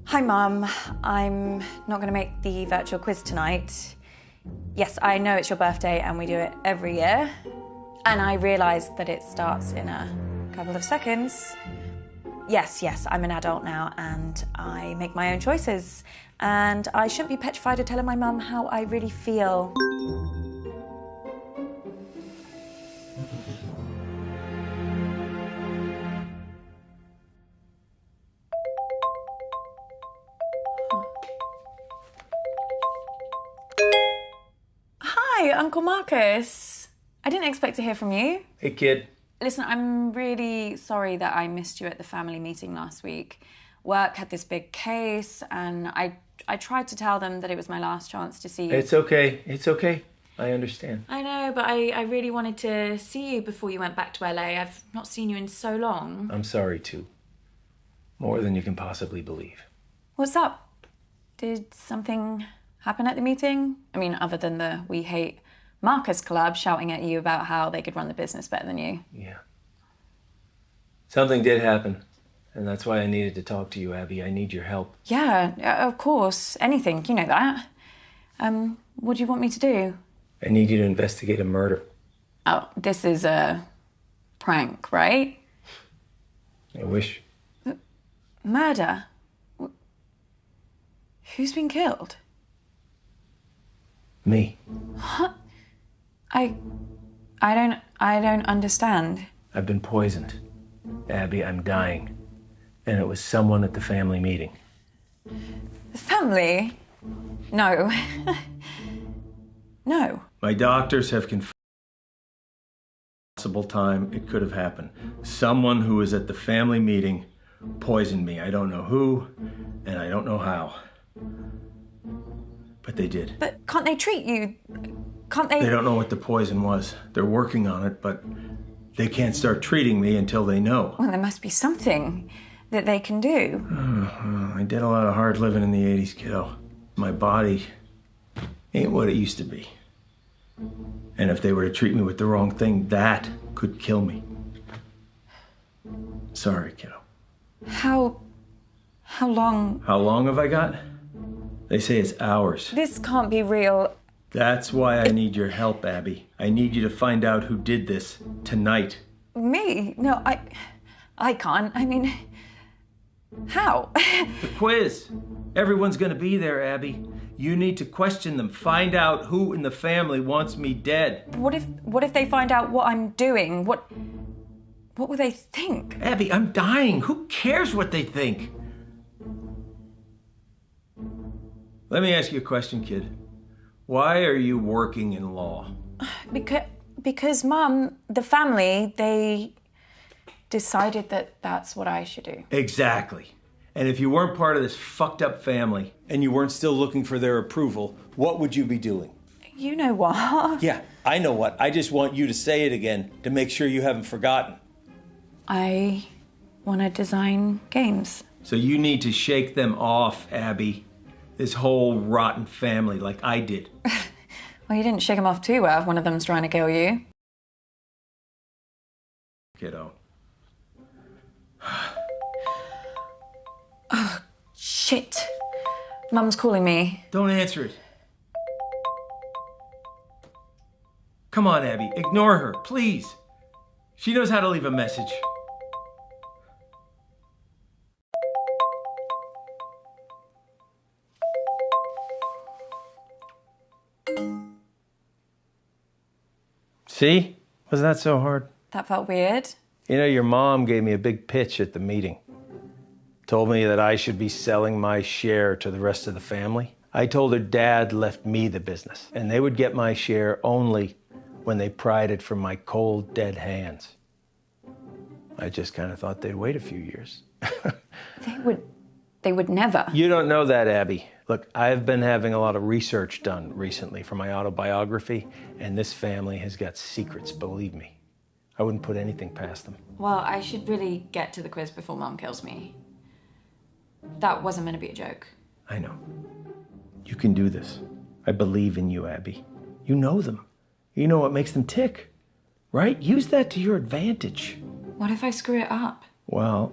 Hi, Mum. I'm not going to make the virtual quiz tonight. Yes, I know it's your birthday and we do it every year. And I realise that it starts in a couple of seconds. Yes, I'm an adult now and I make my own choices. And I shouldn't be petrified of telling my mum how I really feel. Hi, Uncle Marcus. I didn't expect to hear from you. Hey, kid. Listen, I'm really sorry that I missed you at the family meeting last week. Work had this big case, and I tried to tell them that it was my last chance to see you. It's okay. I understand. I know, but I really wanted to see you before you went back to LA. I've not seen you in so long. I'm sorry, too. More than you can possibly believe. What's up? Did something happen at the meeting? I mean, other than the We Hate Marcus Club shouting at you about how they could run the business better than you. Yeah. Something did happen, and that's why I needed to talk to you, Abby. I need your help. Yeah, of course. Anything, you know that. What do you want me to do? I need you to investigate a murder. Oh, this is a prank, right? I wish. Murder? Who's been killed? Me. What? I don't understand. I've been poisoned. Abby, I'm dying. And it was someone at the family meeting. The family? No. No. My doctors have confirmed possible time it could have happened. Someone who was at the family meeting poisoned me. I don't know who, and I don't know how. But they did. But can't they treat you? Can't they? They don't know what the poison was. They're working on it, but they can't start treating me until they know. Well, there must be something that they can do. I did a lot of hard living in the 80s, kiddo. My body ain't what it used to be. And if they were to treat me with the wrong thing, that could kill me. Sorry, kiddo. How long? How long have I got? They say it's hours. This can't be real. That's why I need your help, Abby. I need you to find out who did this tonight. Me? No, I can't. I mean, how? The quiz. Everyone's gonna be there, Abby. You need to question them. Find out who in the family wants me dead. What if they find out what I'm doing? What will they think? Abby, I'm dying. Who cares what they think? Let me ask you a question, kid. Why are you working in law? Because Mum, the family, they decided that that's what I should do. Exactly. And if you weren't part of this fucked up family and you weren't still looking for their approval, what would you be doing? You know what? Yeah, I know what. I just want you to say it again to make sure you haven't forgotten. I want to design games. So you need to shake them off, Abby. This whole rotten family like I did. Well, you didn't shake them off too well if one of them's trying to kill you. Kiddo. Oh, shit. Mum's calling me. Don't answer it. Come on, Abby. Ignore her, please. She knows how to leave a message. See? Wasn't that so hard? That felt weird. You know, your mom gave me a big pitch at the meeting. Told me that I should be selling my share to the rest of the family. I told her Dad left me the business, and they would get my share only when they pried it from my cold, dead hands. I just kind of thought they'd wait a few years. They would never. You don't know that, Abby. Look, I've been having a lot of research done recently for my autobiography, and this family has got secrets, believe me. I wouldn't put anything past them. Well, I should really get to the quiz before Mum kills me. That wasn't meant to be a joke. I know. You can do this. I believe in you, Abby. You know them. You know what makes them tick, right? Use that to your advantage. What if I screw it up? Well,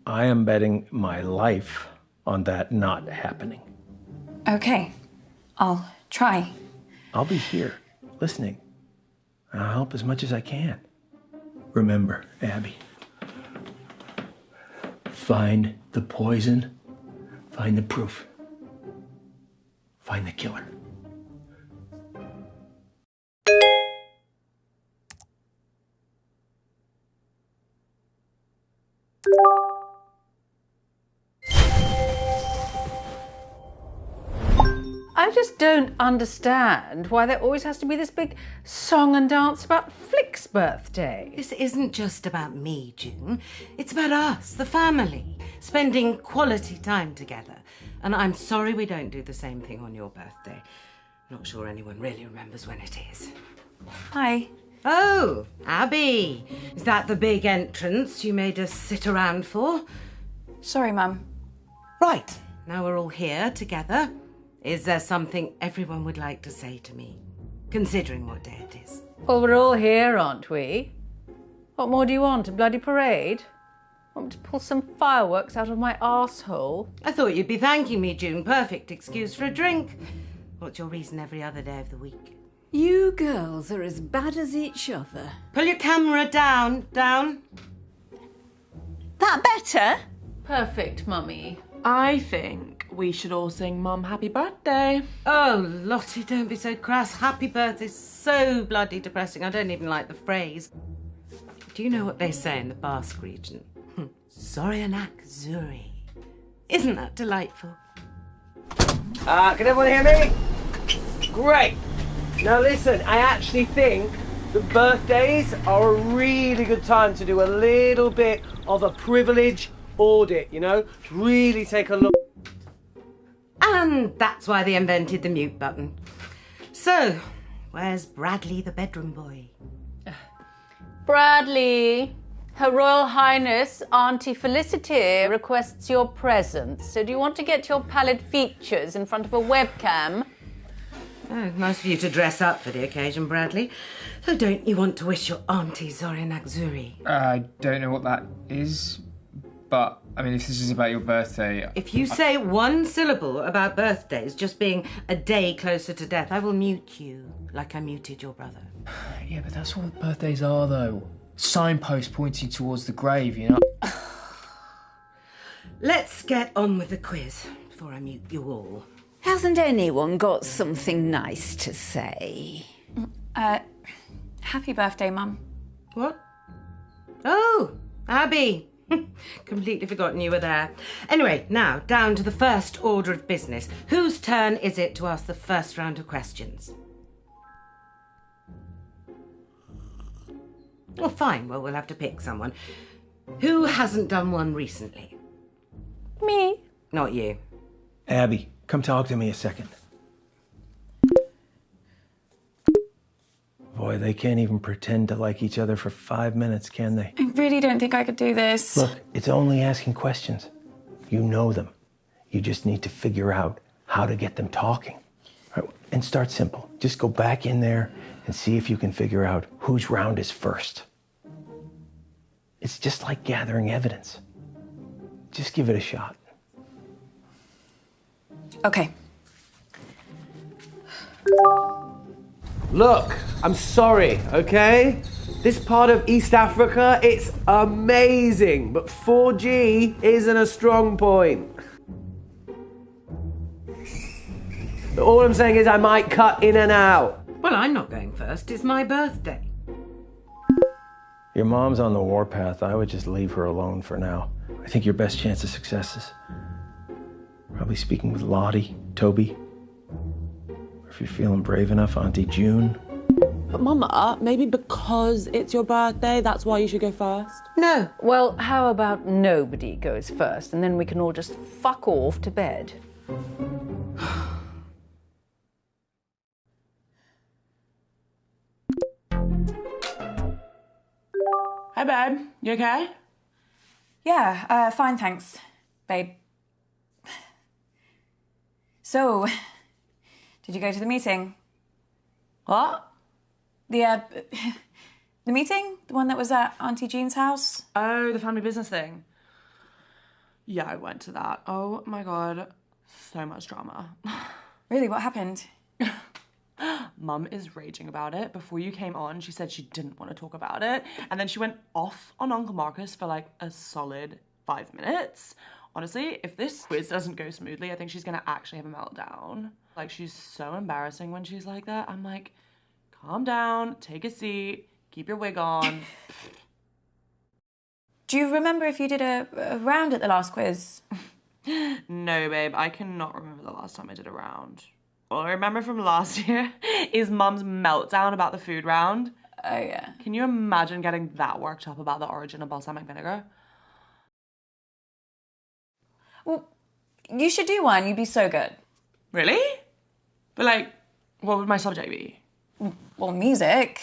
I am betting my life on that not happening. Okay, I'll try. I'll be here, listening. And I'll help as much as I can. Remember, Abby, find the poison, find the proof, find the killer. I just don't understand why there always has to be this big song and dance about Flick's birthday. This isn't just about me, June. It's about us, the family, spending quality time together. And I'm sorry we don't do the same thing on your birthday. Not sure anyone really remembers when it is. Hi. Oh, Abby. Is that the big entrance you made us sit around for? Sorry, Mum. Right, now we're all here together. Is there something everyone would like to say to me, considering what day it is? Well, we're all here, aren't we? What more do you want? A bloody parade? Want me to pull some fireworks out of my arsehole? I thought you'd be thanking me, June. Perfect excuse for a drink. What's your reason every other day of the week? You girls are as bad as each other. Pull your camera down. That better? Perfect, Mummy. I think we should all sing Mum Happy Birthday. Oh, Lottie, don't be so crass. Happy birthday's so bloody depressing. I don't even like the phrase. Do you know what they say in the Basque region? Zorianak Zuri. Isn't that delightful? Can everyone hear me? Great. Now listen, I actually think that birthdays are a really good time to do a little bit of a privilege audit, you know? Really take a look. And that's why they invented the mute button. So, where's Bradley the bedroom boy? Bradley, Her Royal Highness Auntie Felicity requests your presence. So do you want to get your pallid features in front of a webcam? Oh, nice of you to dress up for the occasion, Bradley. So don't you want to wish your auntie Zorianak Zuri? I don't know what that is, but, I mean, if this is about your birthday... If you say one syllable about birthdays just being a day closer to death, I will mute you, like I muted your brother. Yeah, but that's what birthdays are, though. Signpost pointing towards the grave, you know? Let's get on with the quiz before I mute you all. Hasn't anyone got something nice to say? Happy birthday, Mum. What? Oh, Abby. Completely forgotten you were there. Anyway, now, down to the first order of business. Whose turn is it to ask the first round of questions? Well, fine. Well, we'll have to pick someone. Who hasn't done one recently? Me. Not you. Abby, come talk to me a second. Boy, they can't even pretend to like each other for 5 minutes, can they? I really don't think I could do this. Look, it's only asking questions. You know them. You just need to figure out how to get them talking. All right, and start simple. Just go back in there and see if you can figure out whose round is first. It's just like gathering evidence. Just give it a shot. Okay. Look, I'm sorry, okay? This part of East Africa, it's amazing, but 4G isn't a strong point. All I'm saying is I might cut in and out. Well, I'm not going first. It's my birthday. Your mom's on the warpath. I would just leave her alone for now. I think your best chance of success is probably speaking with Lottie, Toby, or if you're feeling brave enough, Auntie June. But Mama, maybe because it's your birthday, that's why you should go first? No. Well, how about nobody goes first, and then we can all just fuck off to bed? Hi, babe. You okay? Yeah, fine, thanks, babe. So, did you go to the meeting? What? The meeting? The one that was at Auntie Jean's house? Oh, the family business thing. Yeah, I went to that. Oh my god, so much drama. Really, what happened? Mum is raging about it. Before you came on, she said she didn't want to talk about it. And then she went off on Uncle Marcus for like a solid 5 minutes. Honestly, if this quiz doesn't go smoothly, I think she's going to actually have a meltdown. Like, she's so embarrassing when she's like that. I'm like, calm down, take a seat, keep your wig on. Do you remember if you did a round at the last quiz? No, babe, I cannot remember the last time I did a round. All I remember from last year is Mum's meltdown about the food round. Oh, yeah. Can you imagine getting that worked up about the origin of balsamic vinegar? Well, you should do one. You'd be so good. Really? But like, what would my subject be? Well, music.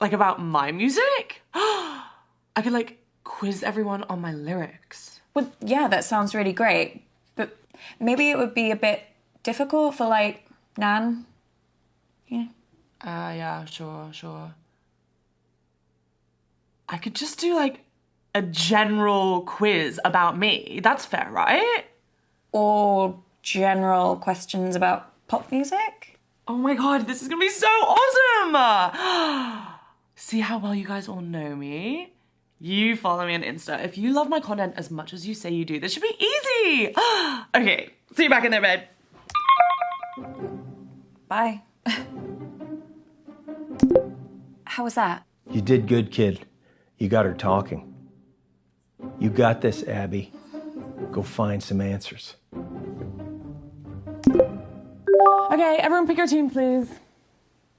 Like about my music? I could like quiz everyone on my lyrics. Well, yeah, that sounds really great. But maybe it would be a bit difficult for like Nan. Yeah. Yeah, sure. I could just do like a general quiz about me. That's fair, right? Or general questions about pop music? Oh my god, this is gonna be so awesome! See how well you guys all know me? You follow me on Insta. If you love my content as much as you say you do, this should be easy! Okay, see you back in there, babe. Bye. How was that? You did good, kid. You got her talking. You got this, Abby. Go find some answers. Okay, everyone pick your team, please.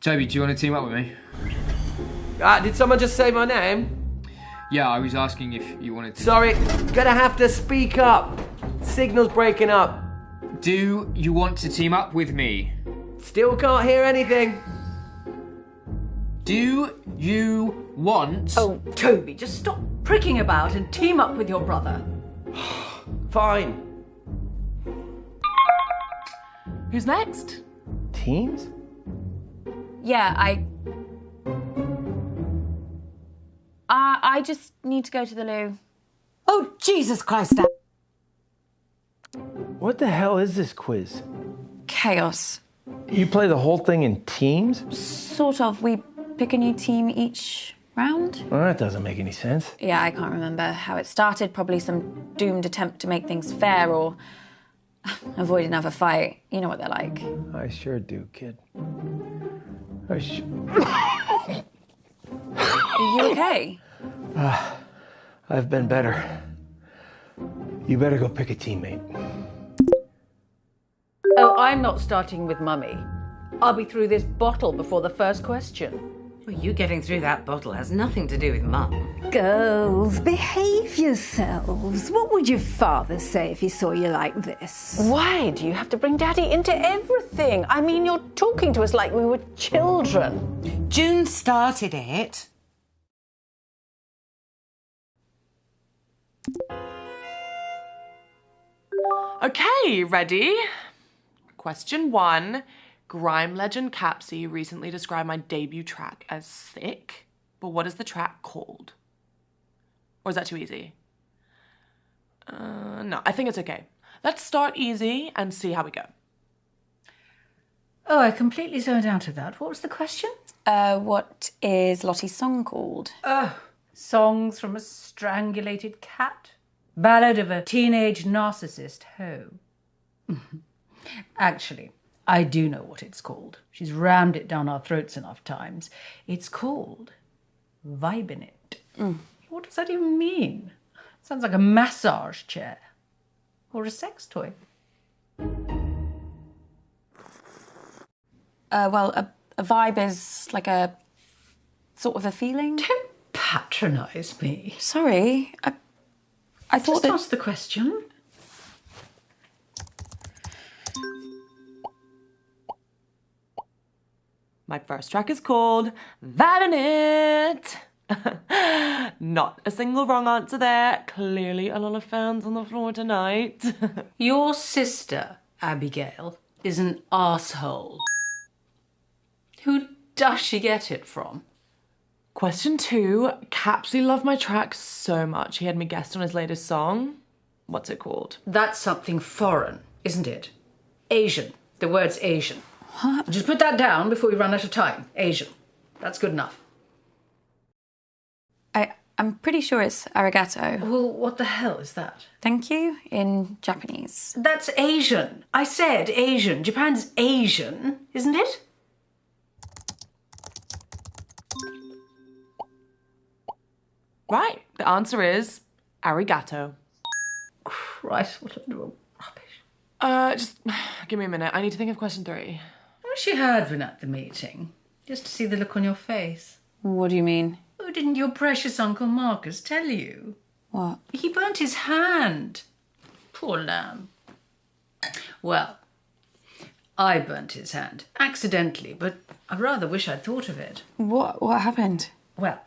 Toby, do you want to team up with me? Did someone just say my name? Yeah, I was asking if you wanted to. Sorry, gonna have to speak up. Signal's breaking up. Do you want to team up with me? Still can't hear anything. Do you want... Oh, Toby, just stop pricking about and team up with your brother. Fine. Who's next? Teams? Yeah, I just need to go to the loo. Oh, Jesus Christ. What the hell is this quiz? Chaos. You play the whole thing in teams? Sort of. We pick a new team each round. Well, that doesn't make any sense. Yeah, I can't remember how it started. Probably some doomed attempt to make things fair or avoid another fight. You know what they're like. I sure do, kid. Are you okay? I've been better. You better go pick a teammate. Oh, I'm not starting with Mummy. I'll be through this bottle before the first question. Well, you getting through that bottle has nothing to do with Mum. Girls, behave yourselves. What would your father say if he saw you like this? Why do you have to bring Daddy into everything? I mean, you're talking to us like we were children. June started it. Okay, ready? Question 1. Grime legend Capsy recently described my debut track as sick, but what is the track called? Or is that too easy? No, I think it's okay. Let's start easy and see how we go. Oh, I completely zoned out of that. What was the question? What is Lottie's song called? Songs from a strangulated cat? Ballad of a teenage narcissist hoe. Actually, I do know what it's called. She's rammed it down our throats enough times. It's called Vibin' It. What does that even mean? Sounds like a massage chair. Or a sex toy. Well, a vibe is like a sort of a feeling. Don't patronise me. Sorry, I thought Just ask the question. My first track is called Vibin' It. Not a single wrong answer there. Clearly a lot of fans on the floor tonight. Your sister, Abigail, is an arsehole. Who does she get it from? Question 2. Capsy loved my track so much he had me guest on his latest song. What's it called? That's something foreign, isn't it? Asian. The word's Asian. What? Just put that down before we run out of time. Asian. That's good enough. I'm pretty sure it's arigato. Well, what the hell is that? Thank you in Japanese. That's Asian. I said Asian. Japan's Asian, isn't it? Right. The answer is arigato. Christ, what a little rubbish. Just give me a minute. I need to think of question 3. I wish you had been at the meeting, just to see the look on your face. What do you mean? Oh, didn't your precious Uncle Marcus tell you? What? He burnt his hand. Poor lamb. Well, I burnt his hand. Accidentally, but I rather wish I'd thought of it. What happened? Well,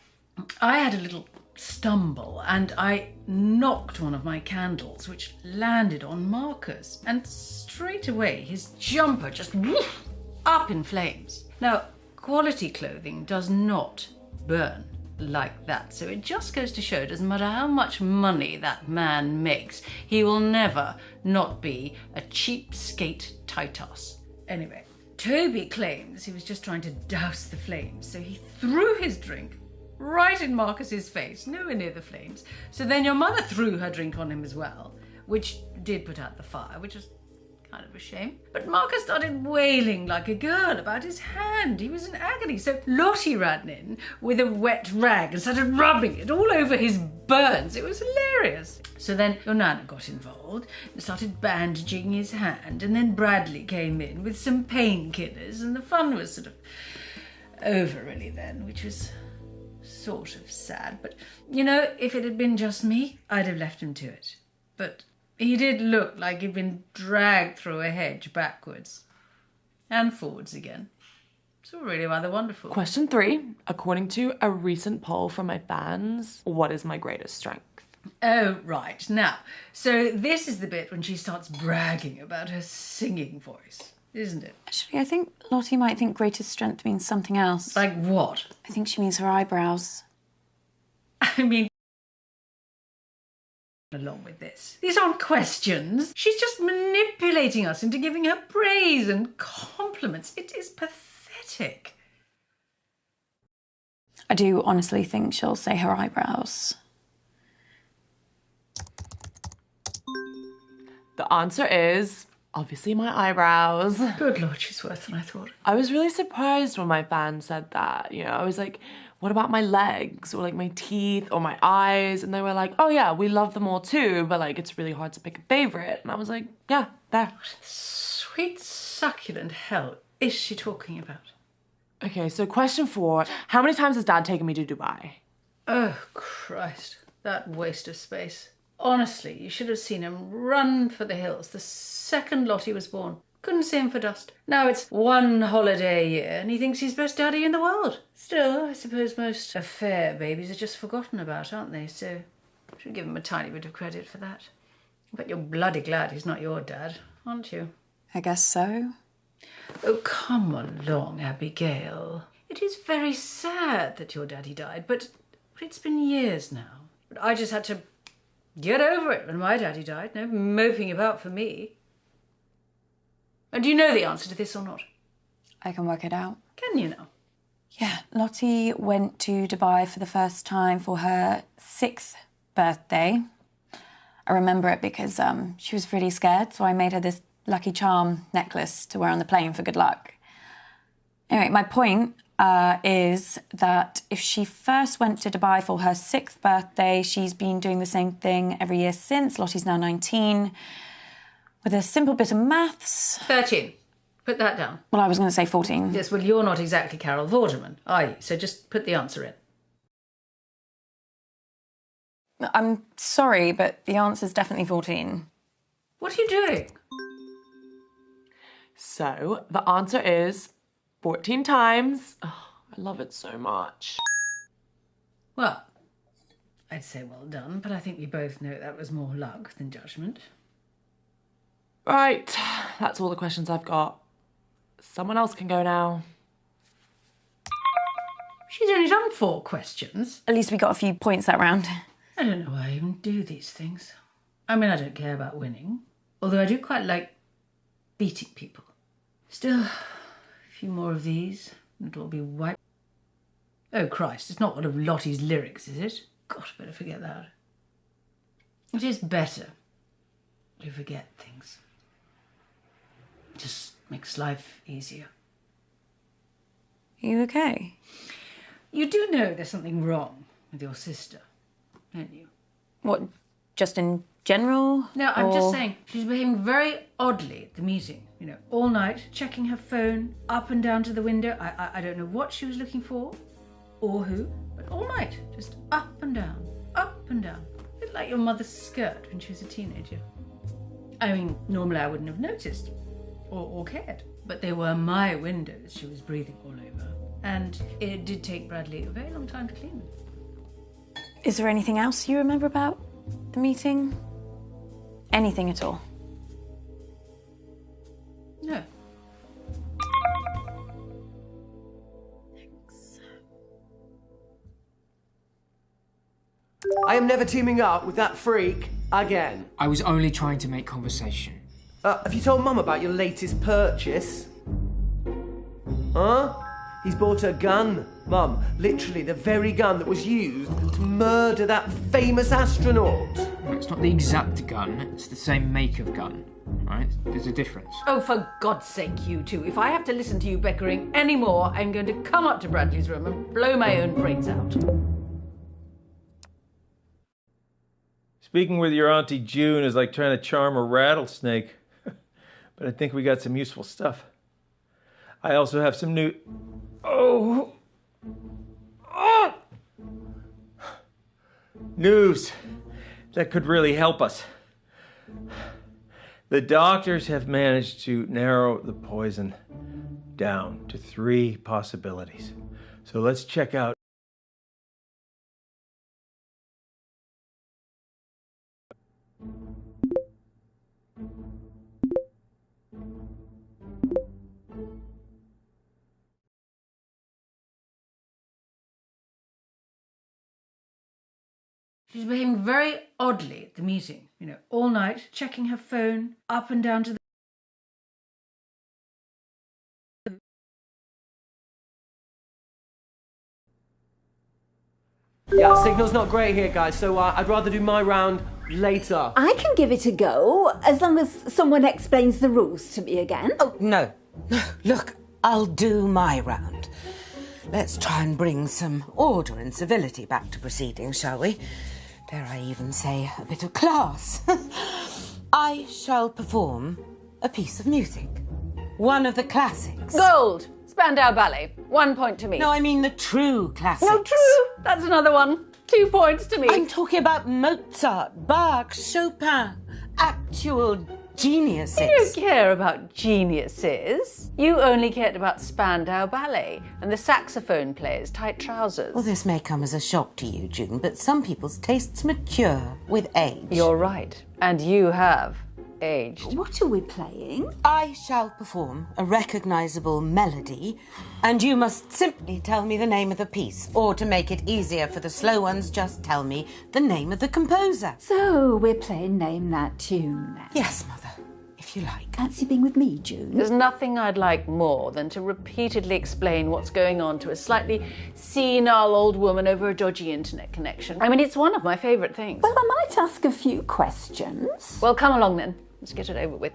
I had a little stumble and I knocked one of my candles, which landed on Marcus, and straight away his jumper just woof, up in flames. Now, quality clothing does not burn like that, so it just goes to show, doesn't matter how much money that man makes, he will never not be a cheapskate Titus. Anyway, Toby claims he was just trying to douse the flames, so he threw his drink right in Marcus's face, nowhere near the flames. So then your mother threw her drink on him as well, which did put out the fire, which was kind of a shame. But Marcus started wailing like a girl about his hand. He was in agony. So Lottie ran in with a wet rag and started rubbing it all over his burns. It was hilarious. So then your Nana got involved and started bandaging his hand, and then Bradley came in with some painkillers, and the fun was sort of over really then, which was sort of sad. But, you know, if it had been just me, I'd have left him to it. But he did look like he'd been dragged through a hedge backwards and forwards again. It's all really rather wonderful. Question 3. According to a recent poll from my fans, what is my greatest strength? Oh, right. Now, so this is the bit when she starts bragging about her singing voice, isn't it? Actually, I think Lottie might think greatest strength means something else. Like what? I think she means her eyebrows. I mean, along with this. These aren't questions. She's just manipulating us into giving her praise and compliments. It is pathetic. I do honestly think she'll say her eyebrows. The answer is obviously my eyebrows. Good Lord, she's worse than I thought. I was really surprised when my fans said that. You know, I was like, what about my legs or like my teeth or my eyes? And they were like, oh yeah, we love them all too, but like it's really hard to pick a favorite. And I was like, yeah, there. What sweet succulent hell is she talking about? Okay, so question 4. How many times has Dad taken me to Dubai? Oh, Christ. That waste of space. Honestly, you should have seen him run for the hills the second Lottie was born. Couldn't see him for dust. Now it's one holiday a year and he thinks he's best daddy in the world. Still, I suppose most affair babies are just forgotten about, aren't they? So I should give him a tiny bit of credit for that. But you're bloody glad he's not your dad, aren't you? I guess so. Oh, come along, Abigail. It is very sad that your daddy died, but it's been years now. But I just had to get over it when my daddy died. No moping about for me. And do you know the answer to this or not? I can work it out. Can you now? Yeah, Lottie went to Dubai for the first time for her 6th birthday. I remember it because she was really scared, so I made her this Lucky Charm necklace to wear on the plane for good luck. Anyway, my point is that if she first went to Dubai for her 6th birthday, she's been doing the same thing every year since. Lottie's now 19. With a simple bit of maths... 13. Put that down. Well, I was going to say 14. Yes, well, you're not exactly Carol Vorderman, are you? So just put the answer in. I'm sorry, but the answer's definitely 14. What are you doing? So, the answer is 14 times. Oh, I love it so much. Well, I'd say well done, but I think we both know that was more luck than judgment. Right, that's all the questions I've got. Someone else can go now. She's only done 4 questions. At least we got a few points that round. I don't know why I even do these things. I mean, I don't care about winning, although I do quite like beating people. Still, a few more of these, and it'll all be wiped. Oh, Christ, it's not one of Lottie's lyrics, is it? God, I better forget that. It is better to forget things. Just makes life easier. Are you okay? You do know there's something wrong with your sister, don't you? What, just in general? No, I'm just saying, she's behaving very oddly at the meeting. You know, all night, checking her phone, up and down to the window. I don't know what she was looking for, or who, but all night, just up and down, up and down. A bit like your mother's skirt when she was a teenager. I mean, normally I wouldn't have noticed, or cared. But they were my windows she was breathing all over. And it did take Bradley a very long time to clean them. Is there anything else you remember about the meeting? Anything at all? No. I am never teaming up with that freak again. I was only trying to make conversation. Have you told Mum about your latest purchase? Huh? He's bought a gun, Mum. Literally the very gun that was used to murder that famous astronaut. It's not the exact gun, it's the same make of gun, right? There's a difference. Oh, for God's sake, you two. If I have to listen to you bickering anymore, I'm going to come up to Bradley's room and blow my own brains out. Speaking with your Auntie June is like trying to charm a rattlesnake. But I think we got some useful stuff. I also have some new... news that could really help us. The doctors have managed to narrow the poison down to 3 possibilities. So let's check out. She's behaving very oddly at the meeting. You know, all night, checking her phone, up and down to the... Yeah, signal's not great here, guys, so I'd rather do my round later. I can give it a go, as long as someone explains the rules to me again. Oh, no. Look, I'll do my round. Let's try and bring some order and civility back to proceedings, shall we? Dare I even say a bit of class? I shall perform a piece of music. One of the classics. Gold! Spandau Ballet. 1 point to me. No, I mean the true classics. No, true. That's another one. 2 points to me. I'm talking about Mozart, Bach, Chopin. Actual geniuses. You don't care about geniuses. You only cared about Spandau Ballet and the saxophone player's tight trousers. Well, this may come as a shock to you, June, but some people's tastes mature with age. You're right. And you have aged. What are we playing? I shall perform a recognisable melody, and you must simply tell me the name of the piece, or to make it easier for the slow ones, just tell me the name of the composer. So we're playing Name That Tune now. Yes, Mother, if you like. Fancy being with me, June? There's nothing I'd like more than to repeatedly explain what's going on to a slightly senile old woman over a dodgy internet connection. I mean, it's one of my favourite things. Well, I might ask a few questions. Well, come along then. Let's get it over with.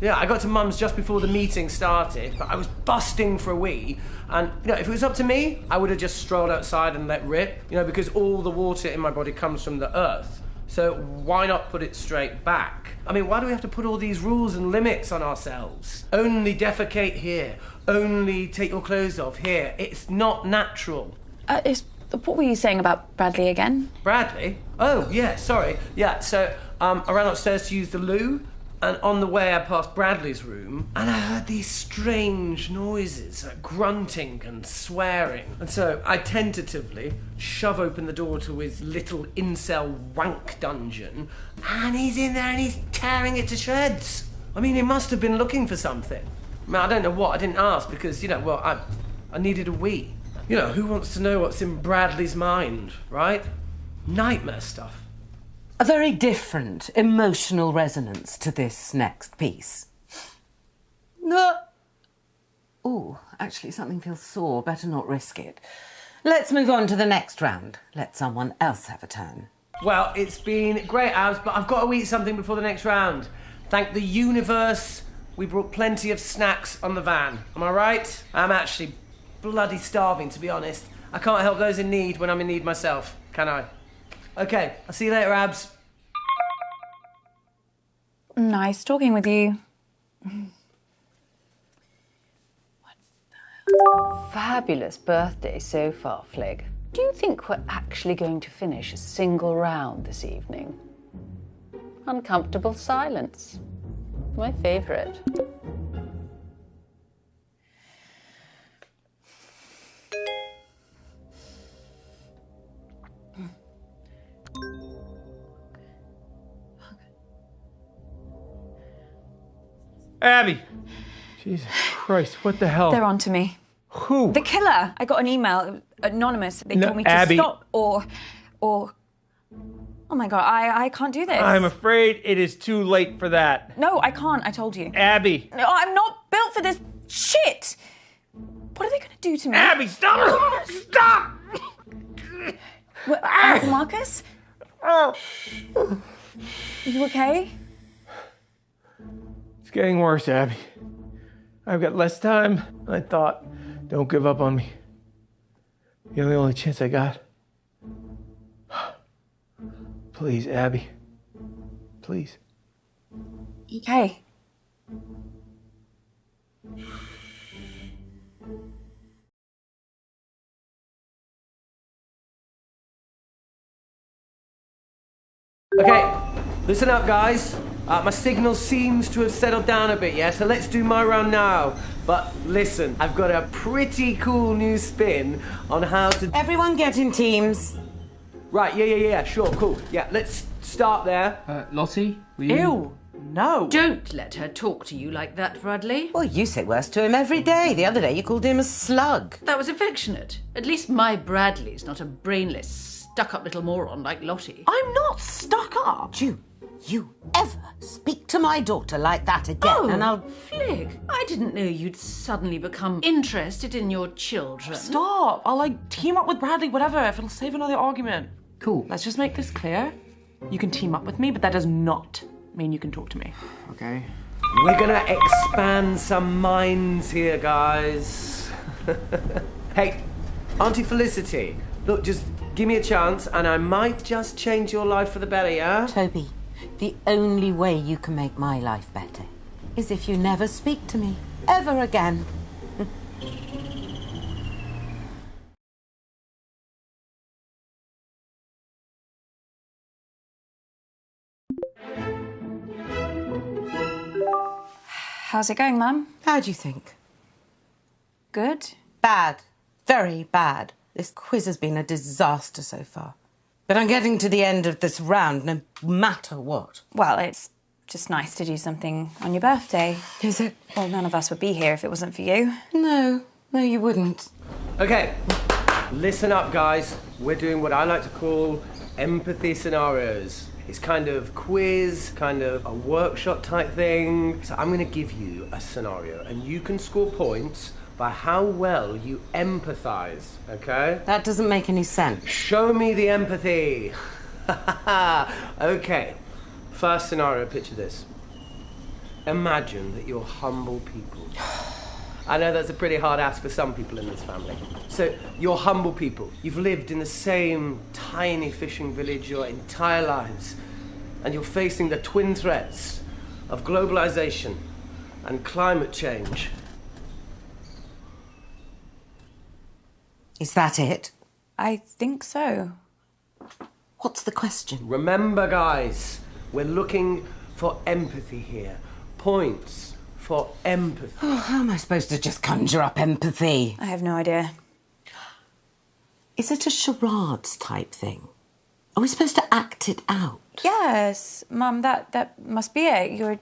Yeah, I got to Mum's just before the meeting started, but I was busting for a wee. And, if it was up to me, I would have just strolled outside and let rip, because all the water in my body comes from the earth. So why not put it straight back? I mean, why do we have to put all these rules and limits on ourselves? Only defecate here. Only take your clothes off here. It's not natural. What were you saying about Bradley again? Bradley? Oh, yeah, sorry. Yeah, so I ran upstairs to use the loo, and on the way I passed Bradley's room, and I heard these strange noises, like grunting and swearing. And so I tentatively shove open the door to his little incel wank dungeon, and he's in there and he's tearing it to shreds. I mean, he must have been looking for something. I mean, I don't know what, I didn't ask because, I needed a wee. Who wants to know what's in Bradley's mind, right? Nightmare stuff. A very different emotional resonance to this next piece. No. Oh, actually, something feels sore. Better not risk it. Let's move on to the next round. Let someone else have a turn. Well, it's been great, Abs, but I've got to eat something before the next round. Thank the universe, we brought plenty of snacks on the van. Am I right? I'm actually bloody starving, to be honest. I can't help those in need when I'm in need myself, can I? Okay, I'll see you later, Abs. Nice talking with you. Fabulous birthday so far, Flig. Do you think we're actually going to finish a single round this evening? Uncomfortable silence. My favourite. Abby! Jesus Christ, what the hell? They're on to me. Who? The killer. I got an email, anonymous. They told me to Abby. stop or... Oh my God, I can't do this. I'm afraid it is too late for that. No, I can't, I told you. Abby! No, I'm not built for this shit! What are they going to do to me? Abby, stop! Stop! What, Marcus? Oh. You okay? It's getting worse, Abby. I've got less time than I thought. Don't give up on me. You're the only chance I got. Please, Abby. Please. Okay. Okay, listen up, guys. My signal seems to have settled down a bit, yeah? So let's do my round now. But listen, I've got a pretty cool new spin on how to... Everyone get in teams. Right, yeah, sure, cool. Yeah, let's start there. Lottie, will you... Ew, no. Don't let her talk to you like that, Bradley. Well, you say worse to him every day. The other day you called him a slug. That was affectionate. At least my Bradley's not a brainless, stuck-up little moron like Lottie. I'm not stuck up. You ever speak to my daughter like that again, and I'll... Flig, I didn't know you'd suddenly become interested in your children. Stop. I'll, team up with Bradley, whatever, if it'll save another argument. Cool. Let's just make this clear. You can team up with me, but that does not mean you can talk to me. Okay. We're gonna expand some minds here, guys. Hey, Auntie Felicity, look, just give me a chance and I might just change your life for the better, yeah? Toby, the only way you can make my life better is if you never speak to me ever again. How's it going, Mum? How do you think? Good. Bad. Very bad. This quiz has been a disaster so far. But I'm getting to the end of this round, no matter what. Well, it's just nice to do something on your birthday. Is it? Well, none of us would be here if it wasn't for you. No, you wouldn't. Okay, listen up, guys. We're doing what I like to call empathy scenarios. It's kind of quiz, kind of a workshop type thing. So I'm going to give you a scenario and you can score points by how well you empathize, okay? That doesn't make any sense. Show me the empathy. Okay, first scenario, picture this. imagine that you're humble people. I know that's a pretty hard ask for some people in this family. So, you're humble people. You've lived in the same tiny fishing village your entire lives. And you're facing the twin threats of globalization and climate change. Is that it? I think so. What's the question? Remember, guys, we're looking for empathy here. Points for empathy. Oh, how am I supposed to just conjure up empathy? I have no idea. Is it a charades type thing? Are we supposed to act it out? Yes, Mum, that must be it. You're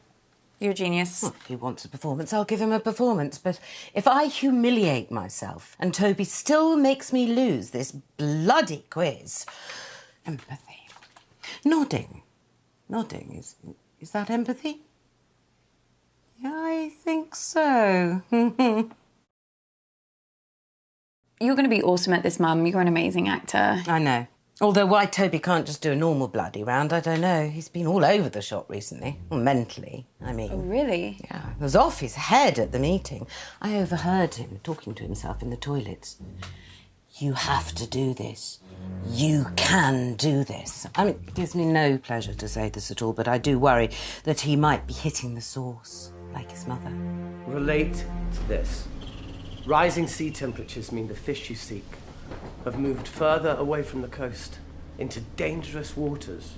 a genius. Well, if he wants a performance, I'll give him a performance. But if I humiliate myself and Toby still makes me lose this bloody quiz... Empathy. Nodding. Nodding. Is that empathy? Yeah, I think so. You're going to be awesome at this, Mum. You're an amazing actor. I know. Although why Toby can't just do a normal bloody round, I don't know. He's been all over the shop recently. Well, mentally, I mean. Oh, really? Yeah, he was off his head at the meeting. I overheard him talking to himself in the toilets. You have to do this. You can do this. I mean, it gives me no pleasure to say this at all, but I do worry that he might be hitting the source, like his mother. Relate to this. Rising sea temperatures mean the fish you seek have moved further away from the coast into dangerous waters,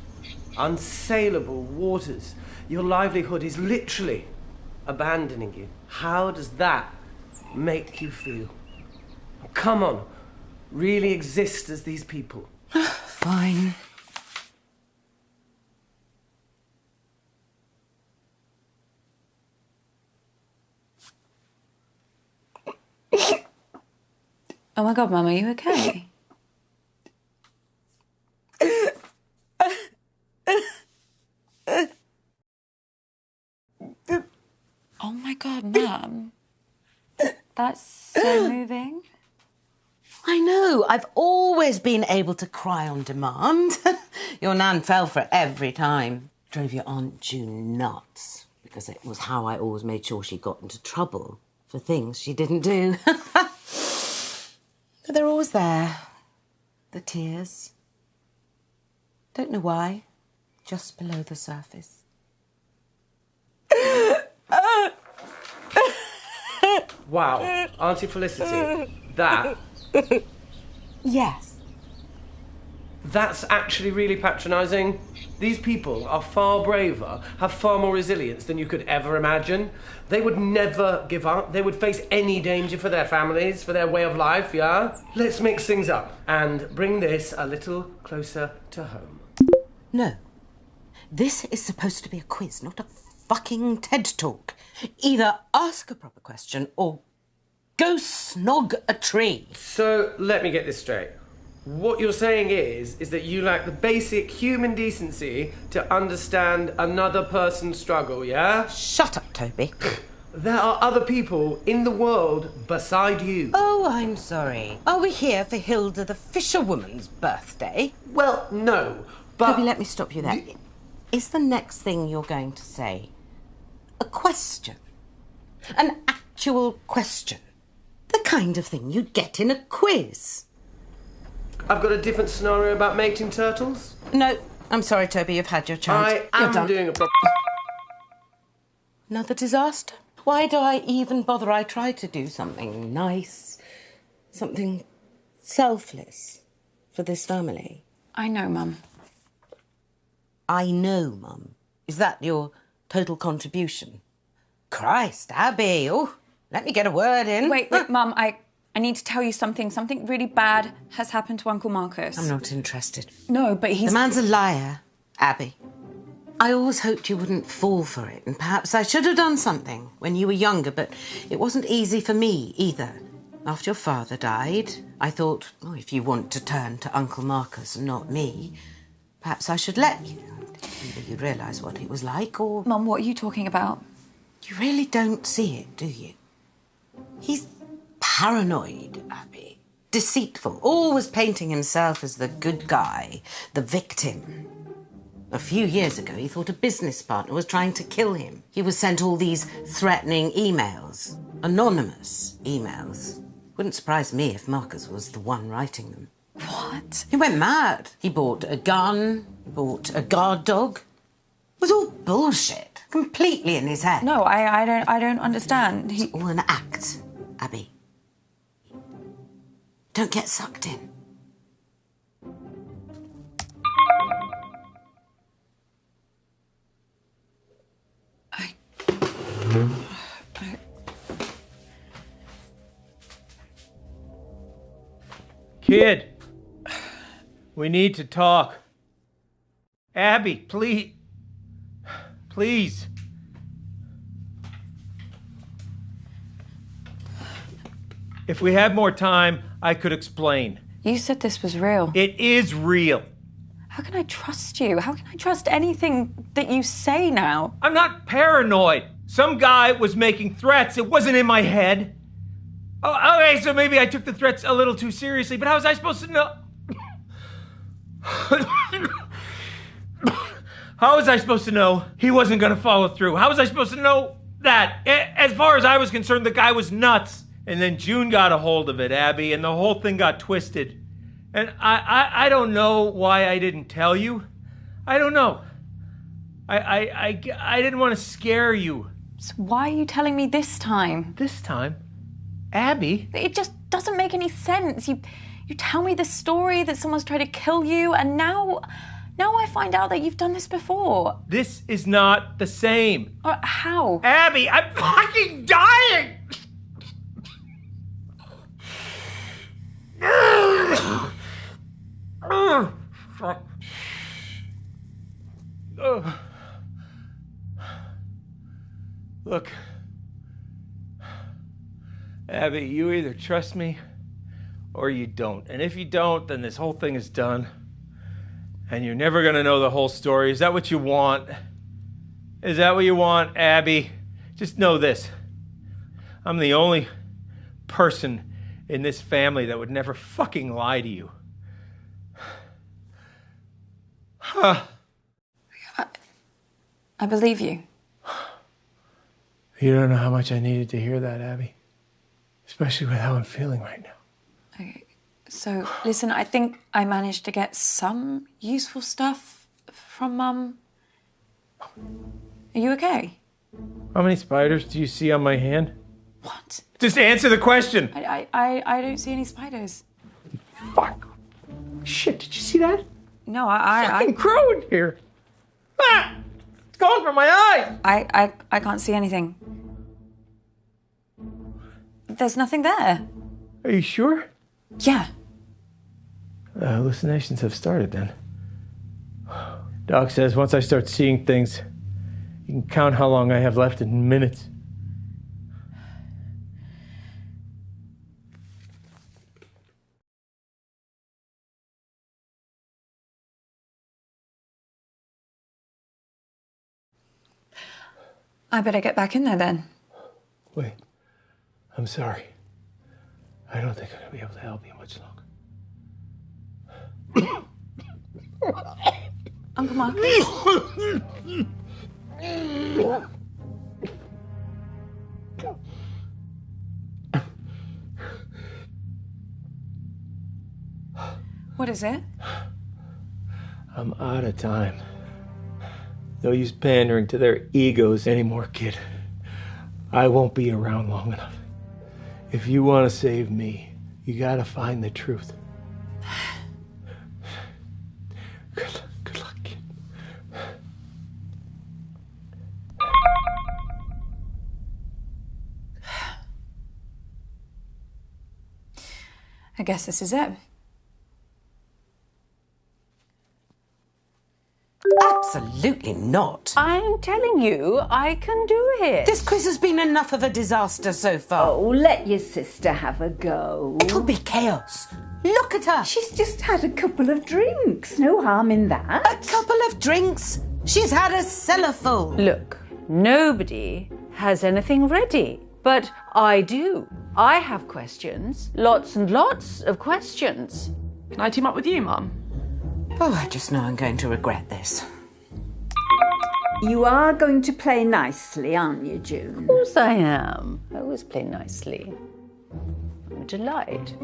unsaleable waters. Your livelihood is literally abandoning you. How does that make you feel? Come on, really exist as these people. Fine. Oh my God, Mum, are you okay? Oh my God, Mum. That's so moving. I know. I've always been able to cry on demand. Your nan fell for it every time. Drove your Aunt June nuts because it was how I always made sure she got into trouble for things she didn't do. But they're always there. The tears. Don't know why. Just below the surface. Wow, Auntie Felicity, that... Yes. That's actually really patronising. These people are far braver, have far more resilience than you could ever imagine. They would never give up. They would face any danger for their families, for their way of life, yeah? Let's mix things up and bring this a little closer to home. No. This is supposed to be a quiz, not a fucking TED Talk. Either ask a proper question or go snog a tree. So, let me get this straight. What you're saying is that you lack the basic human decency to understand another person's struggle, yeah? Shut up, Toby. There are other people in the world beside you. Oh, I'm sorry. Are we here for Hilda the fisherwoman's birthday? Well, no, but... Toby, let me stop you there. Is the next thing you're going to say a question? An actual question? The kind of thing you'd get in a quiz. I've got a different scenario about mating turtles. No, I'm sorry, Toby, you've had your chance. I You're am done. doing a proper... Another disaster? Why do I even bother? I tried to do something nice, something selfless for this family. I know, Mum. I know, Mum. Is that your total contribution? Christ, Abby. Oh, let me get a word in. Wait, Mum, I need to tell you something. Something really bad has happened to Uncle Marcus. I'm not interested. No, but he's... The man's a liar, Abby. I always hoped you wouldn't fall for it, and perhaps I should have done something when you were younger, but it wasn't easy for me either. After your father died, I thought, oh, if you want to turn to Uncle Marcus and not me, perhaps I should let you. Either you'd realise what it was like, or... Mum, what are you talking about? You really don't see it, do you? He's paranoid, Abby. Deceitful. Always painting himself as the good guy, the victim. A few years ago, he thought a business partner was trying to kill him. He was sent all these threatening emails. Anonymous emails. Wouldn't surprise me if Marcus was the one writing them. What? He went mad. He bought a gun, bought a guard dog. It was all bullshit. Completely in his head. No, I don't understand. It's all an act, Abby. Don't get sucked in. Kid, we need to talk. Abby, please. Please. If we had more time, I could explain. You said this was real. It is real. How can I trust you? How can I trust anything that you say now? I'm not paranoid. Some guy was making threats. It wasn't in my head. Oh, okay, so maybe I took the threats a little too seriously, but how was I supposed to know? How was I supposed to know he wasn't going to follow through? How was I supposed to know that? As far as I was concerned, the guy was nuts. And then June got a hold of it, Abby, and the whole thing got twisted. And I don't know why I didn't tell you. I don't know. I didn't want to scare you. So why are you telling me this time? This time? Abby? It just doesn't make any sense. You tell me this story that someone's tried to kill you, and now I find out that you've done this before. This is not the same. How? Abby, I'm fucking dying! Look, Abby, you either trust me or you don't. And if you don't, then this whole thing is done. And you're never going to know the whole story. Is that what you want? Is that what you want, Abby? Just know this. I'm the only person in this family that would never fucking lie to you. Huh. I believe you. You don't know how much I needed to hear that, Abby. Especially with how I'm feeling right now. Okay. So, listen, I think I managed to get some useful stuff from Mum. Are you okay? How many spiders do you see on my hand? What? Just answer the question. I don't see any spiders. Fuck. Shit, did you see that? No, Fucking crow in here. Ah! It's going from my eyes. I can't see anything. There's nothing there. Are you sure? Yeah. Hallucinations have started then. Doc says once I start seeing things, you can count how long I have left in minutes. I better get back in there then. Wait. I'm sorry. I don't think I'm going to be able to help you much longer. Uncle Mark. What is it? I'm out of time. No use pandering to their egos anymore, kid. I won't be around long enough. If you want to save me, you gotta find the truth. Good luck, kid. I guess this is it. Absolutely not. I'm telling you, I can do it. This quiz has been enough of a disaster so far. Oh, let your sister have a go. It'll be chaos. Look at her. She's just had a couple of drinks. No harm in that. A couple of drinks? She's had a cellar full. Look, nobody has anything ready, but I do. I have questions. Lots and lots of questions. Can I team up with you, Mum? Oh, I just know I'm going to regret this. You are going to play nicely, aren't you, June? Of course I am. I always play nicely. I'm a delight.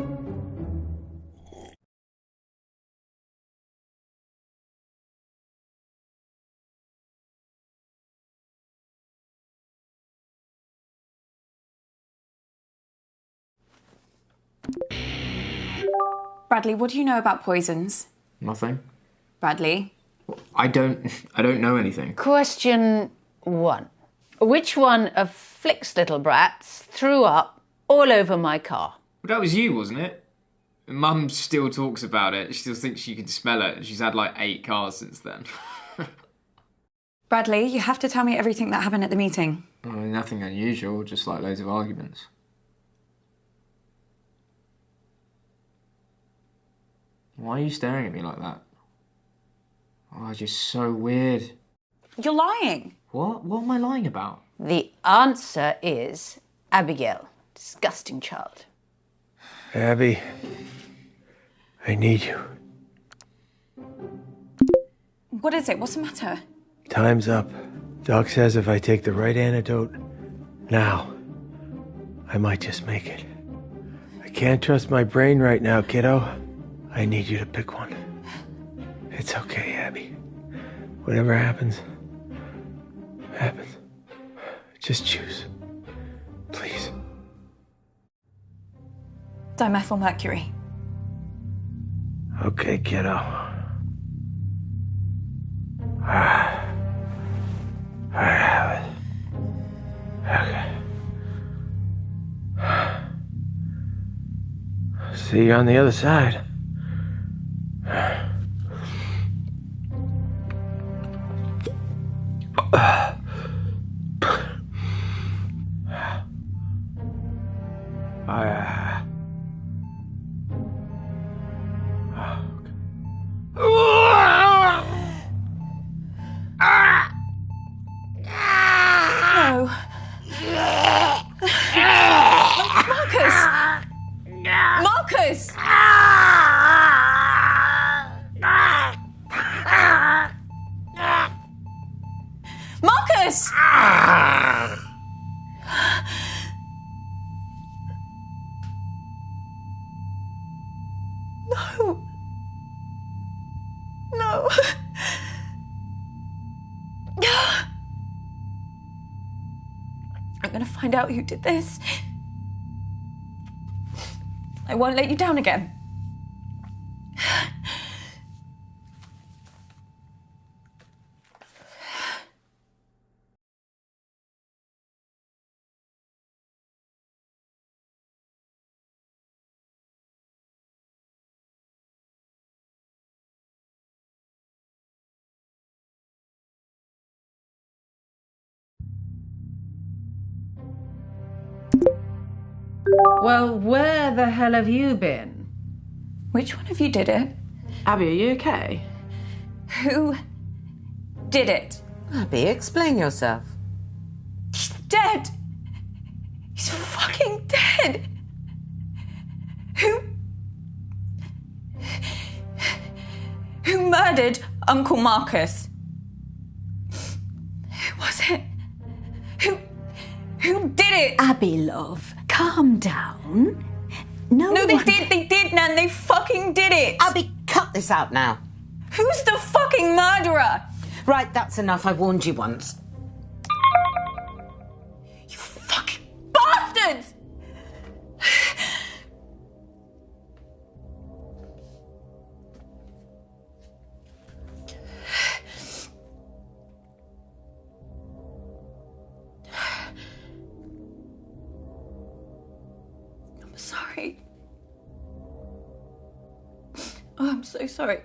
Bradley, what do you know about poisons? Nothing. Bradley? I don't know anything. Question 1. Which one of Flick's little brats threw up all over my car? But that was you, wasn't it? Mum still talks about it. She still thinks she can smell it. She's had like 8 cars since then. Bradley, you have to tell me everything that happened at the meeting. Oh, nothing unusual, just like loads of arguments. Why are you staring at me like that? Oh, just so weird. You're lying. What? What am I lying about? The answer is Abigail. Disgusting child. Abby, I need you. What is it? What's the matter? Time's up. Doc says if I take the right antidote now, I might just make it. I can't trust my brain right now, kiddo. I need you to pick one. It's okay, Abby. Whatever happens, happens. Just choose. Please. Dimethylmercury. Okay, kiddo. I have it. Okay. See you on the other side. No. Marcus! Marcus! Marcus! No. No. I'm gonna find out who did this. I won't let you down again. Well, where the hell have you been? Which one of you did it? Abby, are you okay? Who did it? Abby, explain yourself. He's dead. He's fucking dead. Who murdered Uncle Marcus? Who was it? Who did it? Abby, love, calm down. No, they did, Nan. They fucking did it. Abby, cut this out now. Who's the fucking murderer? Right, that's enough. I warned you once. You fucking bastards! I'm sorry. Oh, I'm so sorry.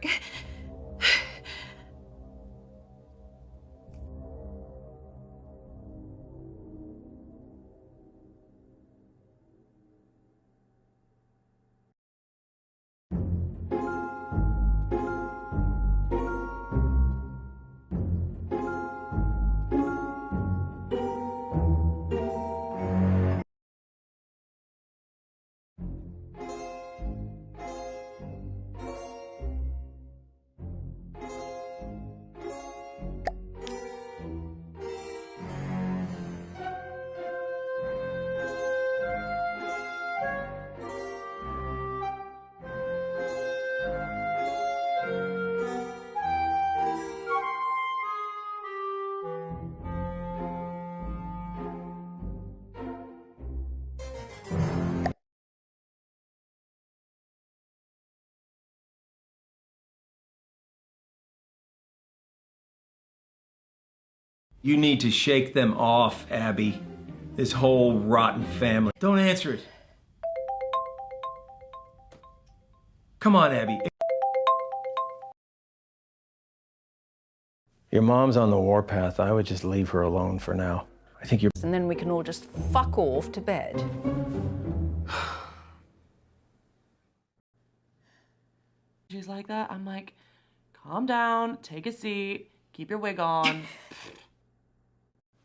You need to shake them off, Abby. This whole rotten family. Don't answer it. Come on, Abby. Your mom's on the warpath. I would just leave her alone for now. I think you're... And then we can all just fuck off to bed. She's like that. I'm like, calm down, take a seat, keep your wig on.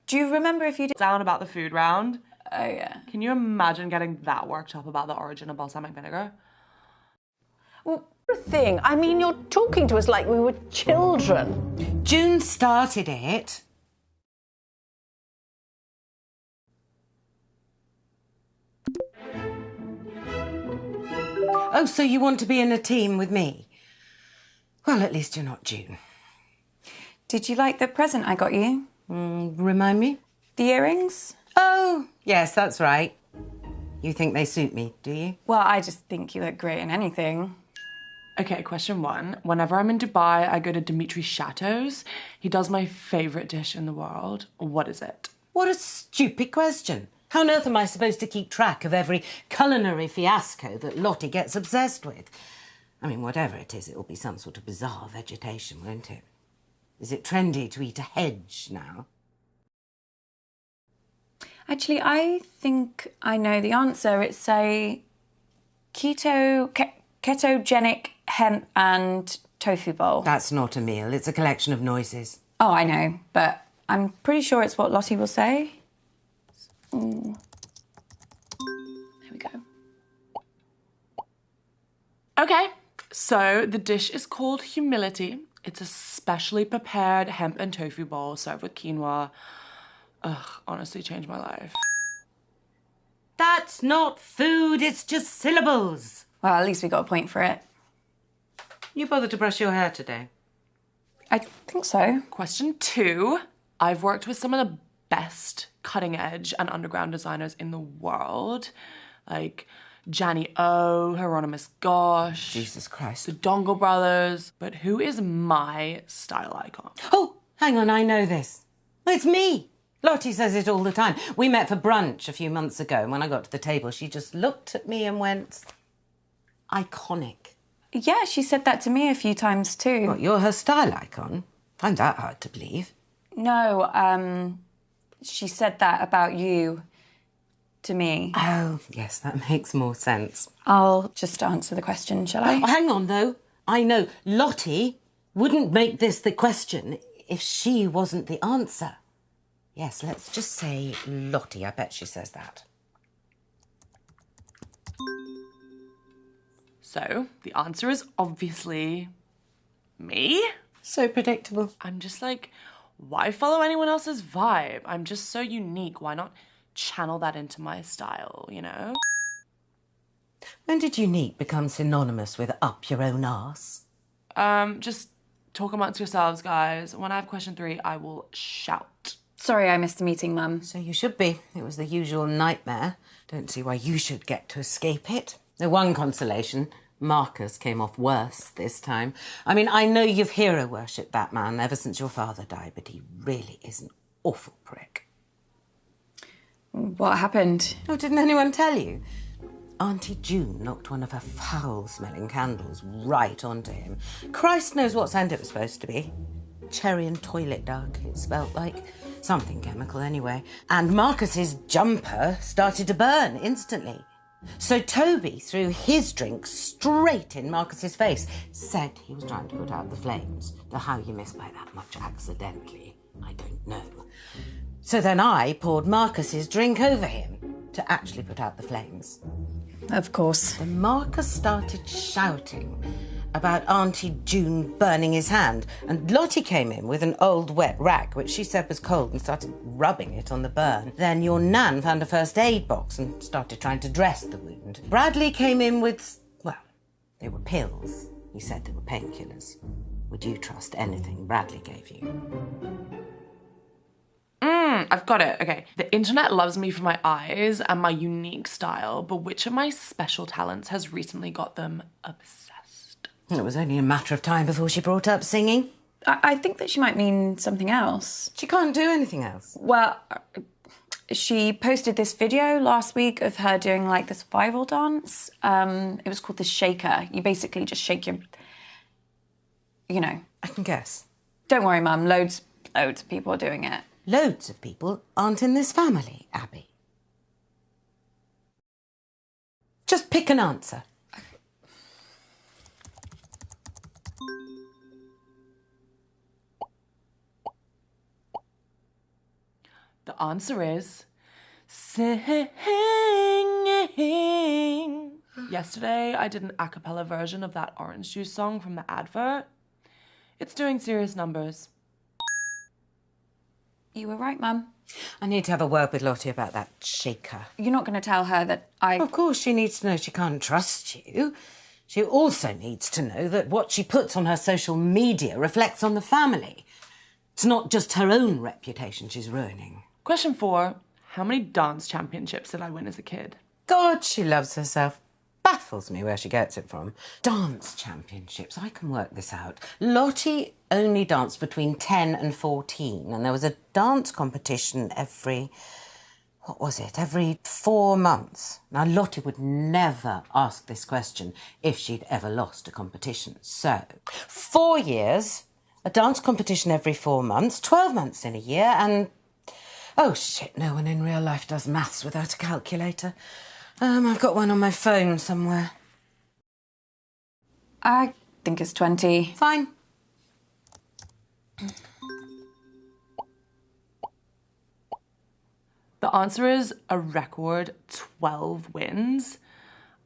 Do you remember if you did... Down about the food round? Oh, yeah. Can you imagine getting that worked up about the origin of balsamic vinegar? Well, thing. I mean, you're talking to us like we were children. June started it. Oh, so you want to be in a team with me? Well, at least you're not June. Did you like the present I got you? Remind me? The earrings? Oh, yes, that's right. You think they suit me, do you? Well, I just think you look great in anything. Okay, question 1. Whenever I'm in Dubai, I go to Dimitri's chateaus. He does my favourite dish in the world. What is it? What a stupid question. How on earth am I supposed to keep track of every culinary fiasco that Lottie gets obsessed with? I mean, whatever it is, it'll be some sort of bizarre vegetation, won't it? Is it trendy to eat a hedge now? Actually, I think I know the answer. It's a ketogenic hemp and tofu bowl. That's not a meal. It's a collection of noises. Oh, I know, but I'm pretty sure it's what Lottie will say. There we go. Okay, so the dish is called humility. It's a specially prepared hemp and tofu bowl served with quinoa. Ugh, honestly changed my life. That's not food, it's just syllables. Well, at least we got a point for it. You bothered to brush your hair today? I think so. Question 2. I've worked with some of the best cutting edge and underground designers in the world. Like Gianni O, Hieronymus Gosh. Jesus Christ. The Dongle Brothers. But who is my style icon? Oh, hang on, I know this. It's me. Lottie says it all the time. We met for brunch a few months ago, and when I got to the table, she just looked at me and went, iconic. Yeah, she said that to me a few times too. What, you're her style icon? Find that hard to believe. No, she said that about you to me. Oh, yes, that makes more sense. I'll just answer the question, shall I? Oh, hang on, though. I know Lottie wouldn't make this the question if she wasn't the answer. Yes, let's just say Lottie. I bet she says that. So, the answer is obviously me. So predictable. I'm just like, why follow anyone else's vibe? I'm just so unique. Why not channel that into my style, you know? When did unique become synonymous with up your own arse? Just talk amongst yourselves, guys. When I have question 3, I will shout. Sorry I missed the meeting, Mum. So you should be. It was the usual nightmare. Don't see why you should get to escape it. The one consolation, Marcus came off worse this time. I mean, I know you've hero-worshipped that man ever since your father died, but he really is an awful prick. What happened? Oh, didn't anyone tell you? Auntie June knocked one of her foul-smelling candles right onto him. Christ knows what scent it was supposed to be. Cherry and toilet duck, it smelled like. Something chemical, anyway. And Marcus's jumper started to burn instantly. So Toby threw his drink straight in Marcus's face. Said he was trying to put out the flames. Though how you miss by that much accidentally, I don't know. So then I poured Marcus's drink over him to actually put out the flames. Of course. Then Marcus started shouting about Auntie June burning his hand, and Lottie came in with an old wet rag, which she said was cold, and started rubbing it on the burn. Then your nan found a first aid box and started trying to dress the wound. Bradley came in with, well, they were pills. He said they were painkillers. Would you trust anything Bradley gave you? I've got it. Okay. The internet loves me for my eyes and my unique style, but which of my special talents has recently got them obsessed? It was only a matter of time before she brought up singing. I think that she might mean something else. She can't do anything else. Well, she posted this video last week of her doing like this survival dance. It was called the shaker. You basically just shake your... You know. I can guess. Don't worry, Mum. Loads of people are doing it. Loads of people aren't in this family, Abby. Just pick an answer. The answer is singing. Yesterday, I did an a cappella version of that orange juice song from the advert. It's doing serious numbers. You were right, Mum. I need to have a word with Lottie about that shaker. You're not going to tell her that I... Of course, she needs to know she can't trust you. She also needs to know that what she puts on her social media reflects on the family. It's not just her own reputation she's ruining. Question 4. How many dance championships did I win as a kid? God, she loves herself. Baffles me where she gets it from. Dance championships, I can work this out. Lottie only danced between 10 and 14, and there was a dance competition every 4 months. Now, Lottie would never ask this question if she'd ever lost a competition. So, 4 years, a dance competition every 4 months, 12 months in a year, and... Oh, shit, no one in real life does maths without a calculator. I've got one on my phone somewhere. I think it's 20. Fine. The answer is a record 12 wins.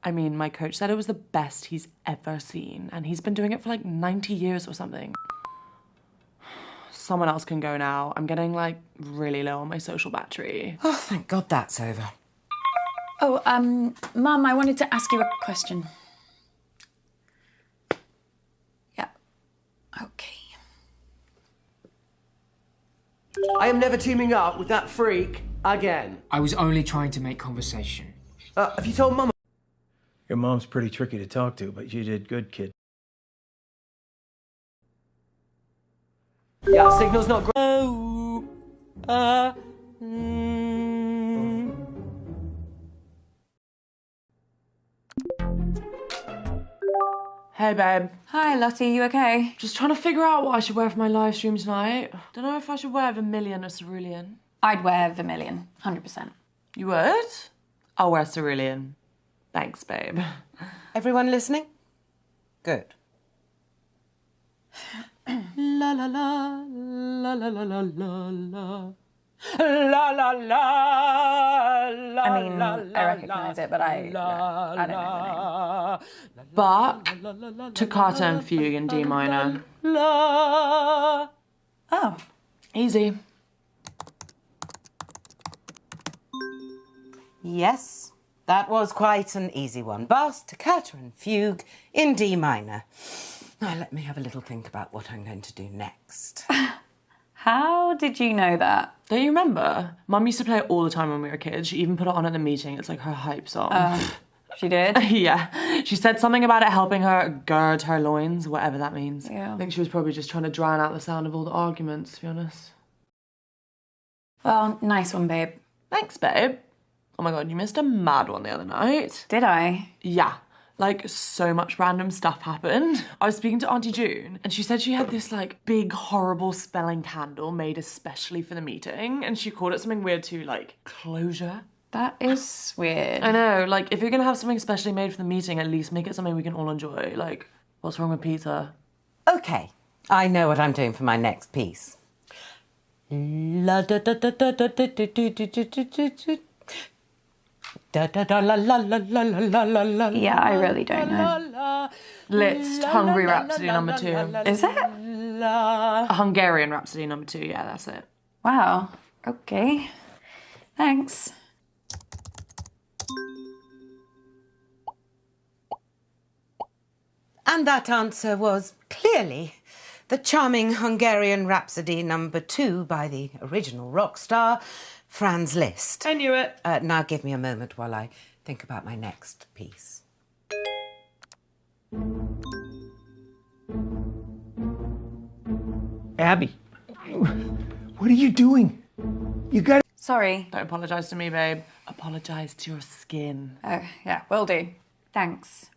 I mean, my coach said it was the best he's ever seen, and he's been doing it for like 90 years or something. Someone else can go now. I'm getting like really low on my social battery. Oh, thank God that's over. Oh, Mum, I wanted to ask you a question. Yeah. Okay. I am never teaming up with that freak again. I was only trying to make conversation. Have you told Mum? Your mom's pretty tricky to talk to, but you did good, kid. Yeah, signal's not great. Hey, babe. Hi, Lottie, you okay? Just trying to figure out what I should wear for my live stream tonight. Don't know if I should wear vermilion or cerulean. I'd wear vermilion, 100%. You would? I'll wear cerulean. Thanks, babe. Everyone listening? Good. La la la la la la la la la la la. I mean, I recognise it, but I don't know the name. But toccata and fugue in D minor. Oh. Easy. Yes, that was quite an easy one. Bass, toccata and fugue in D minor. Now let me have a little think about what I'm going to do next. How did you know that? Don't you remember? Mum used to play it all the time when we were kids. She even put it on at the meeting. It's like her hype song. She did? Yeah. She said something about it helping her gird her loins, whatever that means. Yeah. I think she was probably just trying to drown out the sound of all the arguments, to be honest. Well, nice one, babe. Thanks, babe. Oh my God, you missed a mad one the other night. Did I? Yeah. Like, so much random stuff happened. I was speaking to Auntie June, and she said she had this, like, big, horrible smelling candle made especially for the meeting, and she called it something weird too, like, closure. That is weird. I know, like, if you're gonna have something specially made for the meeting, at least make it something we can all enjoy. Like, what's wrong with pizza? Okay, I know what I'm doing for my next piece. La da da da da da da da da da da da da la la la la la la la. Yeah, I really don't know. Liszt, Hungry Rhapsody number 2. Is it? A Hungarian Rhapsody number 2, yeah, that's it. Wow. Okay. Thanks. And that answer was clearly the charming Hungarian Rhapsody number 2 by the original rock star, Franz Liszt. I knew it. Now give me a moment while I think about my next piece. Abby, what are you doing? You got. Sorry. Don't apologise to me, babe. Apologise to your skin. Oh, yeah, will do. Thanks.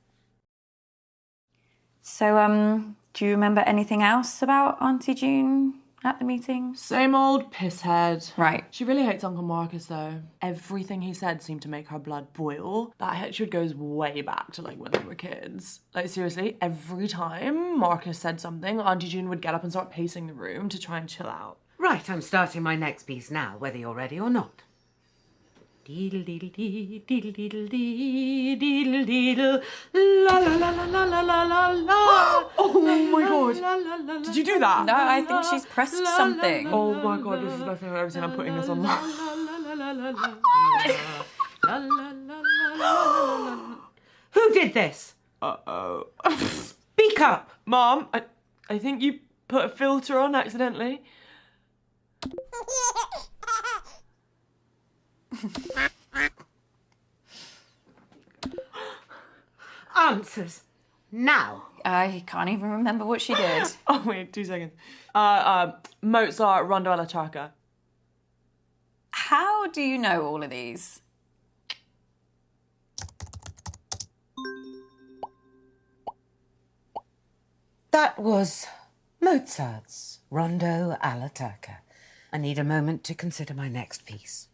So, do you remember anything else about Auntie June at the meeting? Same old pisshead. Right. She really hates Uncle Marcus, though. Everything he said seemed to make her blood boil. That hatred goes way back to, like, when they were kids. Like, seriously, every time Marcus said something, Auntie June would get up and start pacing the room to try and chill out. Right, I'm starting my next piece now, whether you're ready or not. Deedle-deedle-dee, deedle-deedle-dee, deedle-deedle, la-la-la-la-la-la-la-la. Oh my god! Did you do that? No, I think she's pressed something. Oh my god, this is my favourite I've ever seen. I'm putting this on. Who did this? Uh-oh. Speak up! Mom, I think you put a filter on accidentally. Answers. Now. I can't even remember what she did. Oh wait, 2 seconds. Mozart, Rondo alla Turca. How do you know all of these? That was Mozart's Rondo alla Turca. I need a moment to consider my next piece.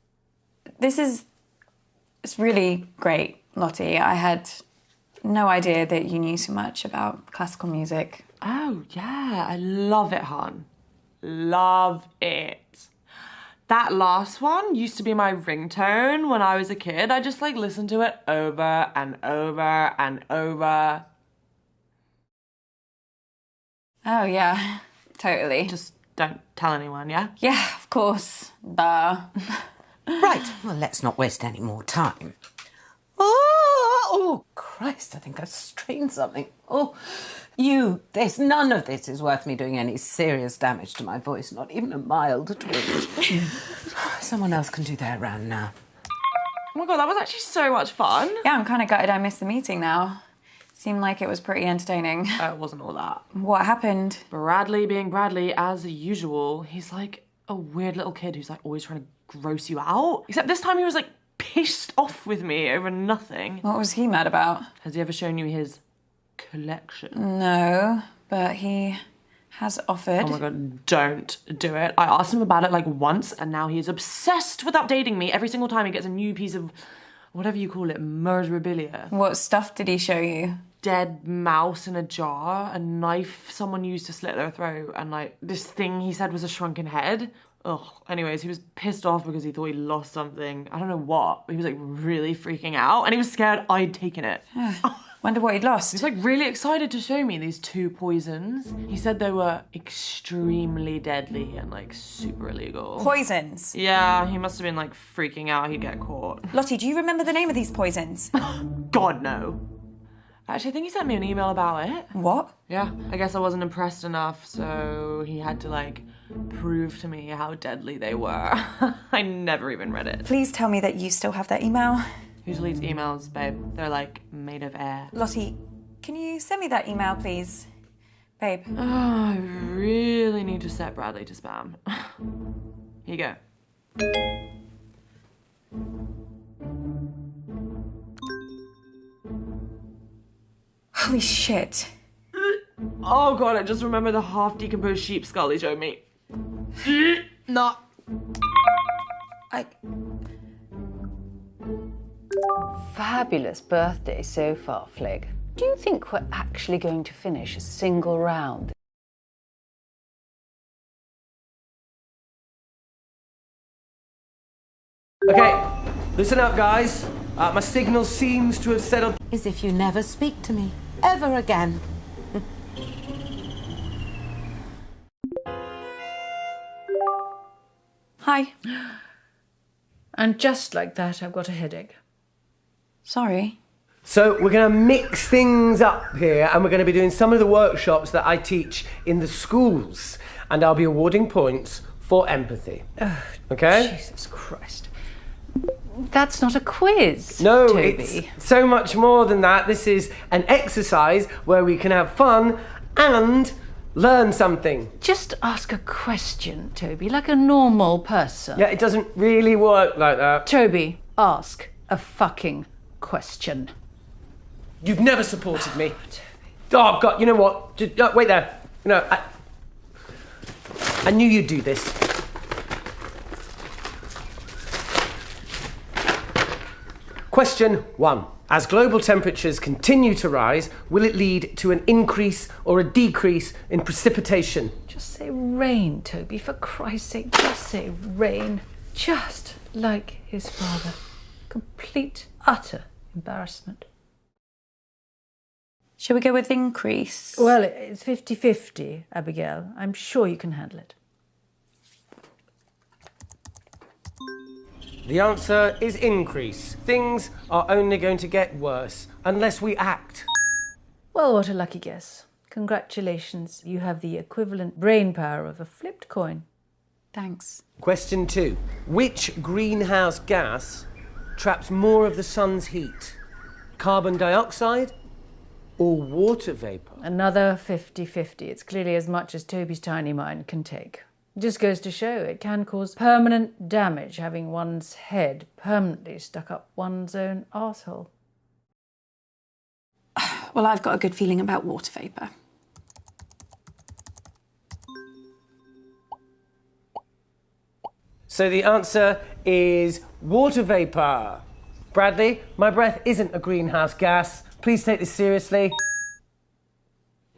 It's really great, Lottie. I had no idea that you knew so much about classical music. Oh, yeah, I love it, hon. Love it. That last one used to be my ringtone when I was a kid. I just, like, listened to it over and over and over. Oh, yeah, totally. Just don't tell anyone, yeah? Yeah, of course. Duh. Right, well, let's not waste any more time. Oh, Christ, I think I've strained something. None of this is worth me doing any serious damage to my voice, not even a mild twinge. Someone else can do their round now. Oh my god, that was actually so much fun. Yeah, I'm kind of gutted I missed the meeting now. Seemed like it was pretty entertaining. It wasn't all that. What happened? Bradley being Bradley, as usual. He's like a weird little kid who's like always trying to gross you out. Except this time he was like pissed off with me over nothing. What was he mad about? Has he ever shown you his collection? No, but he has offered. Oh my god, don't do it. I asked him about it like once and now he's obsessed with updating me every single time he gets a new piece of, whatever you call it, murderabilia. What stuff did he show you? Dead mouse in a jar, a knife someone used to slit their throat, and like this thing he said was a shrunken head. Ugh. Anyways, he was pissed off because he thought he lost something. I don't know what. He was like really freaking out and he was scared I'd taken it. Wonder what he'd lost. He's like really excited to show me these 2 poisons. He said they were extremely deadly and like super illegal. Poisons? Yeah, he must have been like freaking out he'd get caught. Lottie, do you remember the name of these poisons? God, no. Actually, I think he sent me an email about it. What? Yeah, I guess I wasn't impressed enough, so he had to like prove to me how deadly they were. I never even read it. Please tell me that you still have that email. Who deletes emails, babe? They're like made of air. Lottie, can you send me that email, please? Babe. Oh, I really need to set Bradley to spam. Here you go. Holy shit. Oh god, I just remember the half-decomposed sheep skull he showed me. No. Fabulous birthday so far, Flig. Do you think we're actually going to finish a single round? Okay, listen up, guys. My signal seems to have settled. As if you never speak to me ever again. Hi. And just like that, I've got a headache. Sorry. So we're going to mix things up here and we're going to be doing some of the workshops that I teach in the schools. And I'll be awarding points for empathy. Okay? Jesus Christ. That's not a quiz, No, Toby. it's so much more than that. This is an exercise where we can have fun and Learn something. Just ask a question, Toby, like a normal person. Yeah, it doesn't really work like that. Toby, ask a fucking question. You've never supported me. Oh, God, you know what? Just, no, wait there. No, I knew you'd do this. Question 1. As global temperatures continue to rise, will it lead to an increase or a decrease in precipitation? Just say rain, Toby, for Christ's sake. Just say rain. Just like his father. Complete, utter embarrassment. Shall we go with increase? Well, it's 50-50, Abigail. I'm sure you can handle it. The answer is increase. Things are only going to get worse unless we act. Well, what a lucky guess. Congratulations. You have the equivalent brain power of a flipped coin. Thanks. Question 2. Which greenhouse gas traps more of the sun's heat? Carbon dioxide or water vapour? Another 50-50. It's clearly as much as Toby's tiny mind can take. It just goes to show it can cause permanent damage having one's head permanently stuck up one's own arsehole. Well, I've got a good feeling about water vapour. So the answer is water vapour. Bradley, my breath isn't a greenhouse gas. Please take this seriously.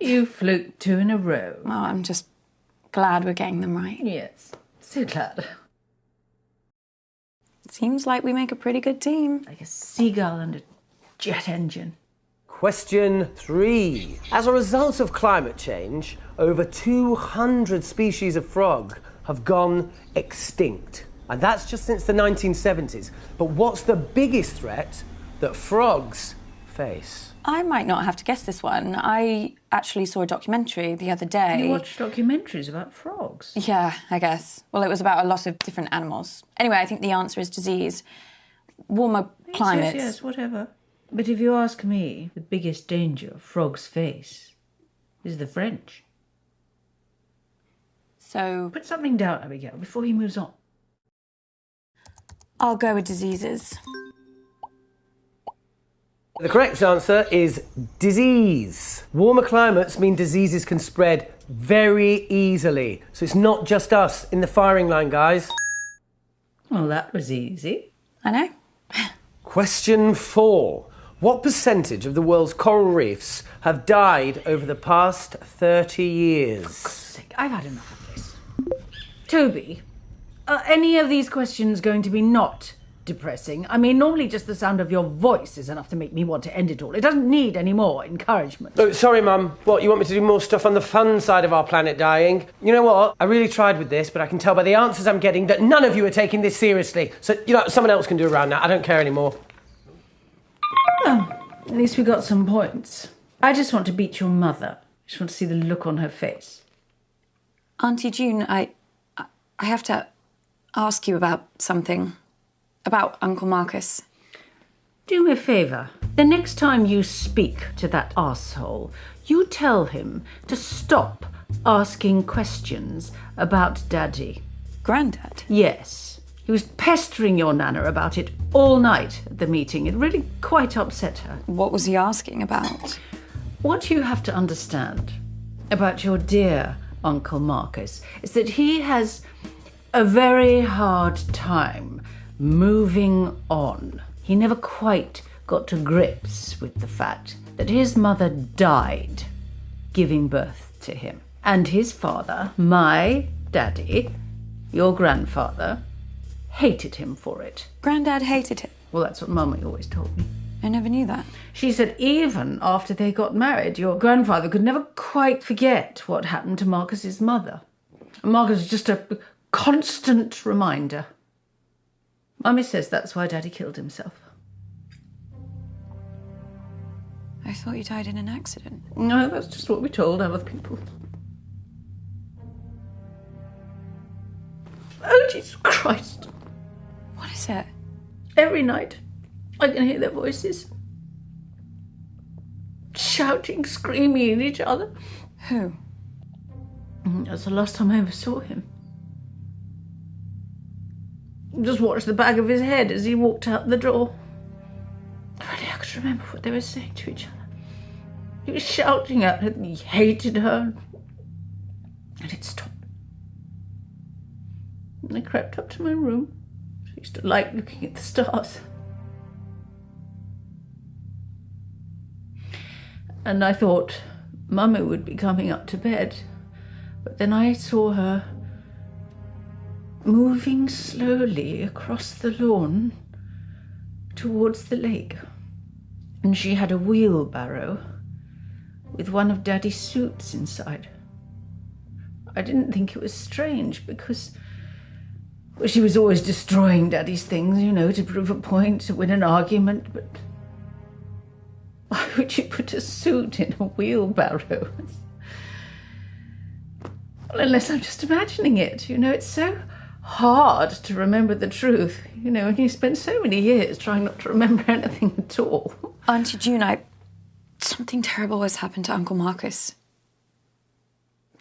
You fluked 2 in a row. Oh, I'm just glad we're getting them right. Yes, so glad. Seems like we make a pretty good team. Like a seagull and a jet engine. Question 3. As a result of climate change, over 200 species of frog have gone extinct. And that's just since the 1970s. But what's the biggest threat that frogs face? I might not have to guess this one. I actually saw a documentary the other day. You watch documentaries about frogs? Yeah, I guess. Well, it was about a lot of different animals. Anyway, I think the answer is disease. Warmer climates. Yes, whatever. But if you ask me, the biggest danger frogs face is the French. So put something down, Abigail, before he moves on. I'll go with diseases. The correct answer is disease. Warmer climates mean diseases can spread very easily. So it's not just us in the firing line, guys. Well, that was easy. I know. Question 4. What percentage of the world's coral reefs have died over the past 30 years? For God's sake, I've had enough of this. Toby, are any of these questions going to be not depressing? I mean, normally just the sound of your voice is enough to make me want to end it all. It doesn't need any more encouragement. Oh, sorry, Mum. What, you want me to do more stuff on the fun side of our planet dying? You know what? I really tried with this, but I can tell by the answers I'm getting that none of you are taking this seriously. So, someone else can do around that. I don't care anymore. Well, at least we got some points. I just want to beat your mother. I just want to see the look on her face. Auntie June, I have to ask you about something. About Uncle Marcus. Do me a favour. The next time you speak to that arsehole, you tell him to stop asking questions about Daddy. Grandad? Yes. He was pestering your Nana about it all night at the meeting. It really quite upset her. What was he asking about? What you have to understand about your dear Uncle Marcus is that he has a very hard time moving on. He never quite got to grips with the fact that his mother died giving birth to him. And his father, my daddy, your grandfather, hated him for it. Grandad hated him? Well, that's what Mummy always told me. I never knew that. She said even after they got married, your grandfather could never quite forget what happened to Marcus's mother. Marcus was just a constant reminder. Mummy says that's why Daddy killed himself. I thought you died in an accident. No, that's just what we told other people. Oh, Jesus Christ. What is it? Every night I can hear their voices. Shouting, screaming at each other. Who? That's the last time I ever saw him. Just watched the back of his head as he walked out the door. Only I could remember what they were saying to each other. He was shouting at her that he hated her. And it stopped. And I crept up to my room. I used to like looking at the stars. And I thought Mummy would be coming up to bed. But then I saw her moving slowly across the lawn towards the lake. And she had a wheelbarrow with one of Daddy's suits inside. I didn't think it was strange because she was always destroying Daddy's things, to prove a point, to win an argument, but why would you put a suit in a wheelbarrow? Well, unless I'm just imagining it, it's so hard to remember the truth, and you spend so many years trying not to remember anything at all. Auntie June, something terrible has happened to Uncle Marcus.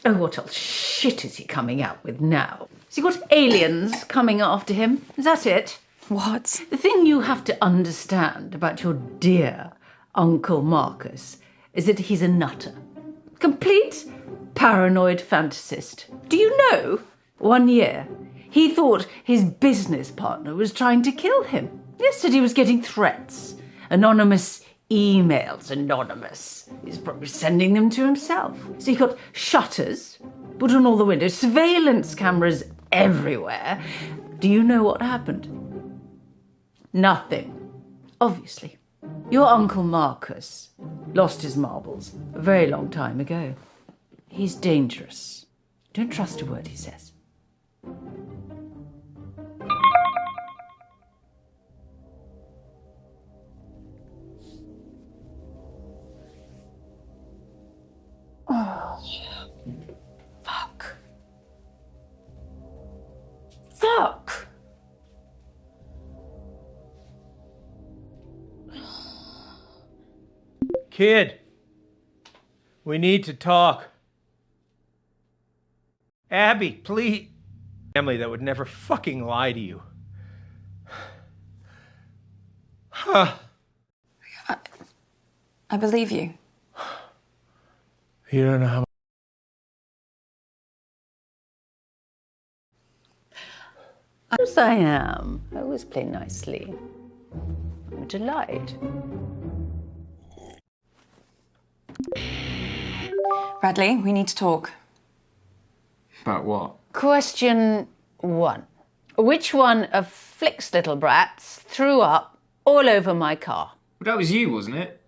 Oh, what else shit is he coming out with now? Has he got aliens coming after him? Is that it? What? The thing you have to understand about your dear Uncle Marcus is that he's a nutter. Complete paranoid fantasist. Do you know, 1 year, he thought his business partner was trying to kill him. He said he was getting threats. Anonymous emails, anonymous. He's probably sending them to himself. So he got shutters put on all the windows, surveillance cameras everywhere. Do you know what happened? Nothing. Obviously. Your Uncle Marcus lost his marbles a very long time ago. He's dangerous. Don't trust a word he says. Oh, fuck. Fuck! Kid, we need to talk. Abby, please. Family that would never fucking lie to you. Huh. I believe you. You don't know how. Yes, I am. I always play nicely. I'm a delight. Bradley, we need to talk. About what? Question 1. Which one of Flick's little brats threw up all over my car? Well, that was you, wasn't it?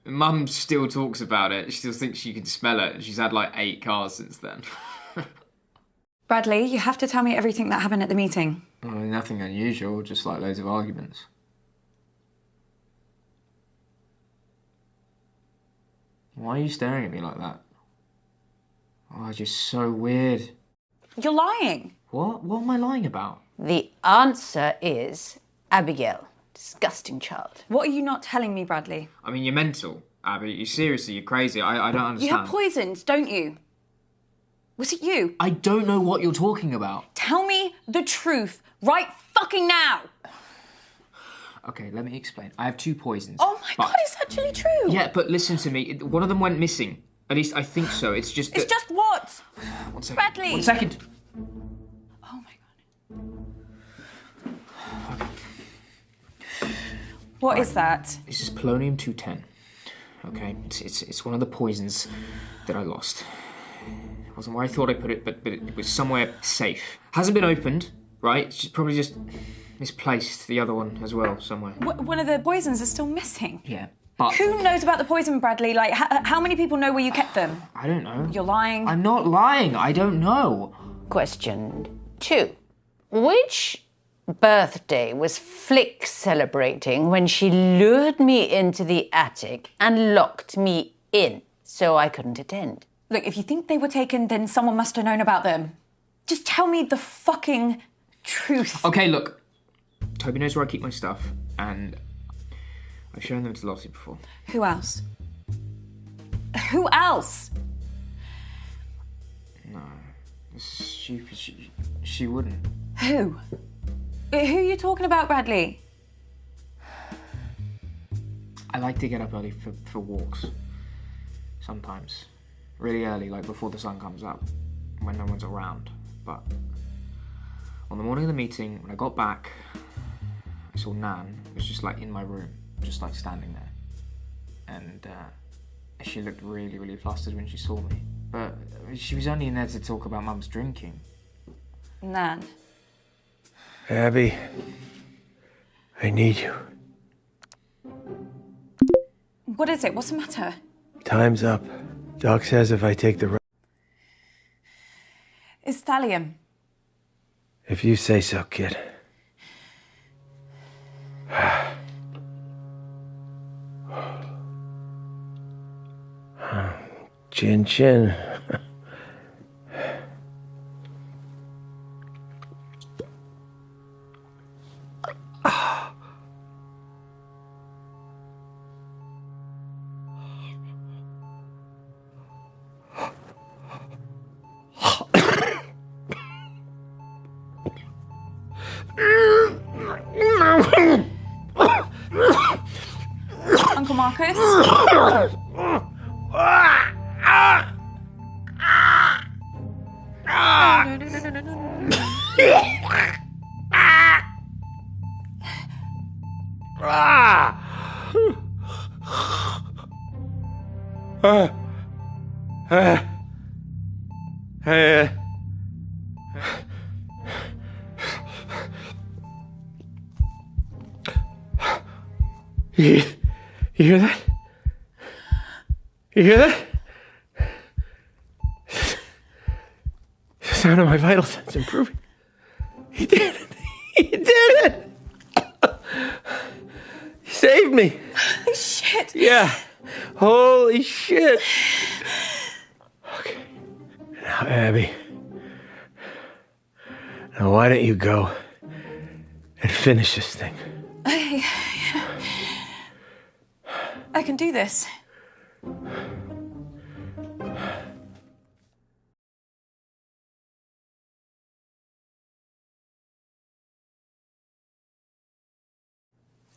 Mum still talks about it. She still thinks she can smell it. She's had like 8 cars since then. Bradley, you have to tell me everything that happened at the meeting. Well, nothing unusual, just like loads of arguments. Why are you staring at me like that? Oh, it's just so weird. You're lying. What? What am I lying about? The answer is Abigail. Disgusting child. What are you not telling me, Bradley? I mean, you're mental, Abby. You're crazy. I don't understand. You have poisons, don't you? Was it you? I don't know what you're talking about. Tell me the truth right fucking now. Okay, let me explain. I have 2 poisons. Oh my God, it's actually true. Yeah, but listen to me. One of them went missing. At least I think so. It's just It's just what? 1 second. Bradley. 1 second. Oh my God. What is that? This is polonium-210. Okay, it's one of the poisons that I lost. It wasn't where I thought I put it, but it was somewhere safe. Hasn't been opened, right? It's probably just misplaced the other one as well somewhere. One of the poisons is still missing. Yeah, but who knows about the poison, Bradley? Like, how many people know where you kept them? I don't know. You're lying. I'm not lying. I don't know. Question 2. Which birthday was Flick celebrating when she lured me into the attic and locked me in so I couldn't attend? Look, if you think they were taken, then someone must have known about them. Just tell me the fucking truth. Okay, look. Toby knows where I keep my stuff, and I've shown them to Lottie before. Who else? Who else? No. This is stupid. She wouldn't. Who? Who are you talking about, Bradley? I like to get up early for walks. Sometimes. Really early, like before the sun comes up. When no one's around. But on the morning of the meeting, when I got back, I saw Nan was just like in my room, just like standing there. And she looked really, really flustered when she saw me. But she was only in there to talk about Mum's drinking. Nan. Abby, I need you. What is it? What's the matter? Time's up. Doc says if I take the... It's thallium. If you say so, kid. Chin chin. Uncle Marcus? You hear that? You hear that? The sound of my vital sense improving. He did it. He did it. He saved me. Holy shit. Yeah. Holy shit. Okay. Now, Abby. Now, why don't you go and finish this thing? I can do this.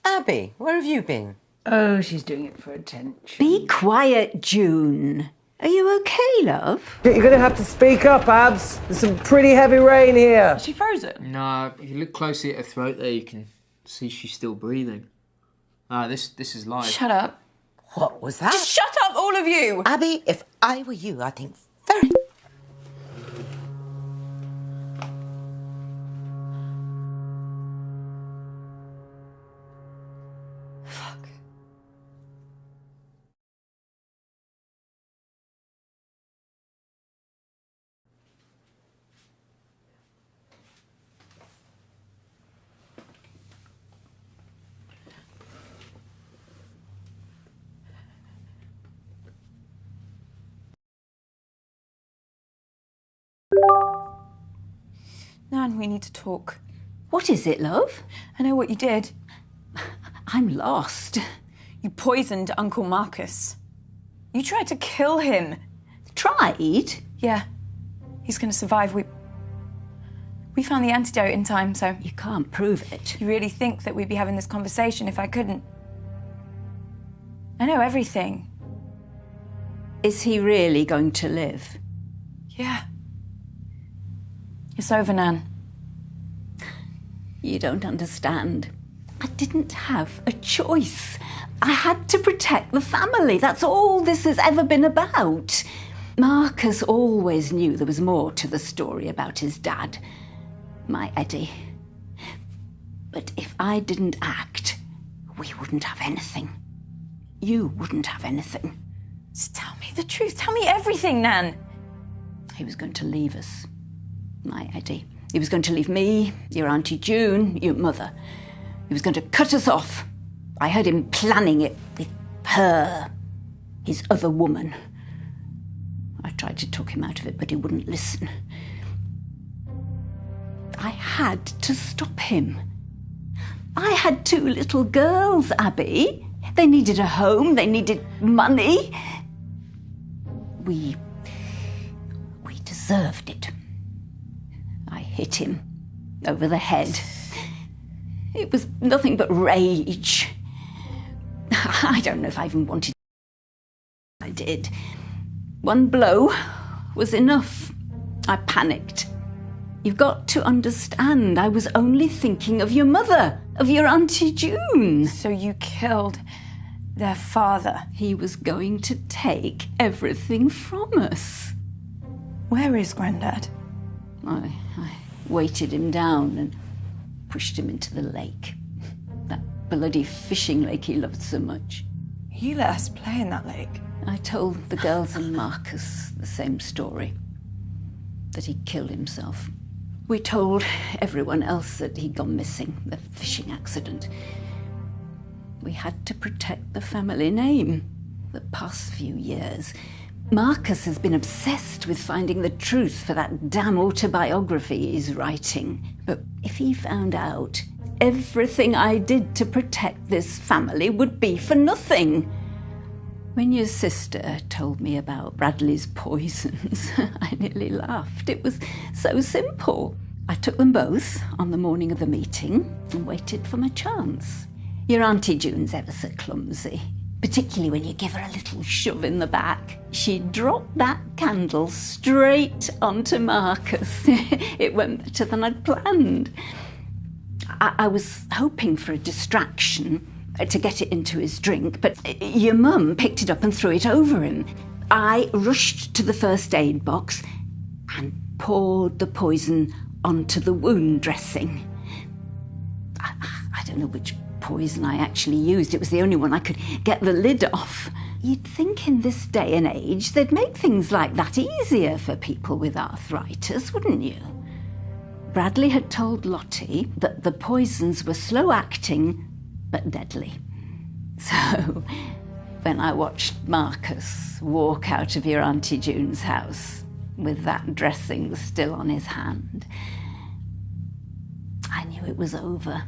Abby, where have you been? Oh, she's doing it for attention. Be quiet, June. Are you okay, love? You're going to have to speak up, Abs. There's some pretty heavy rain here. Is she frozen? No, if you look closely at her throat there, you can see she's still breathing. This is live. Shut up. What was that? Just shut up, all of you! Abby, if I were you, I think very... Fuck. Nan, we need to talk. What is it, love? I know what you did. I'm lost. You poisoned Uncle Marcus. You tried to kill him. Tried? Yeah. He's going to survive. We found the antidote in time, so... You can't prove it. You really think that we'd be having this conversation if I couldn't? I know everything. Is he really going to live? Yeah. It's over, Nan. You don't understand. I didn't have a choice. I had to protect the family. That's all this has ever been about. Marcus always knew there was more to the story about his dad, my Eddie. But if I didn't act, we wouldn't have anything. You wouldn't have anything. Just tell me the truth. Tell me everything, Nan. He was going to leave us, my Eddie. He was going to leave me, your Auntie June, your mother. He was going to cut us off. I heard him planning it with her, his other woman. I tried to talk him out of it, but he wouldn't listen. I had to stop him. I had 2 little girls, Abby. They needed a home, they needed money. We deserved it. I hit him over the head. It was nothing but rage. I don't know if I even wanted to. I did. One blow was enough. I panicked. You've got to understand, I was only thinking of your mother, of your Auntie June. So you killed their father? He was going to take everything from us. Where is Grandad? I weighted him down and pushed him into the lake. That bloody fishing lake he loved so much. You let us play in that lake? I told the girls and Marcus the same story, that he killed himself. We told everyone else that he'd gone missing, the fishing accident. We had to protect the family name. The past few years, Marcus has been obsessed with finding the truth for that damn autobiography he's writing. But if he found out, everything I did to protect this family would be for nothing. When your sister told me about Bradley's poisons, I nearly laughed. It was so simple. I took them both on the morning of the meeting and waited for my chance. Your Auntie June's ever so clumsy, particularly when you give her a little shove in the back. She dropped that candle straight onto Marcus. It went better than I'd planned. I was hoping for a distraction, to get it into his drink, but your mum picked it up and threw it over him. I rushed to the first aid box and poured the poison onto the wound dressing. I don't know which poison I actually used. It was the only one I could get the lid off. You'd think in this day and age they'd make things like that easier for people with arthritis, wouldn't you? Bradley had told Lottie that the poisons were slow-acting but deadly. So, when I watched Marcus walk out of your Auntie June's house with that dressing still on his hand, I knew it was over.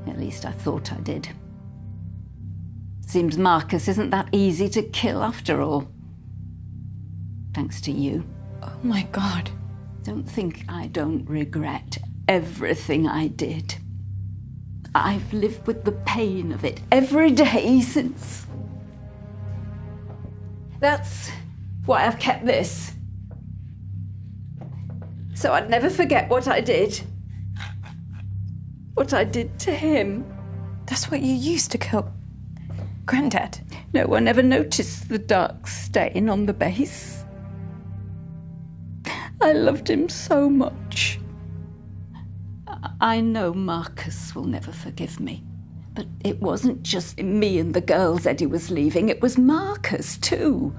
At least I thought I did. Seems Marcus isn't that easy to kill after all. Thanks to you. Oh my God. Don't think I don't regret everything I did. I've lived with the pain of it every day since. That's why I've kept this. So I'd never forget what I did. What I did to him. That's what you used to kill Grandad? No one ever noticed the dark stain on the base. I loved him so much. I know Marcus will never forgive me. But it wasn't just me and the girls Eddie was leaving, it was Marcus too.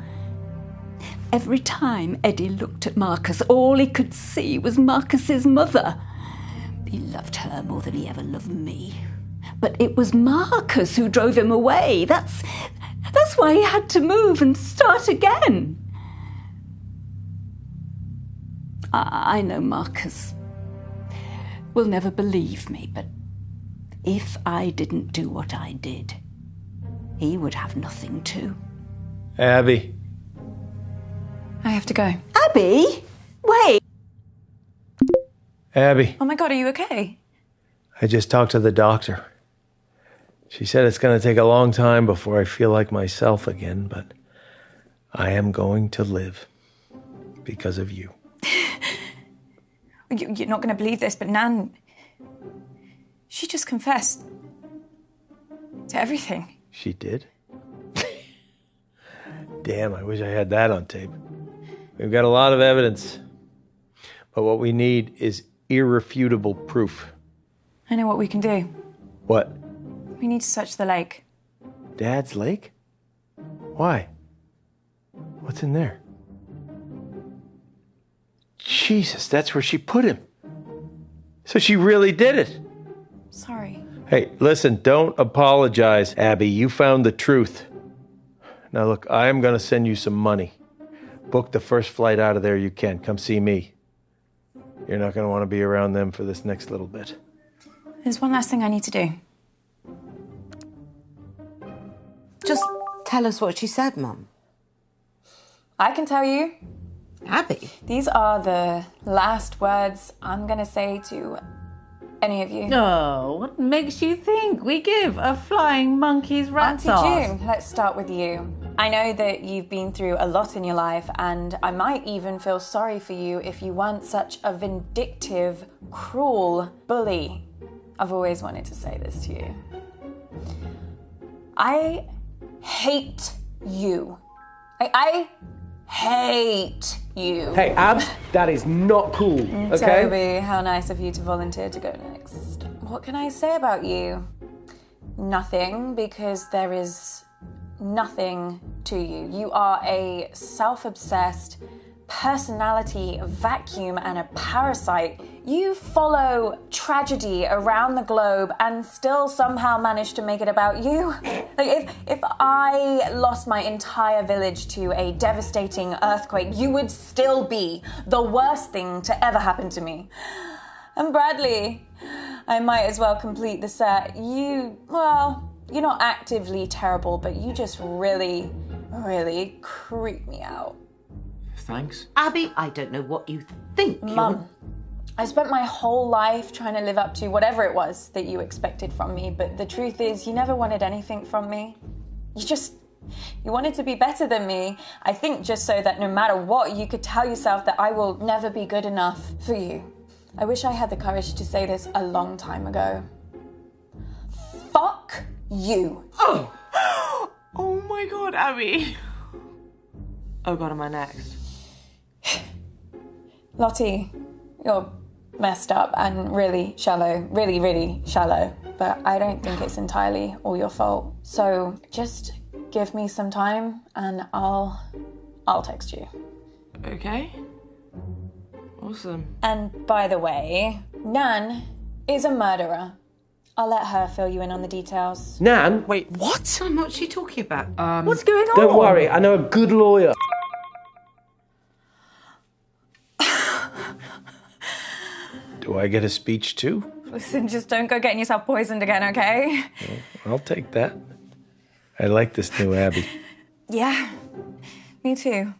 Every time Eddie looked at Marcus, all he could see was Marcus's mother. He loved her more than he ever loved me. But it was Marcus who drove him away. That's why he had to move and start again. I know Marcus will never believe me, but if I didn't do what I did, he would have nothing too. Abby. I have to go. Abby? Wait. Abby. Oh my God, are you okay? I just talked to the doctor. She said it's going to take a long time before I feel like myself again, but I am going to live because of you. You're not going to believe this, but Nan, she just confessed to everything. She did? Damn, I wish I had that on tape. We've got a lot of evidence, but what we need is irrefutable proof. I know what we can do. What? We need to search the lake. Dad's lake? Why? What's in there? Jesus, that's where she put him. So she really did it. Sorry. Hey, listen, don't apologize, Abby. You found the truth. Now look, I am going to send you some money. Book the first flight out of there you can. Come see me. You're not going to want to be around them for this next little bit. There's one last thing I need to do. Just tell us what she said, Mum. I can tell you, Abby? these are the last words I'm going to say to any of you. Oh, what makes you think we give a flying monkey's rat's Auntie ass? June, let's start with you. I know that you've been through a lot in your life, and I might even feel sorry for you if you weren't such a vindictive, cruel bully. I've always wanted to say this to you. I hate you. I hate you. Hey, Ab, that is not cool, okay? Toby, how nice of you to volunteer to go next. What can I say about you? Nothing, because there is nothing to you. You are a self-obsessed personality vacuum and a parasite. You follow tragedy around the globe and still somehow manage to make it about you. Like if I lost my entire village to a devastating earthquake, you would still be the worst thing to ever happen to me. And Bradley, I might as well complete the set. You're not actively terrible, but you just really, really creep me out. Thanks. Abby, I don't know what you think. Mum, I spent my whole life trying to live up to whatever it was that you expected from me, but the truth is you never wanted anything from me. You wanted to be better than me, I think just so that no matter what, you could tell yourself that I will never be good enough for you. I wish I had the courage to say this a long time ago. Fuck you. Oh! Oh my god, Abby. Oh god, am I next? Lottie, you're messed up and really shallow, really, really shallow, but I don't think it's entirely all your fault. So just give me some time and I'll text you. Okay. Awesome. And by the way, Nan is a murderer. I'll let her fill you in on the details. Nan? Wait, what? Sam, what's she talking about? What's going on? Don't worry, I know a good lawyer. Do I get a speech too? Listen, just don't go getting yourself poisoned again, okay? Well, I'll take that. I like this new Abby. Yeah, me too.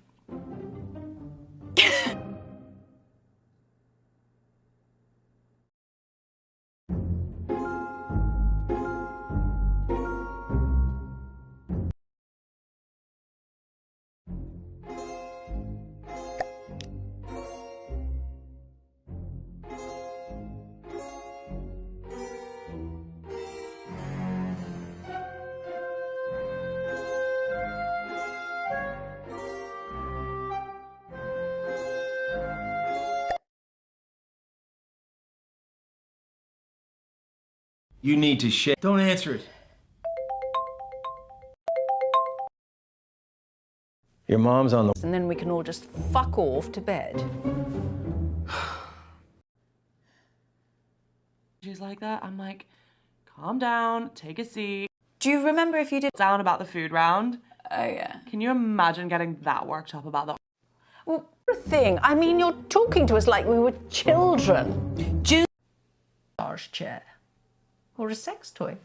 You need to share. Don't answer it. Your mom's on the. And then we can all just fuck off to bed. She's like that. I'm like, calm down, take a seat. Do you remember if you did? Down about the food round. Oh, yeah. Can you imagine getting that worked up about that? Well, the thing, I mean, you're talking to us like we were children. Large chair. Or a sex toy.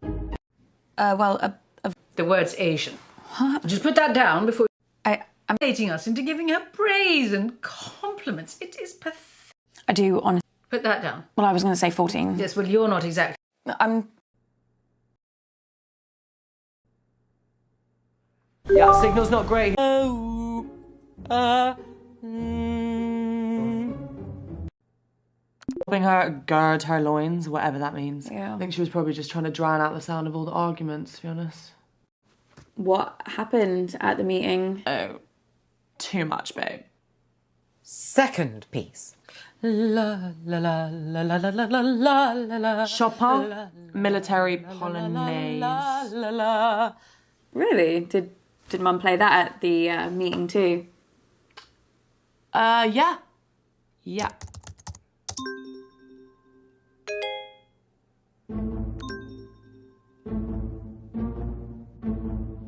The word's Asian. Just put that down before I'm Dating us into giving her praise and compliments. It is pathetic. I do honestly. Put that down. Well, I was going to say 14. Yes, well, you're not exactly. Yeah, signal's not great. Helping her gird her loins, whatever that means. Yeah. I think she was probably just trying to drown out the sound of all the arguments, to be honest. What happened at the meeting? Oh, too much, babe. Second piece. La la la la la la la la la la la. Chopin, military polonaise. La la la. Really? Did Mum play that at the meeting too? Yeah.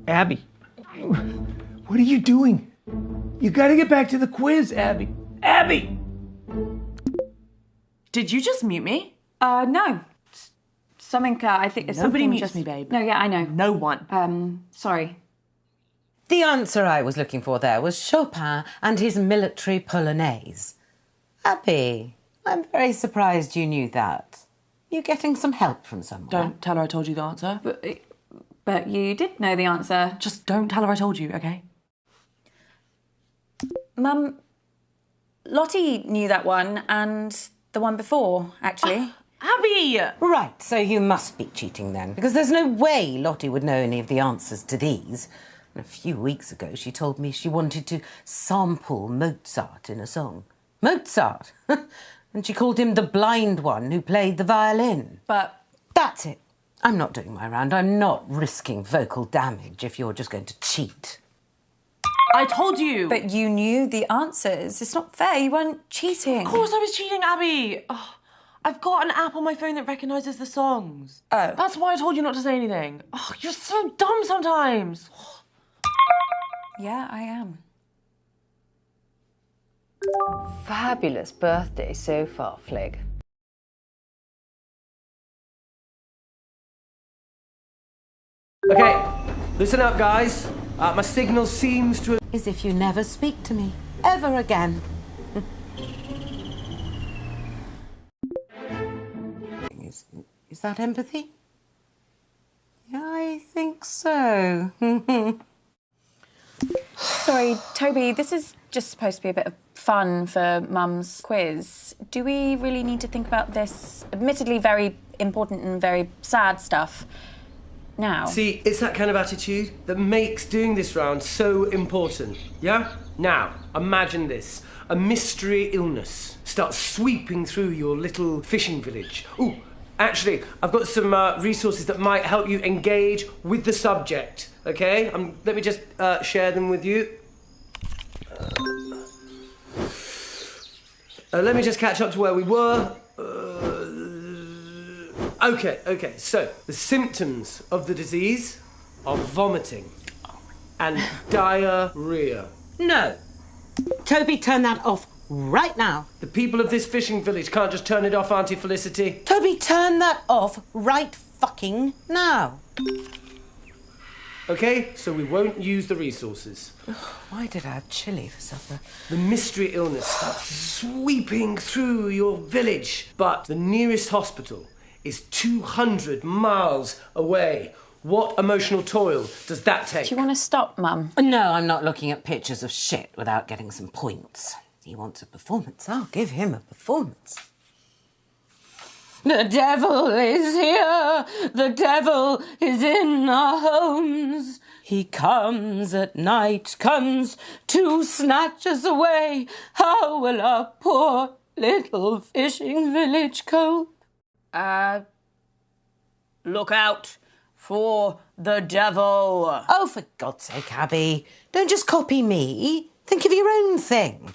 Abby, what are you doing? You gotta get back to the quiz, Abby. Abby! Did you just mute me? No. Something, I think it's Nobody something mutes just... me, babe. No, yeah, I know. No one. Sorry. The answer I was looking for there was Chopin and his military polonaise. Abby, I'm very surprised you knew that. You getting some help from someone? Don't tell her I told you the answer. But you did know the answer. Just don't tell her I told you, okay? Mum, Lottie knew that one and the one before, actually. Abby! Right, so you must be cheating then, because there's no way Lottie would know any of the answers to these. A few weeks ago, she told me she wanted to sample Mozart in a song. Mozart! And she called him the blind one who played the violin. But... That's it. I'm not doing my round. I'm not risking vocal damage if you're just going to cheat. I told you! But you knew the answers. It's not fair. You weren't cheating. Of course I was cheating, Abby! Oh, I've got an app on my phone that recognises the songs. Oh. That's why I told you not to say anything. Oh, you're so dumb sometimes. Yeah, I am. Fabulous birthday so far, Flig. Okay, listen up, guys. My signal seems to have... As if you never speak to me ever again. Is that empathy? Yeah, I think so. Sorry, Toby, this is just supposed to be a bit of fun for Mum's quiz. Do we really need to think about this admittedly very important and very sad stuff now? See, it's that kind of attitude that makes doing this round so important, yeah? Now, imagine this. A mystery illness starts sweeping through your little fishing village. Ooh, actually, I've got some resources that might help you engage with the subject, okay? Let me just share them with you. Let me just catch up to where we were. Okay, so the symptoms of the disease are vomiting and diarrhea. No. Toby, turn that off right now. The people of this fishing village can't just turn it off, Auntie Felicity. Toby, turn that off right fucking now. Okay, so we won't use the resources. Why did I have chili for supper? The mystery illness starts sweeping through your village, but the nearest hospital is 200 miles away. What emotional toil does that take? Do you want to stop, Mum? No, I'm not looking at pictures of shit without getting some points. He wants a performance. I'll give him a performance. The devil is here. The devil is in our homes. He comes at night, comes to snatch us away. How will our poor little fishing village cope? Look out for the devil. Oh, for God's sake, Abby. Don't just copy me. Think of your own thing.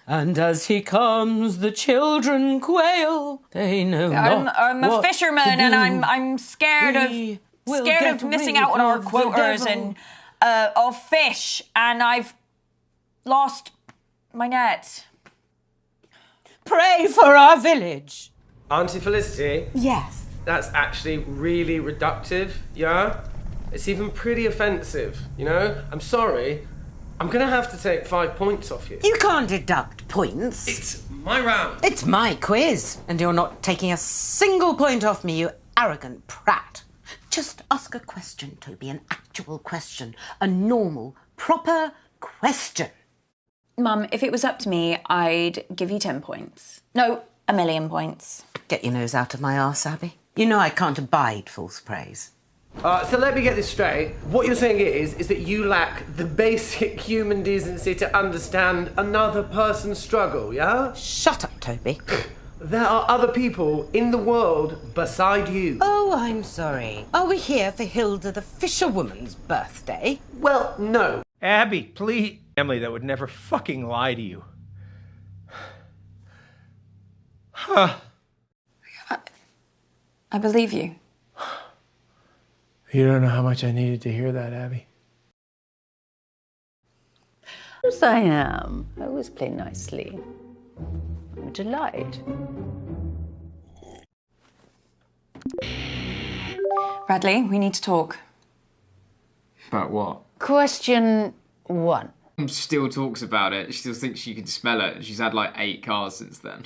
And as he comes, the children quail. They know not I'm a what fisherman, to do. and I'm scared of missing out on our quotas and of fish, and I've lost my net. Pray for our village. Auntie Felicity? Yes. That's actually really reductive, yeah? It's even pretty offensive, you know? I'm sorry. I'm going to have to take 5 points off you. You can't deduct points. It's my round. It's my quiz, and you're not taking a single point off me, you arrogant prat. Just ask a question, Toby, an actual question. A normal, proper question. Mum, if it was up to me, I'd give you 10 points. No, 1,000,000 points. Get your nose out of my arse, Abby. You know I can't abide false praise. So let me get this straight. What you're saying is that you lack the basic human decency to understand another person's struggle, yeah? Shut up, Toby. There are other people in the world beside you. Oh, I'm sorry. Are we here for Hilda the fisherwoman's birthday? Well, no. Abby, please. Family that would never fucking lie to you. Huh. I believe you. You don't know how much I needed to hear that, Abby. Yes, I am. I always play nicely. I'm a delight. Bradley, we need to talk. About what? Question 1. Mum still talks about it. She still thinks she can smell it. She's had like 8 cars since then.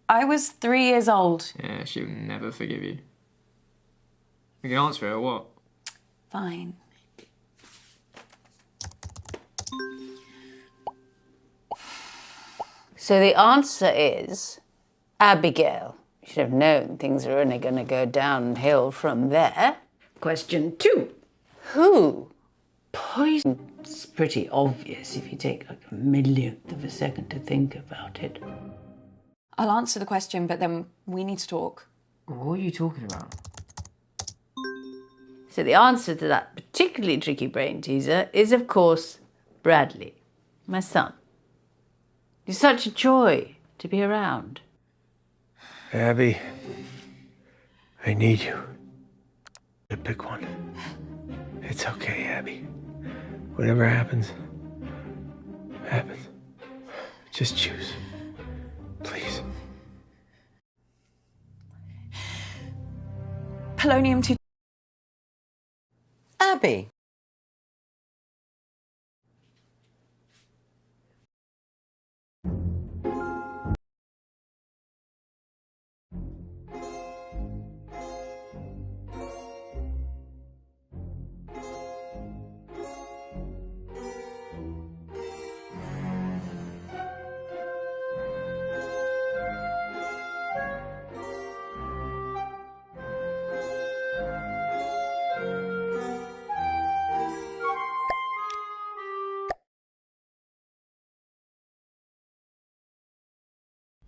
I was 3 years old. Yeah, she'll never forgive you. You can answer it or what? Fine. So the answer is Abigail. You should have known things are only going to go downhill from there. Question 2. Who? Poison's pretty obvious if you take like a millionth of a second to think about it. I'll answer the question, but then we need to talk. What are you talking about? So the answer to that particularly tricky brain teaser is, of course, Bradley, my son. He's such a joy to be around. Abby, I need you to pick one. It's okay, Abby. Whatever happens, happens. Just choose. Please. Polonium-2. Abby.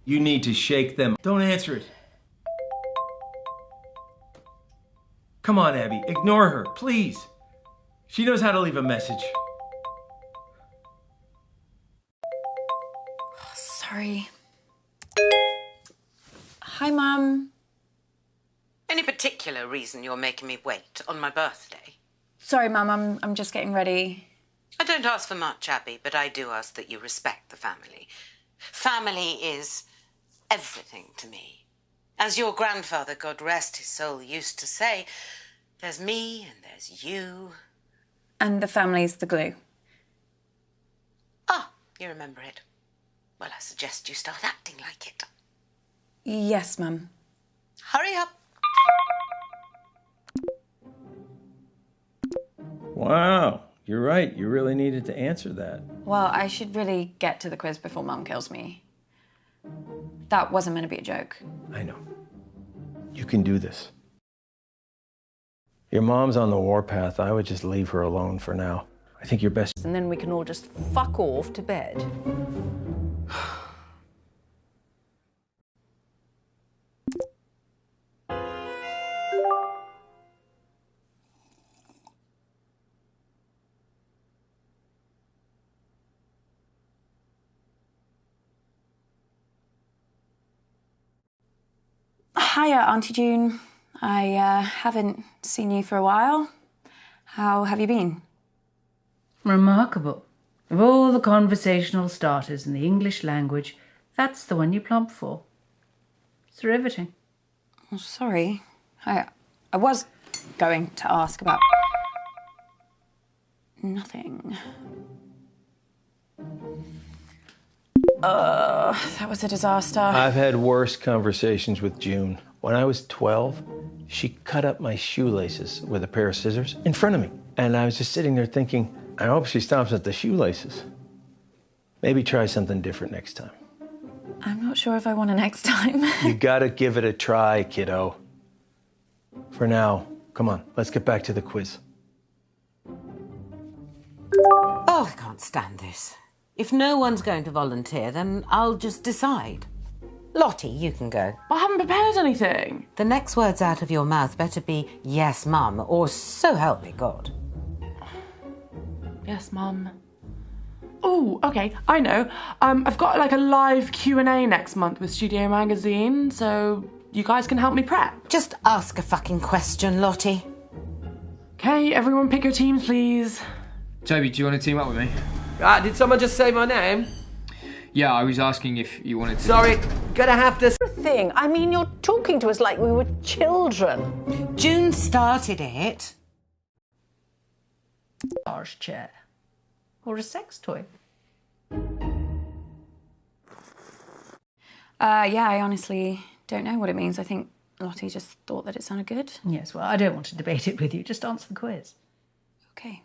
You need to shake them. Don't answer it. Come on, Abby. Ignore her, please. She knows how to leave a message. Sorry. Hi, Mum. Any particular reason you're making me wait on my birthday? Sorry, Mum. I'm just getting ready. I don't ask for much, Abby, but I do ask that you respect the family. Family is everything to me. As your grandfather, God rest his soul, used to say, there's me and there's you. And the family's the glue. Ah, you remember it. Well, I suggest you start acting like it. Yes, Mum. Hurry up. Wow, you're right. You really needed to answer that. Well, I should really get to the quiz before Mum kills me. That wasn't meant to be a joke. I know. You can do this. Your mom's on the warpath. I would just leave her alone for now. I think you're best. And then we can all just fuck off to bed. Hiya, Auntie June. I haven't seen you for a while. How have you been? Remarkable. Of all the conversational starters in the English language, that's the one you plump for. It's riveting. Oh, sorry. I was going to ask about... nothing. That was a disaster. I've had worse conversations with June. When I was 12, she cut up my shoelaces with a pair of scissors in front of me. And I was just sitting there thinking, I hope she stops at the shoelaces. Maybe try something different next time. I'm not sure if I want to next time. You gotta give it a try, kiddo. For now, come on, let's get back to the quiz. Oh, I can't stand this. If no one's going to volunteer, then I'll just decide. Lottie, you can go. But I haven't prepared anything. The next words out of your mouth better be, yes, Mum, or so help me God. Yes, Mum. Oh, okay, I know. I've got like a live Q&A next month with Studio Magazine, so you guys can help me prep. Just ask a fucking question, Lottie. Okay, everyone pick your teams, please. Toby, do you want to team up with me? Did someone just say my name? Yeah, I was asking if you wanted to... Sorry, gonna have to... Thing. I mean, you're talking to us like we were children. June started it. Large chair. Or a sex toy. Yeah, I honestly don't know what it means. I think Lottie just thought that it sounded good. Yes, well, I don't want to debate it with you. Just answer the quiz. Okay.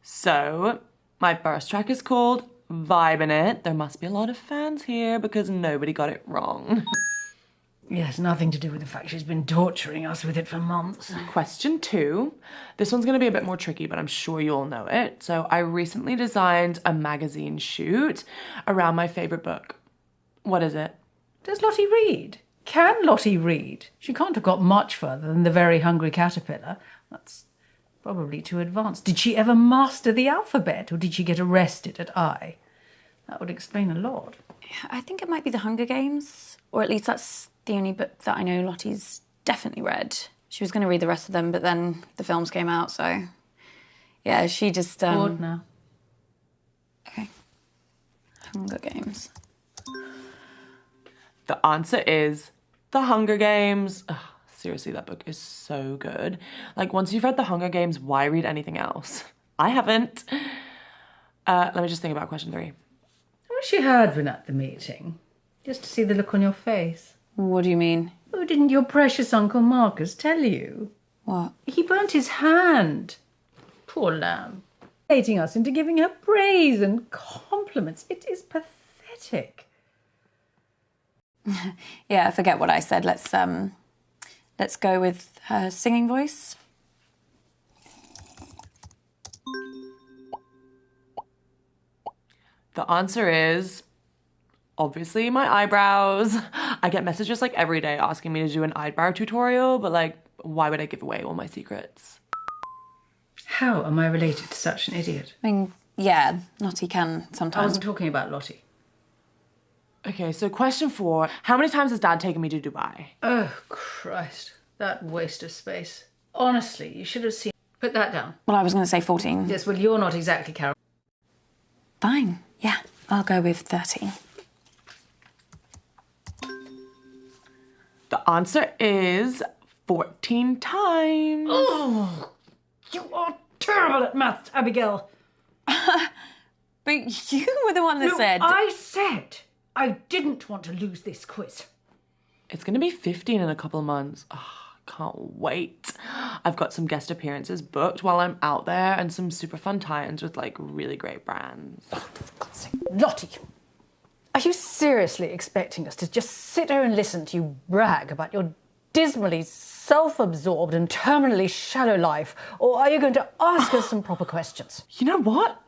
So, my first track is called Vibin' It. There must be a lot of fans here because nobody got it wrong. Yes, nothing to do with the fact she's been torturing us with it for months. Question 2. This one's going to be a bit more tricky, but I'm sure you'll know it. So I recently designed a magazine shoot around my favourite book. What is it? Does Lottie read? Can Lottie read? She can't have got much further than The Very Hungry Caterpillar. That's probably too advanced. Did she ever master the alphabet, or did she get arrested at I? That would explain a lot. I think it might be The Hunger Games, or at least that's the only book that I know Lottie's definitely read. She was going to read the rest of them, but then the films came out, so... Yeah, she just... Bored now. Okay. Hunger Games. The answer is The Hunger Games. Ugh, seriously, that book is so good. Like, once you've read The Hunger Games, why read anything else? I haven't. Let me just think about question 3. I wish you had been at the meeting, just to see the look on your face. What do you mean? Oh, didn't your precious Uncle Marcus tell you? What? He burnt his hand. Poor lamb. Hating us into giving her praise and compliments. It is pathetic. Yeah, forget what I said. Let's go with her singing voice. The answer is... obviously my eyebrows. I get messages like every day asking me to do an eyebrow tutorial, but like, why would I give away all my secrets? How am I related to such an idiot? I mean, yeah, Lottie can sometimes. I wasn't talking about Lottie. Okay, so question 4. How many times has Dad taken me to Dubai? Oh, Christ. That waste of space. Honestly, you should have seen... Put that down. Well, I was going to say 14. Yes, well, you're not exactly Carol. Fine. Yeah, I'll go with 13. The answer is 14 times. Oh, you are terrible at maths, Abigail. But you were the one that No, said... I said I didn't want to lose this quiz. It's going to be 15 in a couple of months. Oh, can't wait. I've got some guest appearances booked while I'm out there and some super fun tie-ins with like really great brands. Oh, for God's sake. Lottie, are you seriously expecting us to just sit here and listen to you brag about your dismally self-absorbed and terminally shallow life, or are you going to ask us some proper questions? You know what?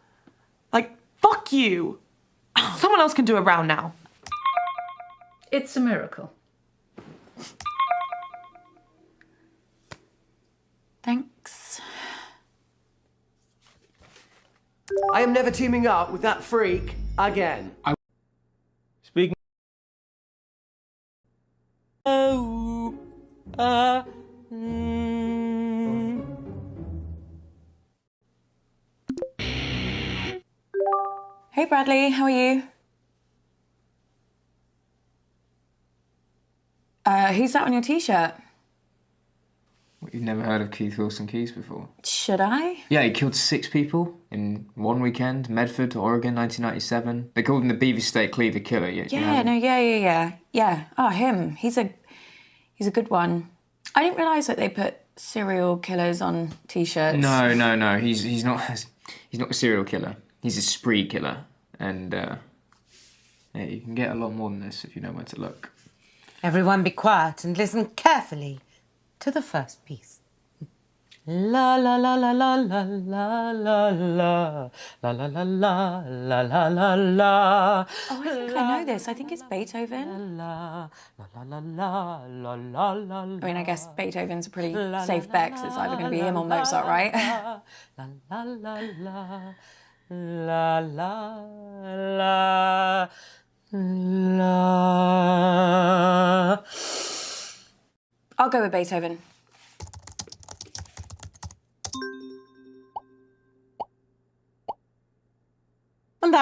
Like, fuck you. Someone else can do a round now. It's a miracle. Thanks. I am never teaming up with that freak again. Speaking. Hey, Bradley, how are you? Who's that on your t-shirt? You've never heard of Keith Wilson Keys before? Should I? Yeah, he killed 6 people in one weekend. Medford, Oregon, 1997. They called him the Beaver State Cleaver Killer. Yeah. Oh, him. He's a good one. I didn't realise that they put serial killers on t-shirts. No. He's not a serial killer. He's a spree killer. And, yeah, you can get a lot more than this if you know where to look. Everyone be quiet and listen carefully to the first piece. La la la la la la la la la la la la la la la la la. Oh, I think I know this. I think it's Beethoven. La la la la la la la. I mean, I guess Beethoven's a pretty safe bet because it's either going to be him or Mozart, right? La la la la la la la. I'll go with Beethoven.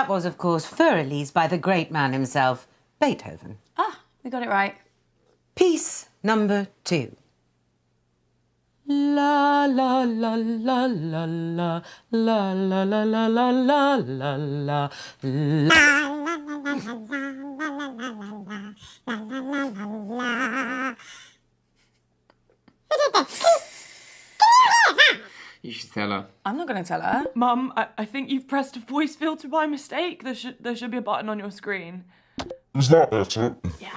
that was, of course, Fur-Elise by the great man himself, Beethoven. Ah, we got it right. Piece number 2. La la la la la la la la la la la la la la la. You should tell her. I'm not going to tell her. Mum, I think you've pressed a voice filter by mistake. There should be a button on your screen. Is that better? Yeah.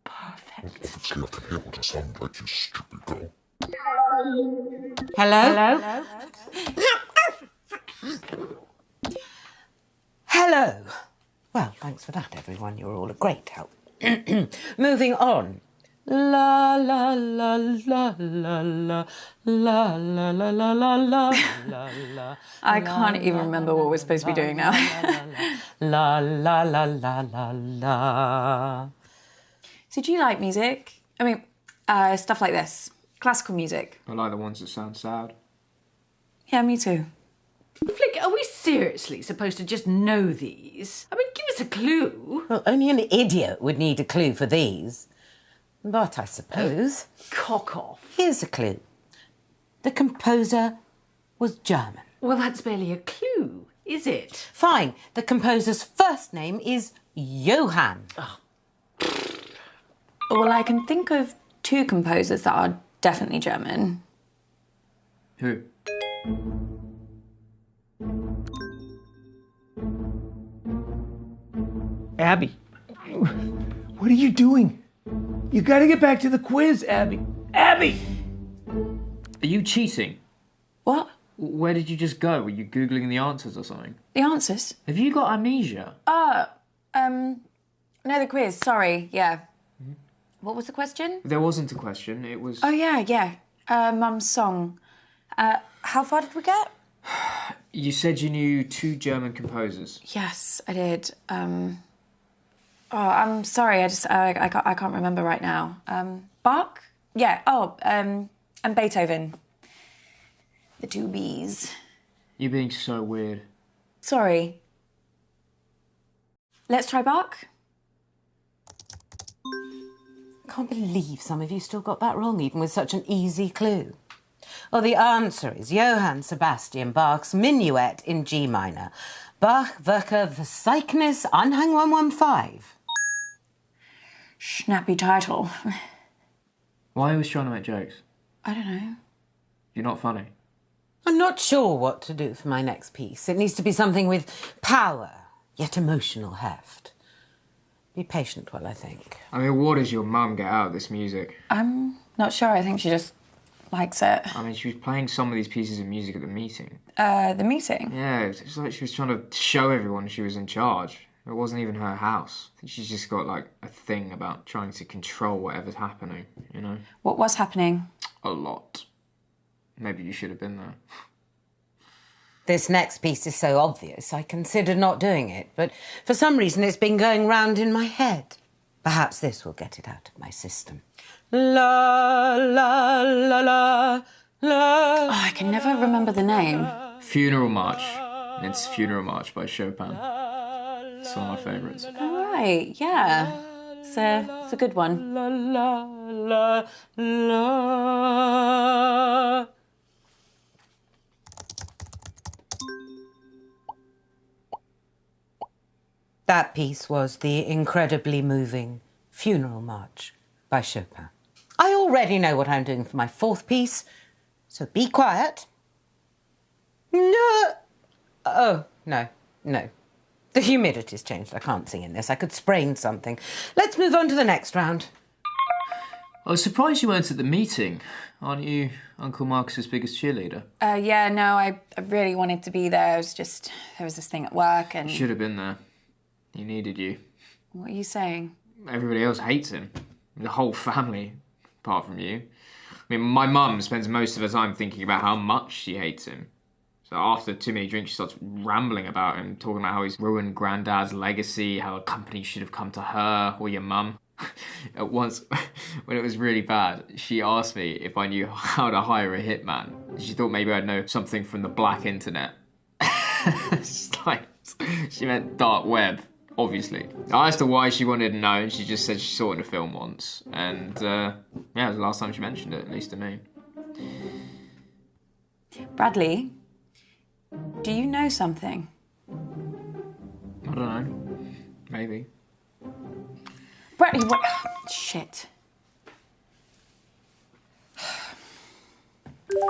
Perfect. Obviously, I can hear what I sound like, you stupid girl. Hello? Hello. Well, thanks for that, everyone. You're all a great help. Moving on. La la la la la la la la la la la la la. I can't even remember what we're supposed to be doing now. La la la la la la. So do you like music? I mean, stuff like this. Classical music. I like the ones that sound sad. Yeah, me too. Flick, are we seriously supposed to just know these? I mean, give us a clue. Well, only an idiot would need a clue for these. But I suppose... Cock off. Here's a clue. The composer was German. Well, that's barely a clue, is it? Fine. The composer's first name is Johann. Oh. Well, I can think of 2 composers that are definitely German. Who? Abby, what are you doing? You gotta get back to the quiz, Abby. Abby! Are you cheating? What? Where did you just go? Were you Googling the answers or something? The answers? Have you got amnesia? No, the quiz, sorry, yeah. What was the question? There wasn't a question, it was... Oh, yeah. Mum's song. How far did we get? You said you knew 2 German composers. Yes, I did. I'm sorry, I can't remember right now. Bach? Yeah, and Beethoven. The 2 Bs. You're being so weird. Sorry. Let's try Bach? I can't believe some of you still got that wrong, even with such an easy clue. Well, the answer is Johann Sebastian Bach's Minuet in G minor. Bach, Werke, Verzeichnis, Anhang 115. Snappy title. Why are you always trying to make jokes? I don't know. You're not funny. I'm not sure what to do for my next piece. It needs to be something with power, yet emotional heft. Be patient while I think. I mean, what does your mum get out of this music? I'm not sure. I think she just likes it. I mean, she was playing some of these pieces of music at the meeting. The meeting? Yeah, it's like she was trying to show everyone she was in charge. It wasn't even her house. I think she's just got, like, a thing about trying to control whatever's happening, you know? What was happening? A lot. Maybe you should have been there. This next piece is so obvious, I considered not doing it, but for some reason it's been going round in my head. Perhaps this will get it out of my system. La, la, la, la, la. Oh, I can never remember the name. Funeral March. It's Funeral March by Chopin. It's one of my favourites. All right, yeah. It's a good one. La, la, la, la. That piece was the incredibly moving Funeral March by Chopin. I already know what I'm doing for my 4th piece, so be quiet. No. Oh, no. The humidity's changed. I can't sing in this. I could sprain something. Let's move on to the next round. I was surprised you weren't at the meeting. Aren't you Uncle Marcus's biggest cheerleader? Yeah, no, I really wanted to be there. It was just, there was this thing at work and... You should have been there. He needed you. What are you saying? Everybody else hates him. The whole family, apart from you. I mean, my mum spends most of her time thinking about how much she hates him. So after too many drinks, she starts rambling about him, talking about how he's ruined Granddad's legacy, how a company should have come to her or your mum. At once, when it was really bad, she asked me if I knew how to hire a hitman. She thought maybe I'd know something from the black internet. It's like... She meant dark web, obviously. I asked her why she wanted to know, and she just said she saw it in a film once. And, yeah, it was the last time she mentioned it, at least to me. Bradley, do you know something? I don't know. Maybe. Bradley, what? Shit.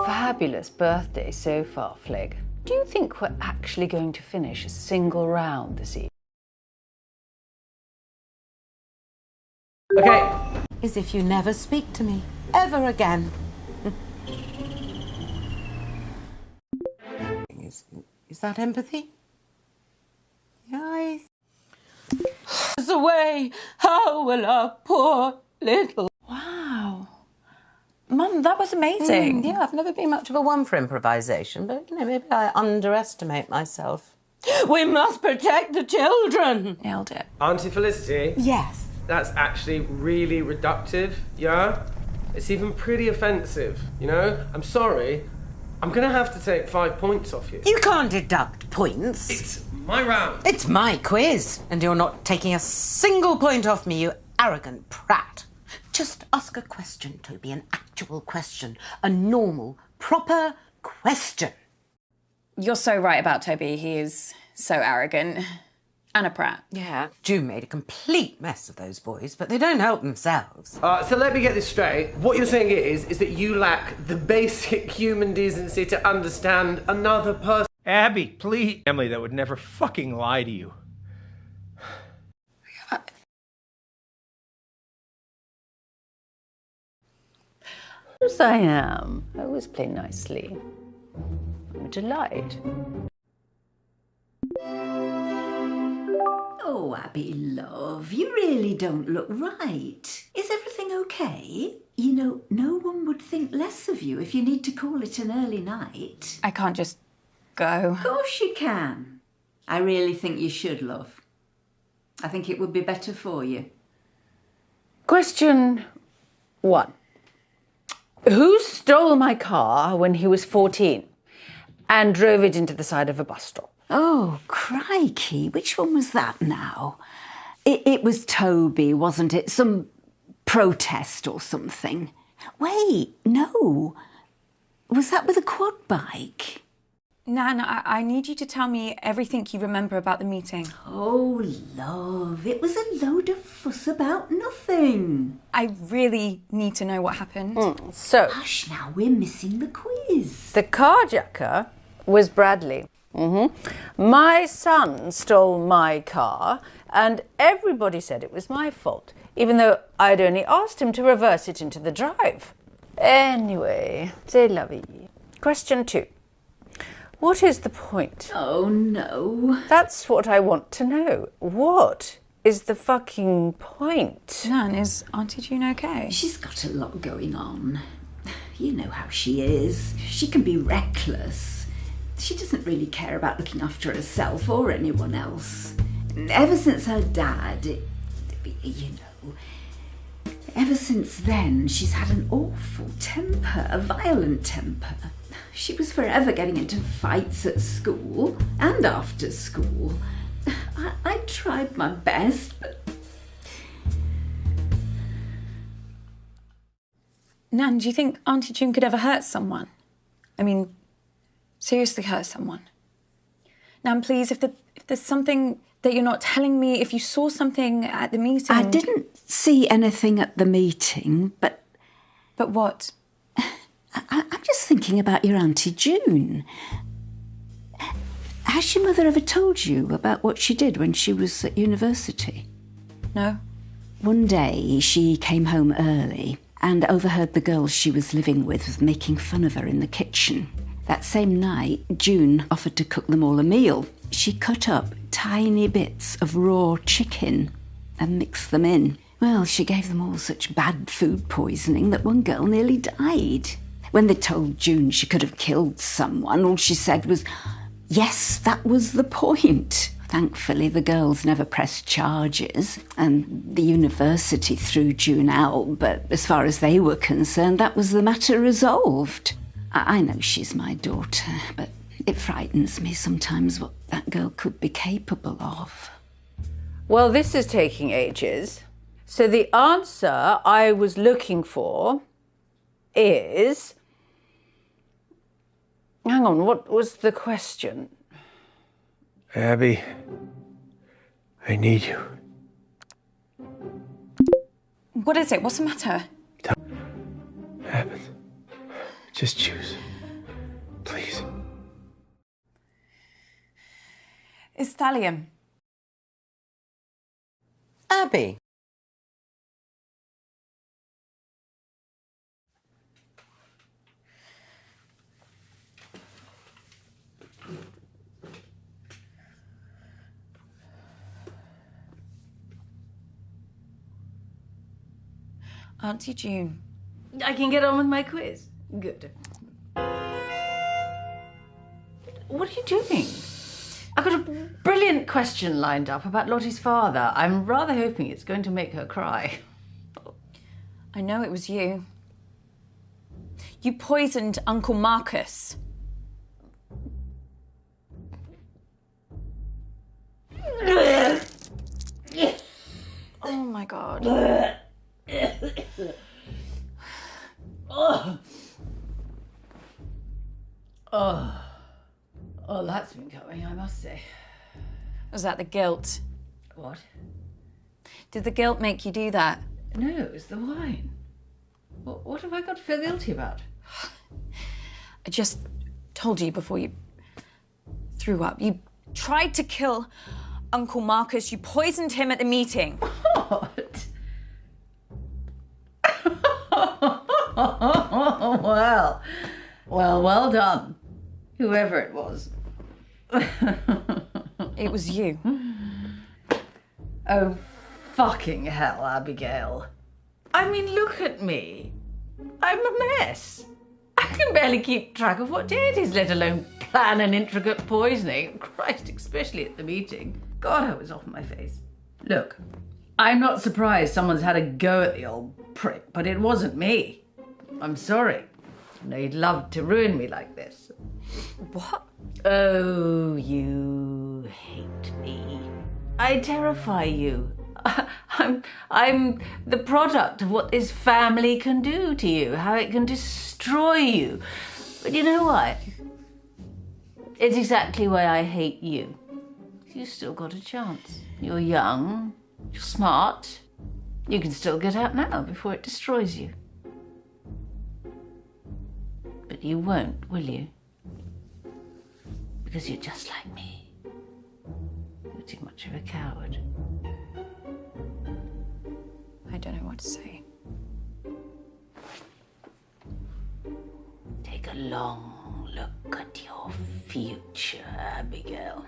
Fabulous birthday so far, Flig. Do you think we're actually going to finish a single round this evening? Okay. As if you never speak to me, ever again. Is that empathy? Yeah, away, how will our poor little... Wow. Mum, that was amazing. Yeah, I've never been much of a one for improvisation, but, you know, maybe I underestimate myself. We must protect the children! Nailed it. Auntie Felicity? Yes. That's actually really reductive, yeah? It's even pretty offensive, you know? I'm sorry. I'm gonna have to take 5 points off you. You can't deduct points. It's my round. It's my quiz, and you're not taking a single point off me, you arrogant prat. Just ask a question, Toby, an actual question. A normal, proper question. You're so right about Toby. He is so arrogant. And a prat. Yeah. June made a complete mess of those boys, but they don't help themselves. So let me get this straight. What you're saying is that you lack the basic human decency to understand another person. Abby, please. Family that would never fucking lie to you. Of course I am. I always play nicely. I'm a delight. Oh, Abby, love, you really don't look right. Is everything okay? You know, no one would think less of you if you need to call it an early night. I can't just go. Of course you can. I really think you should, love. I think it would be better for you. Question 1. Who stole my car when he was 14 and drove it into the side of a bus stop? Oh, crikey. Which one was that now? It was Toby, wasn't it? Some protest or something. Wait, no. Was that with a quad bike? Nan, I need you to tell me everything you remember about the meeting. Oh, love, it was a load of fuss about nothing. I really need to know what happened. So, Hush now, we're missing the quiz. the carjacker was Bradley. My son stole my car, and everybody said it was my fault, even though I'd only asked him to reverse it into the drive. Anyway, c'est la vie. Question 2. What is the point? Oh, no. That's what I want to know. What is the fucking point? Nan, is Auntie June okay? She's got a lot going on. You know how she is. She can be reckless. She doesn't really care about looking after herself or anyone else. Ever since her dad, you know, ever since then, she's had an awful temper, a violent temper. She was forever getting into fights at school and after school. I tried my best, but... Nan, do you think Auntie June could ever hurt someone? I mean, seriously hurt someone? Nan, please, if there's something that you're not telling me, if you saw something at the meeting... I didn't see anything at the meeting, but... But what? I'm just thinking about your Auntie June. Has your mother ever told you about what she did when she was at university? No. One day she came home early and overheard the girls she was living with making fun of her in the kitchen. That same night, June offered to cook them all a meal. She cut up tiny bits of raw chicken and mixed them in. Well, she gave them all such bad food poisoning that one girl nearly died. When they told June she could have killed someone, all she said was, yes, that was the point. Thankfully, the girls never pressed charges, and the university threw June out, but as far as they were concerned, that was the matter resolved. I know she's my daughter, but It frightens me sometimes what that girl could be capable of. Well, this is taking ages. So the answer I was looking for is... Hang on, what was the question? Abby, I need you. What is it? What's the matter? Happen. Just choose. Please. It's thallium. Abby. Auntie June. I can get on with my quiz. Good. What are you doing? I've got a brilliant question lined up about Lottie's father. I'm rather hoping it's going to make her cry. I know it was you. You poisoned Uncle Marcus. Oh my God. Oh, that's been coming, I must say. Was that the guilt? What? Did the guilt make you do that? No, it was the wine. What have I got to feel guilty about? I just told you before you threw up. You tried to kill Uncle Marcus. You poisoned him at the meeting. What? Well done. Whoever it was. It was you. Oh, fucking hell, Abigail. I mean, look at me. I'm a mess. I can barely keep track of what day it is, let alone plan an intricate poisoning. Christ, especially at the meeting. God, I was off my face. Look, I'm not surprised someone's had a go at the old prick, but it wasn't me. I'm sorry. I know you'd love to ruin me like this. What? Oh, you hate me. I terrify you. I'm the product of what this family can do to you, how it can destroy you. But you know what? It's exactly why I hate you. You've still got a chance. You're young, you're smart. You can still get out now before it destroys you. But you won't, will you? Because you're just like me. You're too much of a coward. I don't know what to say. Take a long look at your future, Abigail.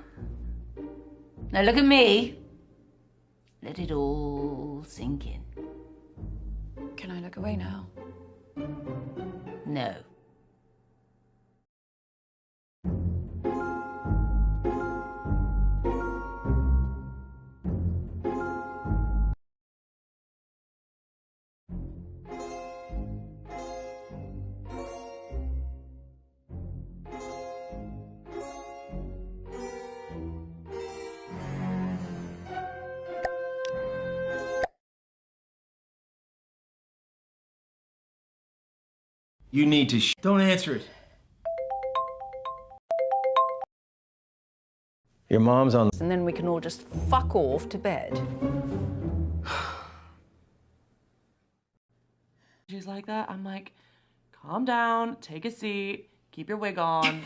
Now look at me. Let it all sink in. Can I look away now? No. You need to Don't answer it. Your mom's on. And then we can all just fuck off to bed. She's like that. I'm like, calm down, take a seat, keep your wig on.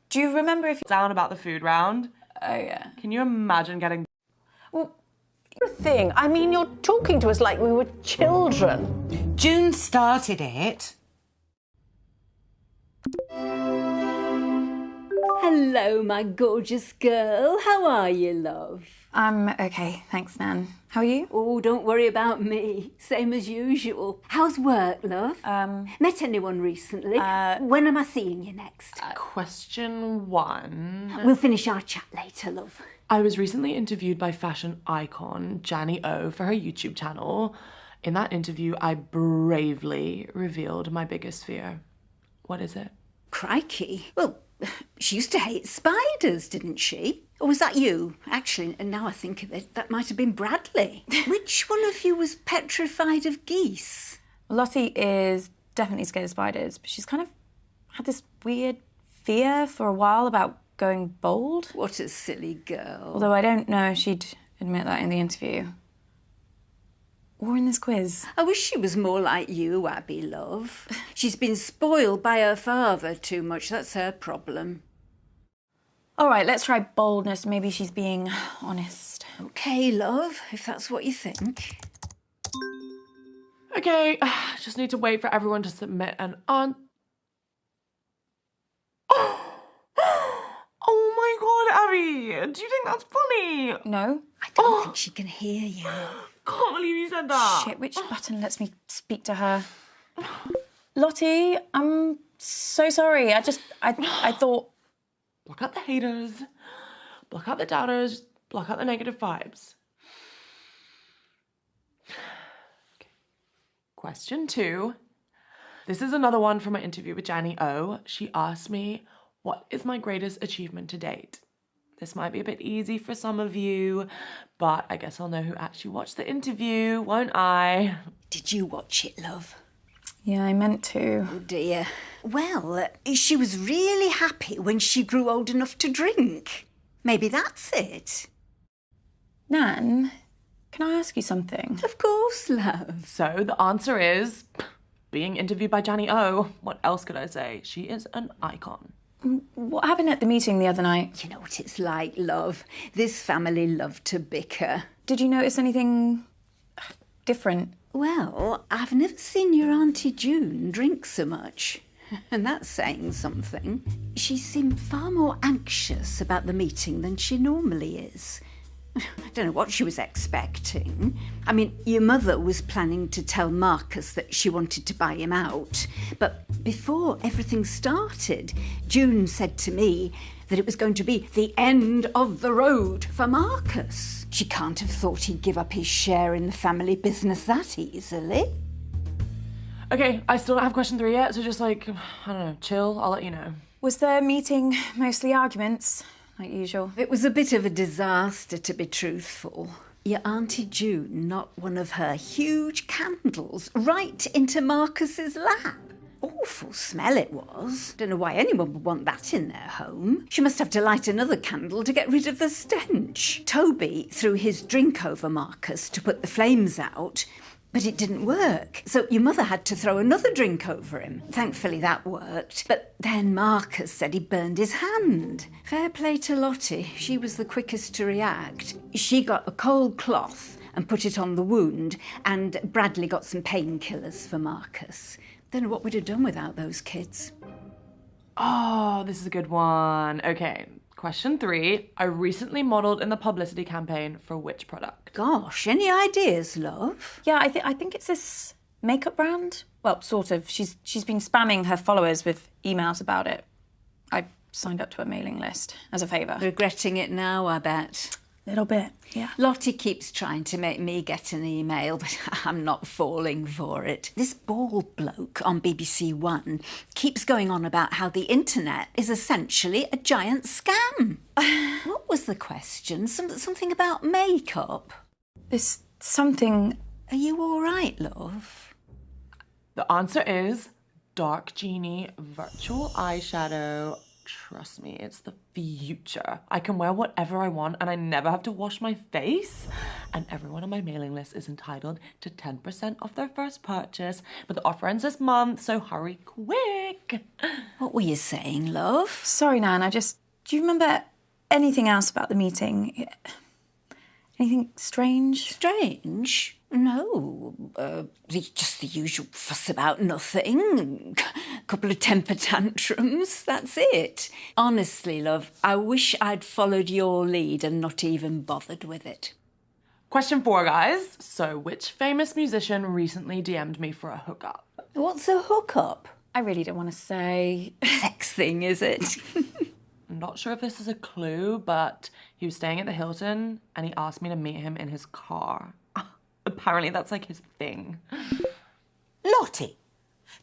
Do you remember if you... Down about the food round? Oh, yeah. Can you imagine getting... Well, thing. I mean, you're talking to us like we were children. June started it. Hello, my gorgeous girl. How are you, love? I'm okay, thanks, Nan. How are you? Oh, don't worry about me. Same as usual. How's work, love? Met anyone recently? When am I seeing you next? Question 1. We'll finish our chat later, love. I was recently interviewed by fashion icon Janny O for her YouTube channel. In that interview, I bravely revealed my biggest fear. What is it? Crikey. Well, She used to hate spiders, didn't she? Or was that you? Actually, now I think of it, that might have been Bradley. Which one of you was petrified of geese? Lottie is definitely scared of spiders, but she's kind of had this weird fear for a while about going bald. What a silly girl. Although I don't know if she'd admit that in the interview. Or in this quiz. I wish she was more like you, Abby, love. She's been spoiled by her father too much. That's her problem. All right, let's try boldness. Maybe she's being honest. OK, love, if that's what you think. Okay, just need to wait for everyone to submit an Oh my god, Abby! Do you think that's funny? No. I don't think she can hear you. Can't believe you said that. Shit, which button lets me speak to her? Lottie, I'm so sorry. I thought... Block out the haters, block out the doubters, block out the negative vibes. Okay. Question 2. This is another one from my interview with Janny O. She asked me, what is my greatest achievement to date? This might be a bit easy for some of you, but I guess I'll know who actually watched the interview, won't I? Did you watch it, love? Yeah, I meant to. Oh, dear. Well, she was really happy when she grew old enough to drink. Maybe that's it. Nan, can I ask you something? Of course, love. So the answer is being interviewed by Janny O. What else could I say? She is an icon. What happened at the meeting the other night? You know what it's like, love. This family love to bicker. Did you notice anything different? Well, I've never seen your Auntie June drink so much. And that's saying something. She seemed far more anxious about the meeting than she normally is. I don't know what she was expecting. I mean, your mother was planning to tell Marcus that she wanted to buy him out. But before everything started, June said to me that it was going to be the end of the road for Marcus. She can't have thought he'd give up his share in the family business that easily. Okay, I still don't have question 3 yet, so just I don't know, chill, I'll let you know. Was the meeting mostly arguments, like usual? It was a bit of a disaster, to be truthful. Your Auntie June knocked one of her huge candles right into Marcus's lap. Awful smell it was. Don't know why anyone would want that in their home. She must have to light another candle to get rid of the stench. Toby threw his drink over Marcus to put the flames out, but it didn't work. So your mother had to throw another drink over him. Thankfully that worked. But then Marcus said he burned his hand. Fair play to Lottie. She was the quickest to react. She got a cold cloth and put it on the wound, and Bradley got some painkillers for Marcus. Don't know what we'd have done without those kids. Oh, this is a good one. Okay, question 3. I recently modelled in the publicity campaign for which product? Gosh, any ideas, love? Yeah, I think it's this makeup brand. Well, sort of. She's been spamming her followers with emails about it. I signed up to a mailing list as a favour. Regretting it now, I bet. Little bit, yeah. Lottie keeps trying to make me get an email, but I'm not falling for it. This bald bloke on BBC One keeps going on about how the internet is essentially a giant scam. What was the question? Something about makeup? There's something... Are you all right, love? The answer is Dark Genie Virtual Eyeshadow. Trust me, it's the future. I can wear whatever I want and I never have to wash my face. And everyone on my mailing list is entitled to 10% off their first purchase. But the offer ends this month, so hurry quick. What were you saying, love? Sorry, Nan, do you remember anything else about the meeting? Anything strange? Strange? No. Just the usual fuss about nothing. A couple of temper tantrums, that's it. Honestly, love, I wish I'd followed your lead and not even bothered with it. Question 4, guys. So, which famous musician recently DM'd me for a hookup? What's a hookup? I really don't want to say. Sex thing, is it? I'm not sure if this is a clue, but he was staying at the Hilton and he asked me to meet him in his car. Apparently that's like his thing. Lottie,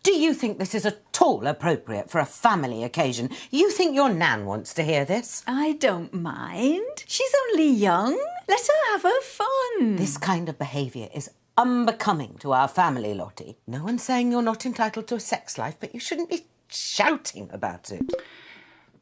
Do you think this is at all appropriate for a family occasion? You think your Nan wants to hear this? I don't mind. She's only young. Let her have her fun. This kind of behaviour is unbecoming to our family, Lottie. No one's saying you're not entitled to a sex life, but you shouldn't be shouting about it.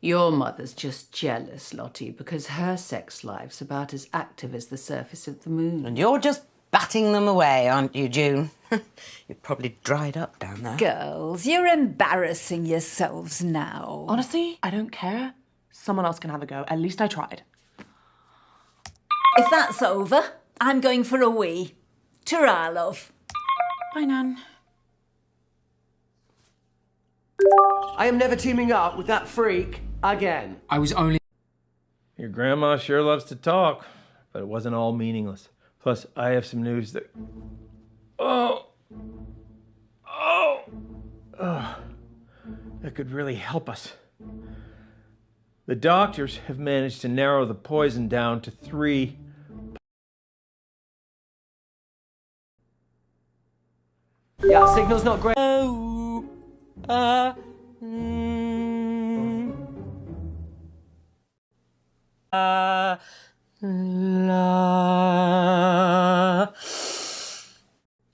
Your mother's just jealous, Lottie, because her sex life's about as active as the surface of the moon. And you're just batting them away, aren't you, June? You're probably dried up down there. Girls, you're embarrassing yourselves now. Honestly, I don't care. Someone else can have a go. At least I tried. If that's over, I'm going for a wee. Ta-ra, love. Bye, Nan. I am never teaming up with that freak again. I was only... Your grandma sure loves to talk, but it wasn't all meaningless. Plus, I have some news that... that could really help us. The doctors have managed to narrow the poison down to 3. Yeah, signal's not great.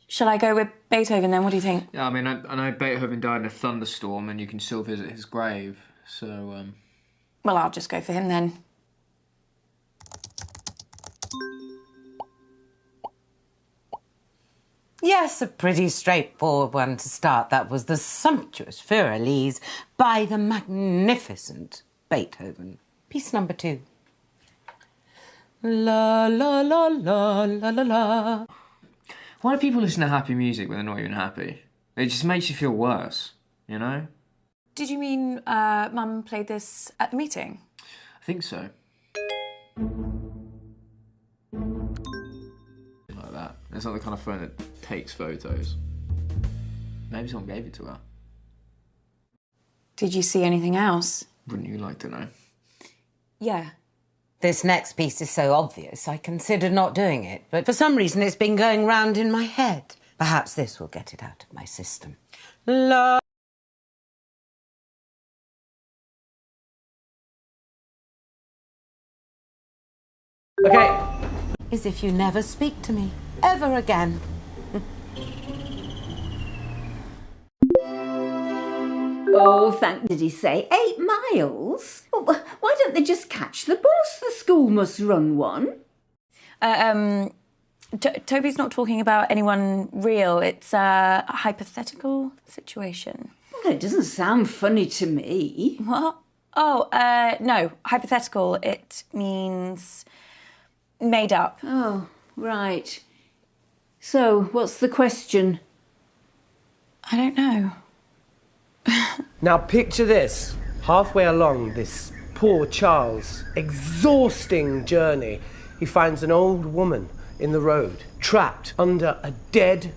Shall I go with Beethoven then? What do you think? Yeah, I mean, I know Beethoven died in a thunderstorm and you can still visit his grave, so, Well, I'll just go for him then. Yes, a pretty straightforward one to start. That was the sumptuous Für Elise by the magnificent Beethoven. Piece number 2. La la la la la la la. Why do people listen to happy music when they're not even happy? It just makes you feel worse, you know? Did you mean Mum played this at the meeting? I think so. Like that. It's not the kind of phone that takes photos. Maybe someone gave it to her. Did you see anything else? Wouldn't you like to know? Yeah. This next piece is so obvious, I considered not doing it, but for some reason it's been going round in my head. Perhaps this will get it out of my system. La. Okay. As if you never speak to me, ever again. Oh, did he say 8 miles? Well, why don't they just catch the bus? The school must run one. Toby's not talking about anyone real. It's a hypothetical situation. Well, it doesn't sound funny to me. What? Oh, no. Hypothetical. It means made up. Oh, right. So, what's the question? I don't know. Now picture this. Halfway along this poor Charles' exhausting journey, he finds an old woman in the road, trapped under a dead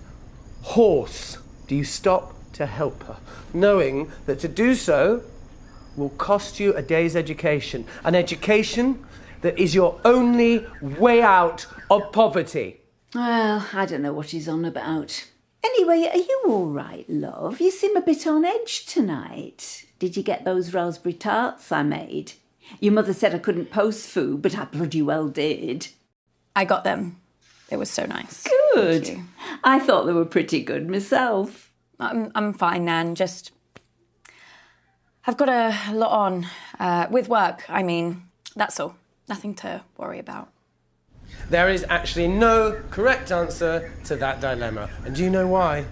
horse. Do you stop to help her, knowing that to do so will cost you a day's education, an education that is your only way out of poverty? Well, I don't know what he's on about. Anyway, are you all right, love? You seem a bit on edge tonight. Did you get those raspberry tarts I made? Your mother said I couldn't post food, but I bloody well did. I got them. It was so nice. Good. Thank you. I thought they were pretty good myself. I'm fine, Nan. Just... I've got a lot on. With work, I mean. That's all. Nothing to worry about. There is actually no correct answer to that dilemma. And do you know why?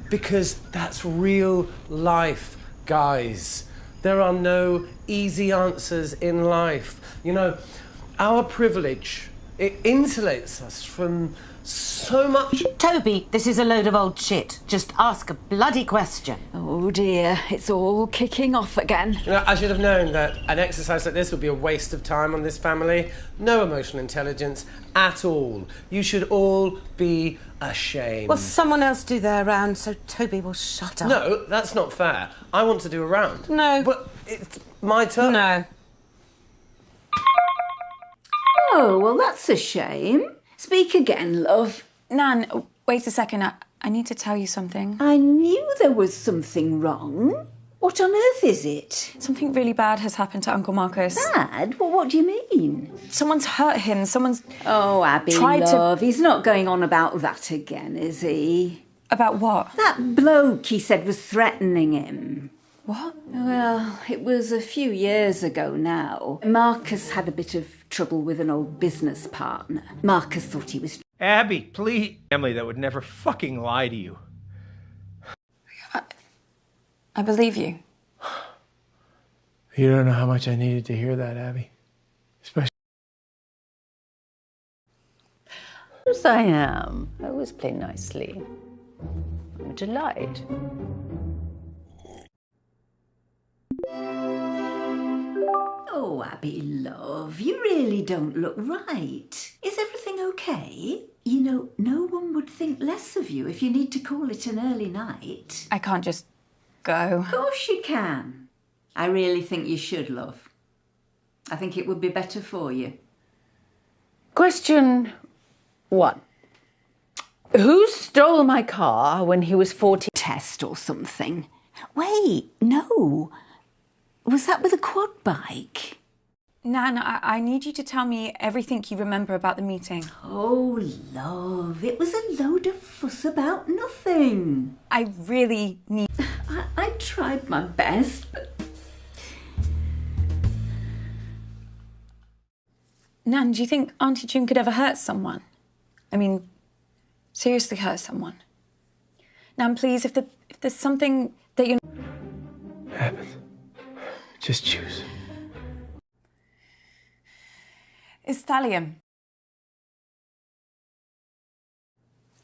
Because that's real life, guys. There are no easy answers in life. You know, our privilege, it insulates us from so much... Toby, this is a load of old shit. Just ask a bloody question. Oh dear, it's all kicking off again. You know, I should have known that an exercise like this would be a waste of time on this family. No emotional intelligence at all. You should all be ashamed. Well, someone else do their round so Toby will shut up. No, that's not fair. I want to do a round. No. But it's my turn. No. Oh, well, that's a shame. Speak again, love. Nan, wait a second. I need to tell you something. I knew there was something wrong. What on earth is it? Something really bad has happened to Uncle Marcus. Bad? Well, what do you mean? Someone's hurt him. Someone's... Oh, Abby, love, he's not going on about that again, is he? About what? That bloke he said was threatening him. What? Well, it was a few years ago now. Marcus had a bit of trouble with an old business partner. Marcus thought he was... Abby, please. Family that would never fucking lie to you. I believe you. You don't know how much I needed to hear that, Abby. Especially... Yes, I am. I always play nicely. I'm a delight. Oh, Abby, love, you really don't look right. Is everything okay? You know, no one would think less of you if you need to call it an early night. I can't just go. Of course you can. I really think you should, love. I think it would be better for you. Question 1. Who stole my car when he was 14? Test or something. Wait, no. Was that with a quad bike? Nan, I need you to tell me everything you remember about the meeting. Oh, love, it was a load of fuss about nothing. I really need... I tried my best, but... Nan, do you think Auntie June could ever hurt someone? I mean, seriously hurt someone? Nan, please, if there's something that you're... Happens. Just choose. It's thallium.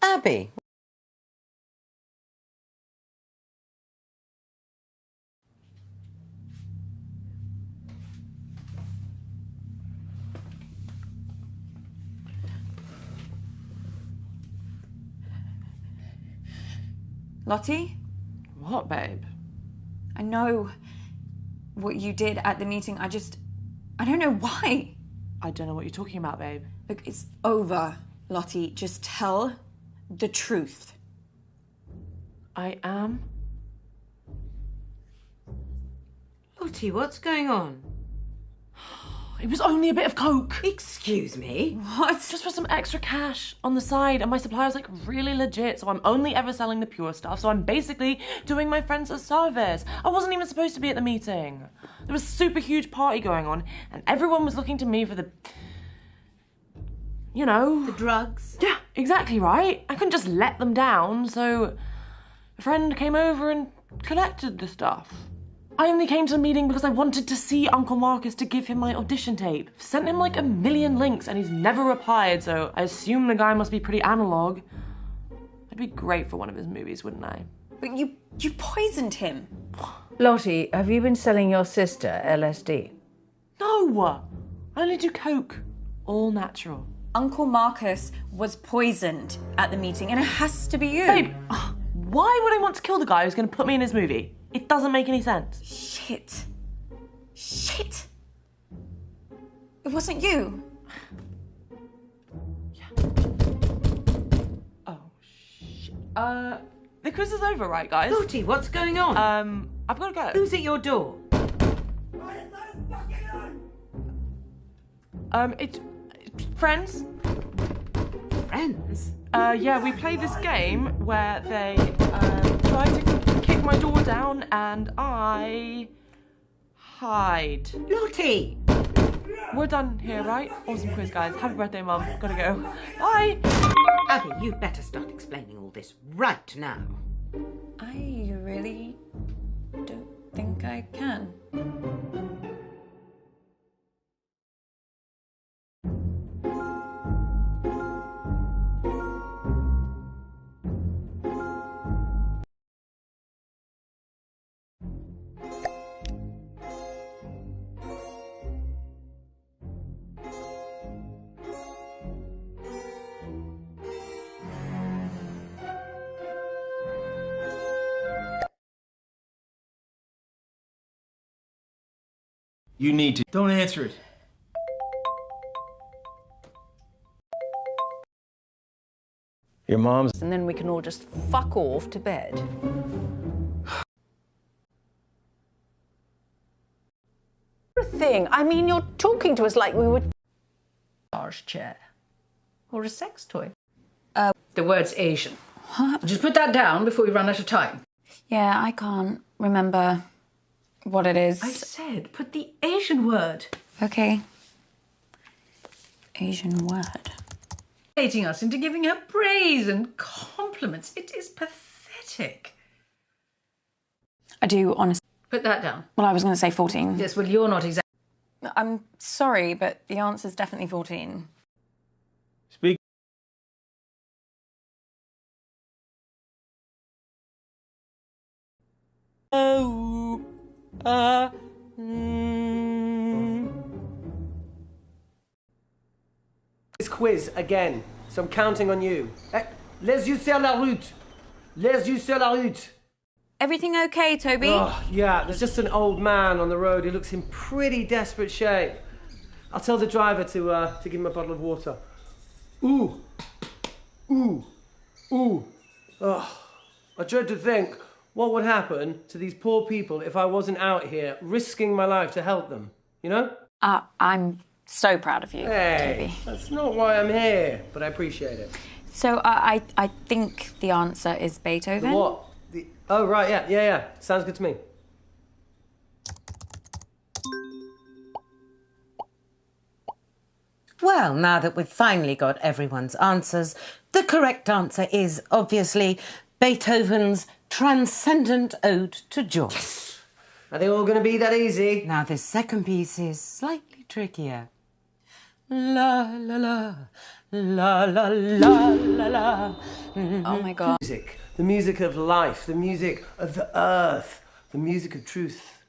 Abby. Lottie? What, babe? I know what you did at the meeting. I don't know why. I don't know what you're talking about, babe. Look, it's over, Lottie. Just tell the truth. I am. Lottie, what's going on? It was only a bit of coke. Excuse me? What? Just for some extra cash on the side, and my supplier's like really legit, so I'm only ever selling the pure stuff, so I'm basically doing my friends a service. I wasn't even supposed to be at the meeting. There was a super huge party going on, and everyone was looking to me for the... You know... The drugs? Yeah, exactly right. I couldn't just let them down, so a friend came over and collected the stuff. I only came to the meeting because I wanted to see Uncle Marcus to give him my audition tape. Sent him like a million links and he's never replied, so I assume the guy must be pretty analog. I'd be great for one of his movies, wouldn't I? But you poisoned him. Lottie, have you been selling your sister LSD? No! I only do coke. All natural. Uncle Marcus was poisoned at the meeting and it has to be you. Babe, why would I want to kill the guy who's going to put me in his movie? It doesn't make any sense. Shit. It wasn't you. Yeah. Oh, shit. The quiz is over, right, guys? Lottie, what's going on? I've got to go. Who's at your door? It's friends. Friends? Yeah, we play this game where they, try to kick my door down and I hide. Lottie! We're done here, right? Awesome quiz, guys. Happy birthday, Mum. Gotta go. Bye! Abby, you'd better start explaining all this right now. I really don't think I can. You need to... Don't answer it. Your mom's... And then we can all just fuck off to bed. Thing. I mean, you're talking to us like we were... Large chair. Or a sex toy. The word's Asian. Just put that down before we run out of time. Yeah, I can't remember what it is. I said, put the Asian word. Okay. Asian word. Hating us into giving her praise and compliments. It is pathetic. I do honestly... Put that down. Well, I was going to say 14. Yes, well, you're not exactly... I'm sorry, but the answer's definitely 14. Speak. This quiz again, so I'm counting on you. Les yeux sur la route. Les yeux sur la route. Everything okay, Toby? Oh, yeah, there's just an old man on the road who looks in pretty desperate shape. I'll tell the driver to give him a bottle of water. Ooh. Ooh. Ooh. Oh, I dread to think what would happen to these poor people if I wasn't out here risking my life to help them, you know? I'm so proud of you, Hey, Toby. that's not why I'm here, but I appreciate it. So I think the answer is Beethoven. What? Oh, right, yeah. Sounds good to me. Well, now that we've finally got everyone's answers, the correct answer is obviously Beethoven's Transcendent Ode to Joy. Yes. Are they all going to be that easy? Now, this second piece is slightly trickier. La la la, la la la la la. Oh my God. Music. The music of life, the music of the earth, the music of truth.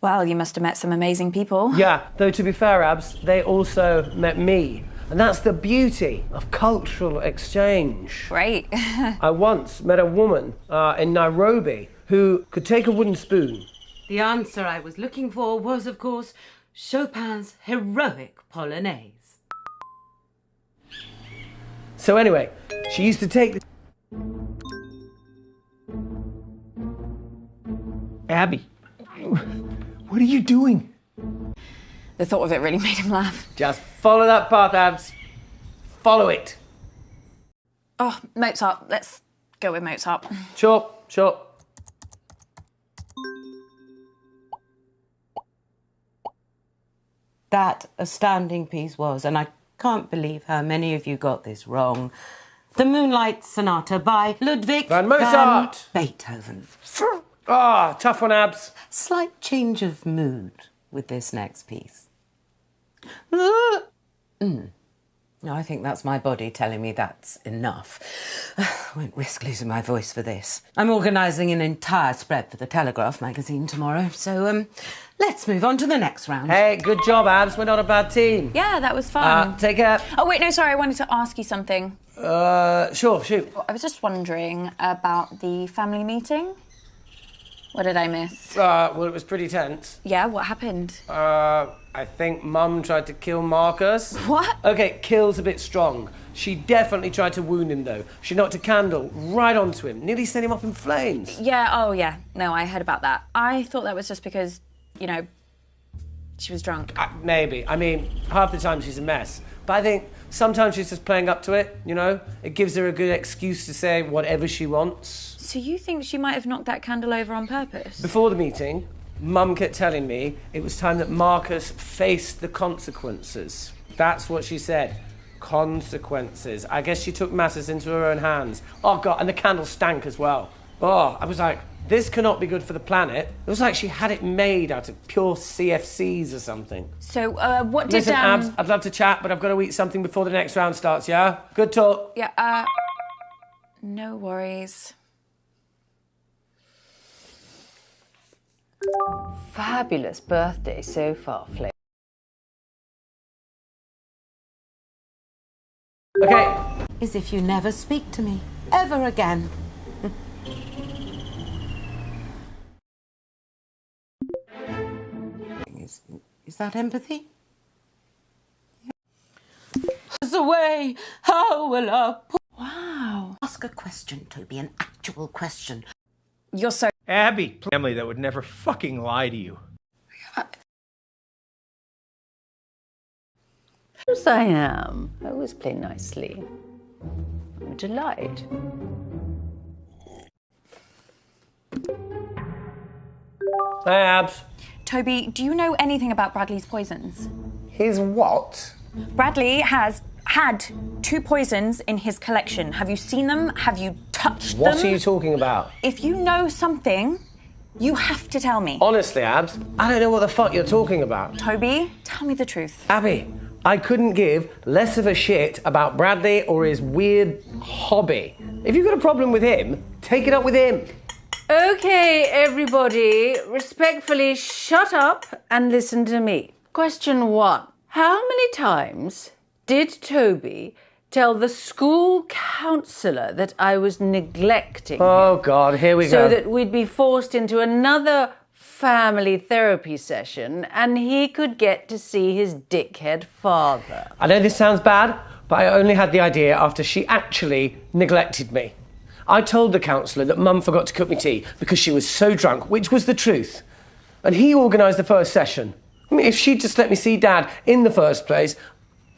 Well, you must have met some amazing people. Yeah, though to be fair, Abs, they also met me. And that's the beauty of cultural exchange. Great. I once met a woman in Nairobi who could take a wooden spoon. The answer I was looking for was, of course, Chopin's heroic Polonaise. So anyway, she used to take the... Abby, what are you doing? The thought of it really made him laugh. Just follow that path, Abs. Follow it. Oh, Mozart. Let's go with Mozart. Sure. That astounding piece was, and I can't believe how many of you got this wrong, the Moonlight Sonata by Ludwig Van Mozart. van Beethoven. Tough one, Abs. Slight change of mood with this next piece. No, I think that's my body telling me that's enough. I won't risk losing my voice for this. I'm organising an entire spread for the Telegraph magazine tomorrow, so let's move on to the next round. Hey, good job, Abs. We're not a bad team. Yeah, that was fun. Take care. Oh, wait, no, sorry. I wanted to ask you something. Sure, shoot. I was just wondering about the family meeting. What did I miss? Well, it was pretty tense. Yeah, what happened? I think Mum tried to kill Marcus. What? Okay, kill's a bit strong. She definitely tried to wound him, though. She knocked a candle right onto him, nearly set him up in flames. Yeah, oh yeah. No, I heard about that. I thought that was just because, you know, she was drunk. Maybe. I mean, half the time she's a mess. But I think sometimes she's just playing up to it, you know? It gives her a good excuse to say whatever she wants. So you think she might have knocked that candle over on purpose? Before the meeting, Mum kept telling me it was time that Marcus faced the consequences. That's what she said. Consequences. I guess she took matters into her own hands. Oh, God, and the candle stank as well. Oh, I was like, this cannot be good for the planet. It was like she had it made out of pure CFCs or something. So, what did... Listen, Abs, I'd love to chat, but I've got to eat something before the next round starts, yeah? Good talk. Yeah, no worries. Fabulous birthday so far, Flick. Okay. As if you never speak to me ever again. Is that empathy? away. How will I... Wow. Ask a question, Toby, an actual question. You're so... Abby, family that would never fucking lie to you. Of course I am. I always play nicely. I'm a delight. Hey, Abs. Toby, do you know anything about Bradley's poisons? His what? Bradley has had 2 poisons in his collection. Have you seen them? Have you touched them? What are you talking about? If you know something, you have to tell me. Honestly, Abs, I don't know what the fuck you're talking about. Toby, tell me the truth. Abby, I couldn't give less of a shit about Bradley or his weird hobby. If you've got a problem with him, take it up with him. Okay, everybody, respectfully shut up and listen to me. Question 1. How many times did Toby tell the school counsellor that I was neglecting Oh, him God, here we go. so that we'd be forced into another family therapy session and he could get to see his dickhead father? I know this sounds bad, but I only had the idea after she actually neglected me. I told the counsellor that Mum forgot to cook me tea because she was so drunk, which was the truth. And he organised the first session. I mean, if she'd just let me see Dad in the first place,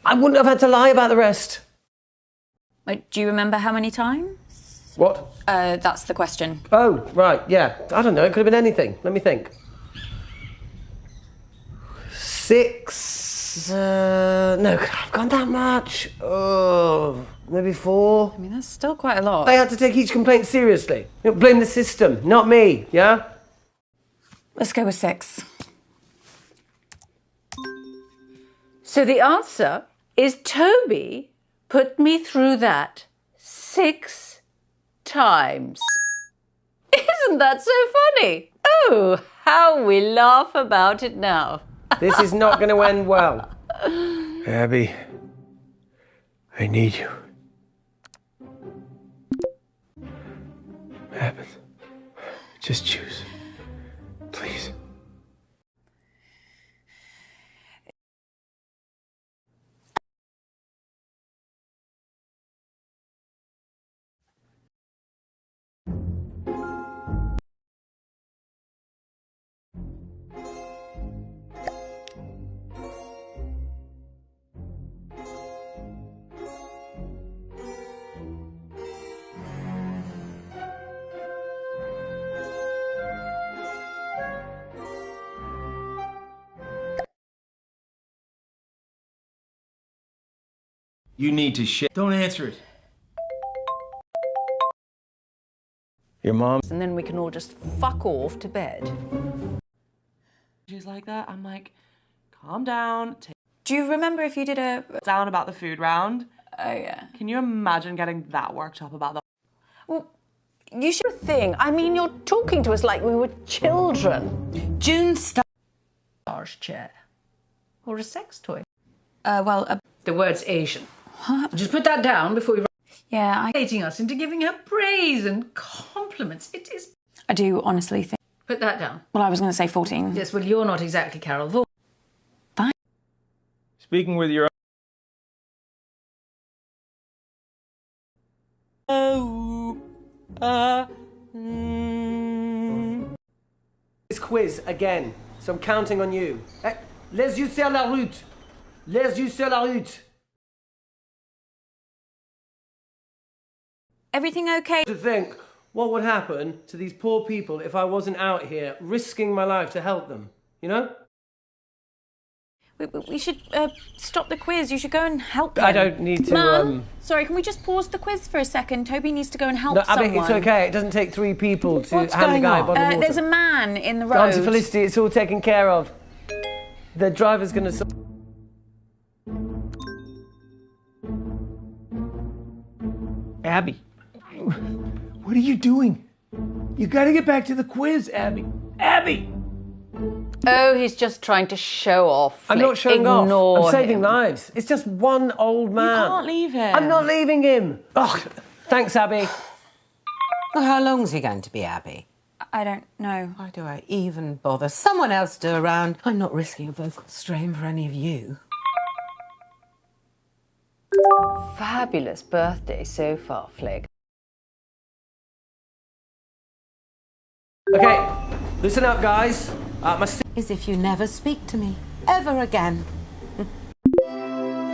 I wouldn't have had to lie about the rest. Wait, do you remember how many times? What? That's the question. Oh, right, yeah. I don't know, it could have been anything. Let me think. 6... no, I've gone that much. Oh, maybe 4. I mean, that's still quite a lot. They had to take each complaint seriously. You know, blame the system, not me, yeah? Let's go with 6. So the answer is Toby put me through that 6 times. Isn't that so funny? Oh, how we laugh about it now. This is not going to end well. Abby, I need you. Abby, just choose. Please. You need to shit. Don't answer it. Your mom. And then we can all just fuck off to bed. She's like that. I'm like, calm down. Do you remember if you did a... Down about the food round. Oh, yeah. Can you imagine getting that worked up about that? Well, you should think. I mean, you're talking to us like we were children. June Massage chair. Or a sex toy. The word's Asian. Just put that down before you... Yeah, Hating us into giving her praise and compliments. It is... I do honestly think... Put that down. Well, I was going to say 14. Yes, well, you're not exactly Carol Vaughan. Fine. Speaking with your... This quiz again, so I'm counting on you. Les yeux sur la route. Les yeux sur la route. Everything okay? To think, what would happen to these poor people if I wasn't out here risking my life to help them, you know? We should stop the quiz. You should go and help him. I don't need to, Mum, sorry, can we just pause the quiz for a second? Toby needs to go and help No, someone. Abby, it's okay. It doesn't take 3 people to What's hand a going guy a on? bottle of water. There's a man in the road. Auntie Felicity, it's all taken care of. The driver's going to... Abby, what are you doing? You gotta get back to the quiz, Abby. Abby! Oh, he's just trying to show off. I'm not showing Ignore off. I'm saving him. lives. It's just one old man. You can't leave him. I'm not leaving him. Oh, thanks, Abby. Well, how long's he going to be, Abby? I don't know. Why do I even bother? Someone else do around. I'm not risking a vocal strain for any of you. Fabulous birthday so far, Flig. Okay, listen up, guys. As if you never speak to me ever again.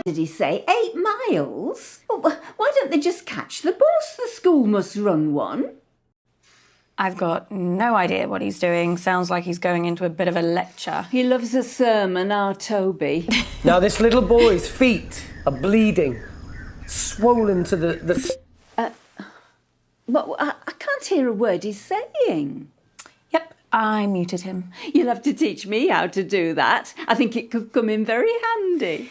Did he say 8 miles? Well, why don't they just catch the bus? The school must run one. I've got no idea what he's doing. Sounds like he's going into a bit of a lecture. He loves a sermon, our Toby. Now, this little boy's feet are bleeding, swollen to the... But I can't hear a word he's saying. Yep, I muted him. You'll have to teach me how to do that. I think it could come in very handy.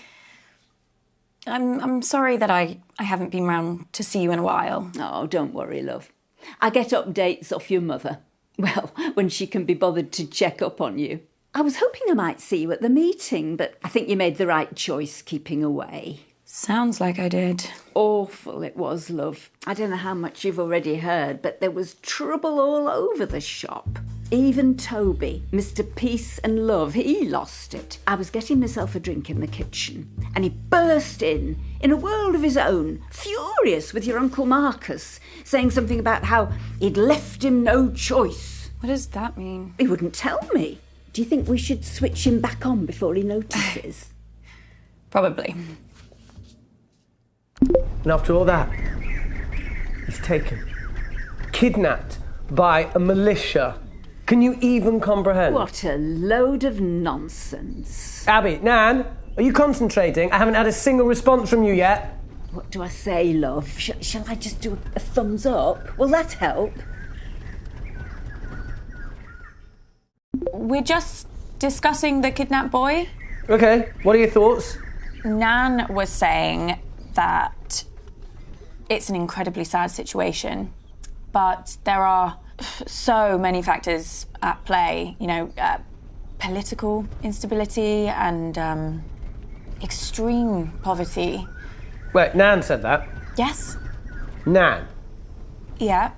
I'm sorry that I haven't been round to see you in a while. Oh, don't worry, love. I get updates off your mother. Well, when she can be bothered to check up on you. I was hoping I might see you at the meeting, but I think you made the right choice keeping away. Sounds like I did. Awful it was, love. I don't know how much you've already heard, but there was trouble all over the shop. Even Toby, Mr. Peace and Love, he lost it. I was getting myself a drink in the kitchen, and he burst in a world of his own, furious with your Uncle Marcus, saying something about how he'd left him no choice. What does that mean? He wouldn't tell me. Do you think we should switch him back on before he notices? Probably. And after all that, he's taken, kidnapped by a militia. Can you even comprehend? What a load of nonsense. Abby, Nan, are you concentrating? I haven't had a single response from you yet. What do I say, love? Shall I just do a thumbs up? Will that help? We're just discussing the kidnapped boy. Okay, what are your thoughts? Nan was saying that it's an incredibly sad situation, but there are so many factors at play, political instability and extreme poverty. Wait, Nan said that? Yes. Nan? Yeah.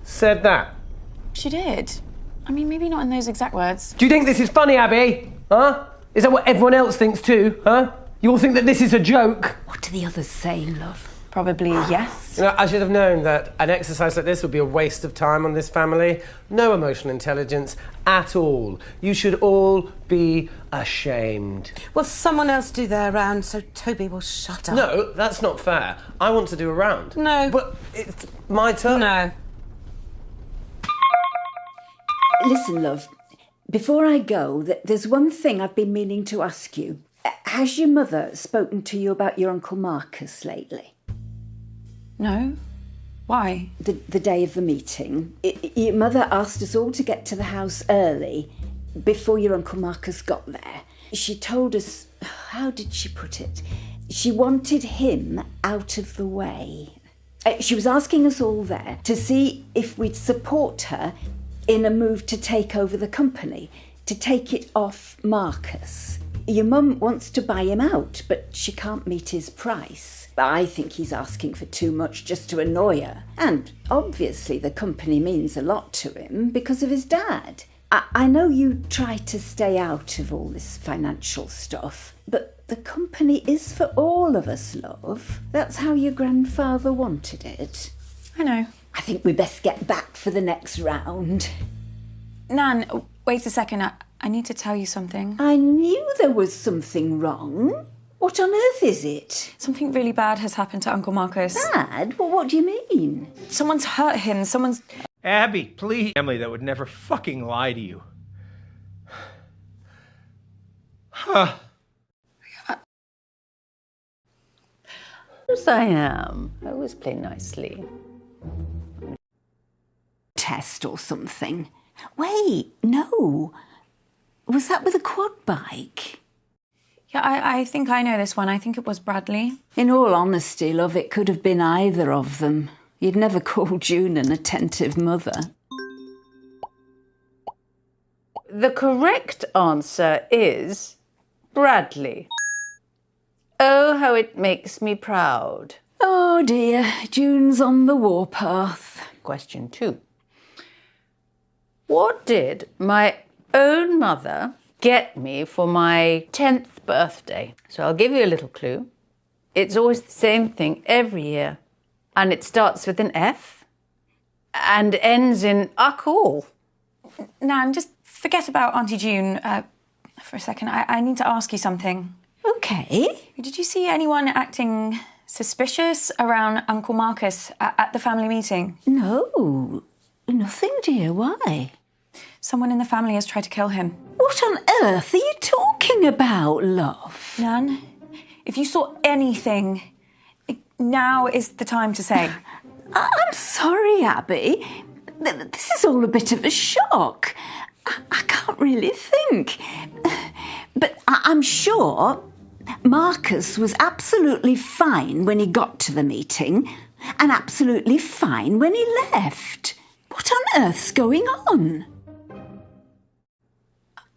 Said that? She did. I mean, maybe not in those exact words. Do you think this is funny, Abby? Huh? Is that what everyone else thinks too, huh? You all think that this is a joke? What do the others say, love? Probably yes. I should have known that an exercise like this would be a waste of time on this family. No emotional intelligence at all. You should all be ashamed. Well, someone else do their round so Toby will shut up. No, that's not fair. I want to do a round. No. But it's my turn. No. Listen, love, before I go, there's one thing I've been meaning to ask you. Has your mother spoken to you about your Uncle Marcus lately? No. Why? The day of the meeting. Your mother asked us all to get to the house early before your Uncle Marcus got there. She told us, how did she put it? She wanted him out of the way. She was asking us all there to see if we'd support her in a move to take over the company, to take it off Marcus. Your mum wants to buy him out, but she can't meet his price. I think he's asking for too much just to annoy her. And obviously the company means a lot to him because of his dad. I know you try to stay out of all this financial stuff, but the company is for all of us, love. That's how your grandfather wanted it. I know. I think we best get back for the next round. Nan, wait a second. I need to tell you something. I knew there was something wrong. What on earth is it? Something really bad has happened to Uncle Marcus. Bad? Well, what do you mean? Someone's hurt him. Someone's... Abby, please. Family that would never fucking lie to you. Huh. Yes, I am. I always play nicely. Test or something. Wait, no. Was that with a quad bike? Yeah, I think I know this one. I think it was Bradley. In all honesty, love, it could have been either of them. You'd never call June an attentive mother. The correct answer is Bradley. Oh, how it makes me proud. Oh dear, June's on the warpath. Question 2. What did my own mother get me for my 10th birthday? So I'll give you a little clue. It's always the same thing every year. And it starts with an F and ends in uck all. Nan, just forget about Auntie June for a second. I need to ask you something. Okay. Did you see anyone acting suspicious around Uncle Marcus at the family meeting? No, nothing, dear. Why? Someone in the family has tried to kill him. What on earth are you talking about, love? Nan, if you saw anything, now is the time to say. I'm sorry, Abby. This is all a bit of a shock. I can't really think. But I'm sure Marcus was absolutely fine when he got to the meeting and absolutely fine when he left. What on earth's going on?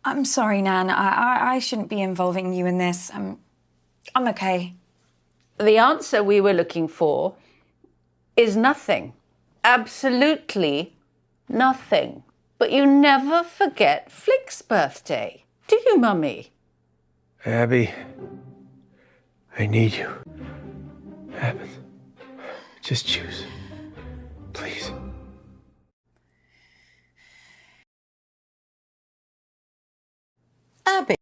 I'm sorry, Nan. I shouldn't be involving you in this. I'm okay. The answer we were looking for is nothing. Absolutely nothing. But you never forget Flick's birthday. Do you, Mummy? Abby, I need you. Abby, just choose. Please. Abby.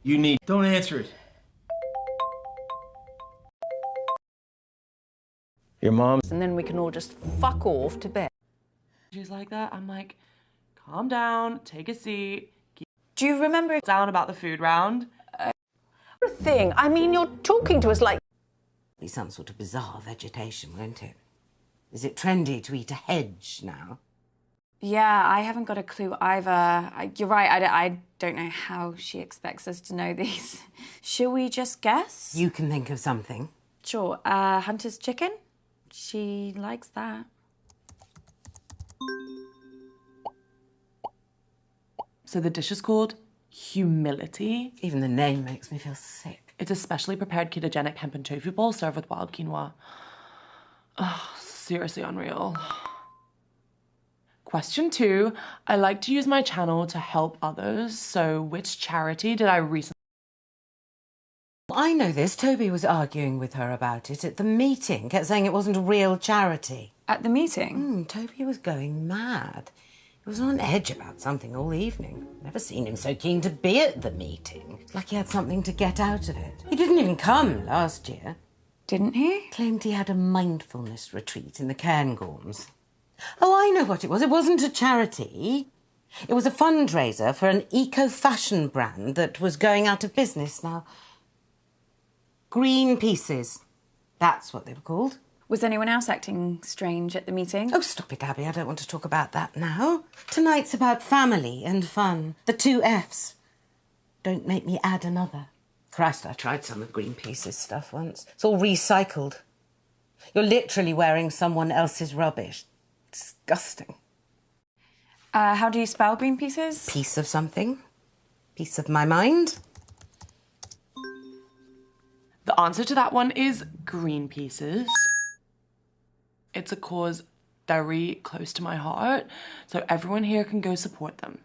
You need... Don't answer it. Your mom... And then we can all just fuck off to bed. She's like that. I'm like, calm down, take a seat. Do you remember down about the food round? Thing. I mean, you're talking to us like... Be some sort of bizarre vegetation, won't it? Is it trendy to eat a hedge now? Yeah, I haven't got a clue either. You're right, I don't know how she expects us to know these. Shall we just guess? You can think of something. Sure. Hunter's chicken? She likes that. So the dish is called humility. Even the name makes me feel sick. It's a specially prepared ketogenic hemp and tofu bowl served with wild quinoa. Oh, seriously unreal. Question 2. I like to use my channel to help others. So which charity did I recently... I know this. Toby was arguing with her about it at the meeting. Kept saying it wasn't a real charity. At the meeting? Toby was going mad. He was on edge about something all evening. Never seen him so keen to be at the meeting. Like he had something to get out of it. He didn't even come last year. Didn't he? Claimed he had a mindfulness retreat in the Cairngorms. Oh, I know what it was. It wasn't a charity. It was a fundraiser for an eco-fashion brand that was going out of business now. Green Pieces. That's what they were called. Was anyone else acting strange at the meeting? Oh, stop it, Abby. I don't want to talk about that now. Tonight's about family and fun. The 2 Fs. Don't make me add another. Christ, I tried some of Greenpeace's stuff once. It's all recycled. You're literally wearing someone else's rubbish. Disgusting. How do you spell green pieces? Piece of something. Piece of my mind. The answer to that one is green pieces. It's a cause very close to my heart, so everyone here can go support them.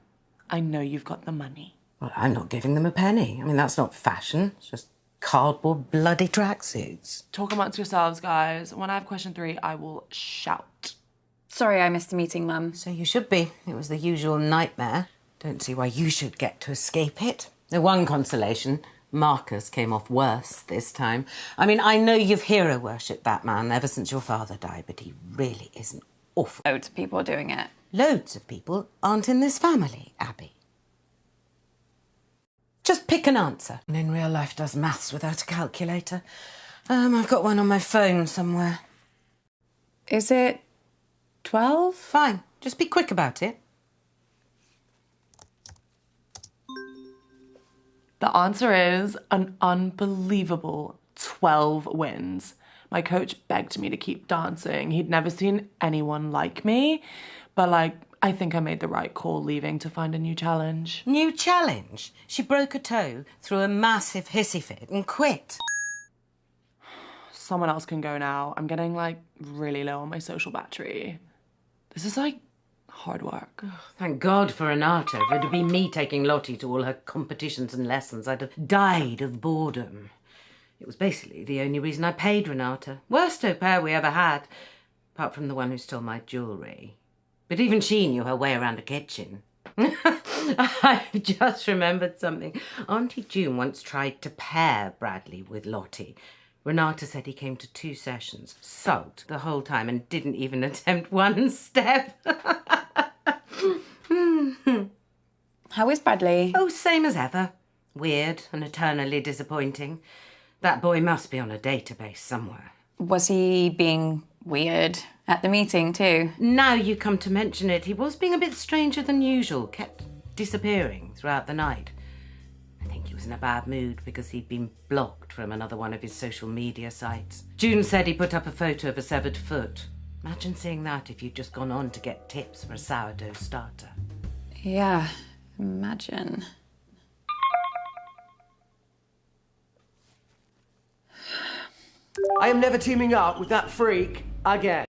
I know you've got the money. Well, I'm not giving them a penny. I mean, that's not fashion. It's just cardboard bloody tracksuits. Talk amongst yourselves, guys. When I have question 3, I will shout. Sorry I missed the meeting, Mum. So you should be. It was the usual nightmare. Don't see why you should get to escape it. The one consolation, Marcus came off worse this time. I mean, I know you've hero-worshipped that man ever since your father died, but he really isn't awful. Loads of people are doing it. Loads of people aren't in this family, Abby. Just pick an answer. And in real life does maths without a calculator. I've got one on my phone somewhere. Is it 12? Fine. Just be quick about it. The answer is an unbelievable 12 wins. My coach begged me to keep dancing. He'd never seen anyone like me, but I think I made the right call leaving to find a new challenge. New challenge? She broke a toe, threw a massive hissy fit and quit. Someone else can go now. I'm getting really low on my social battery. This is hard work. Thank God for Renata. If it had been me taking Lottie to all her competitions and lessons, I'd have died of boredom. It was basically the only reason I paid Renata. Worst au pair we ever had, apart from the one who stole my jewellery. But even she knew her way around a kitchen. I've just remembered something. Auntie June once tried to pair Bradley with Lottie. Renata said he came to 2 sessions, sulked the whole time and didn't even attempt one step. How is Bradley? Oh, same as ever. Weird and eternally disappointing. That boy must be on a database somewhere. Was he being weird at the meeting too? Now you come to mention it, he was being a bit stranger than usual, kept disappearing throughout the night. I think he was in a bad mood because he'd been blocked from another one of his social media sites. June said he put up a photo of a severed foot. Imagine seeing that if you'd just gone on to get tips for a sourdough starter. Yeah, imagine. I am never teaming up with that freak again.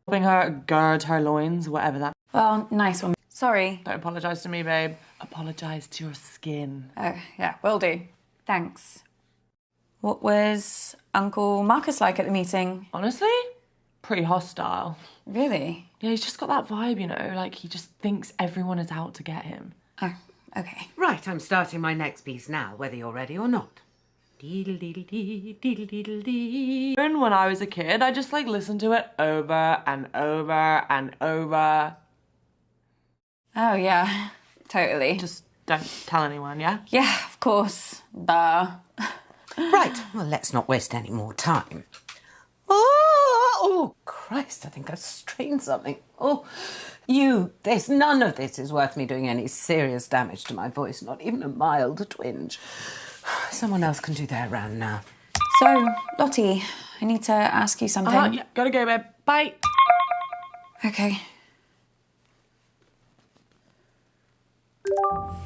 Helping her gird her loins, whatever that. Well, nice one. Sorry. Don't apologise to me, babe. Apologise to your skin. Oh, yeah, will do. Thanks. What was Uncle Marcus like at the meeting? Honestly, pretty hostile. Really? Yeah, he's just got that vibe, he just thinks everyone is out to get him. Oh, okay. Right, I'm starting my next piece now, whether you're ready or not. Deedle-deedle-dee, deedle-deedle-dee. And when I was a kid, I just listened to it over and over and over. Oh, yeah, totally. Just don't tell anyone, yeah? Yeah, of course. Duh. Right, well, let's not waste any more time. Oh, Christ, I think I've strained something. Oh, none of this is worth me doing any serious damage to my voice, not even a mild twinge. Someone else can do their round now. So, Lottie, I need to ask you something. Yeah, gotta go, babe. Bye. Okay.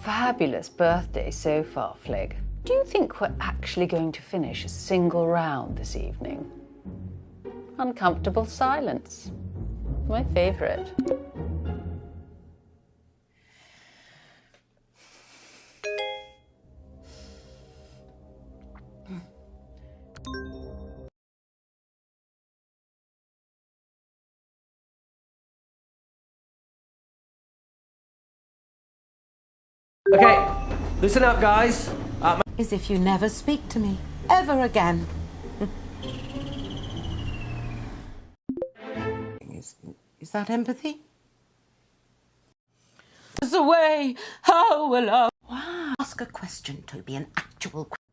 Fabulous birthday so far, Flig. Do you think we're actually going to finish a single round this evening? Uncomfortable silence. My favourite. Okay, listen up, guys. As if you never speak to me ever again. Is that empathy? Away, how will I? Wow. Ask a question, Toby, an actual question.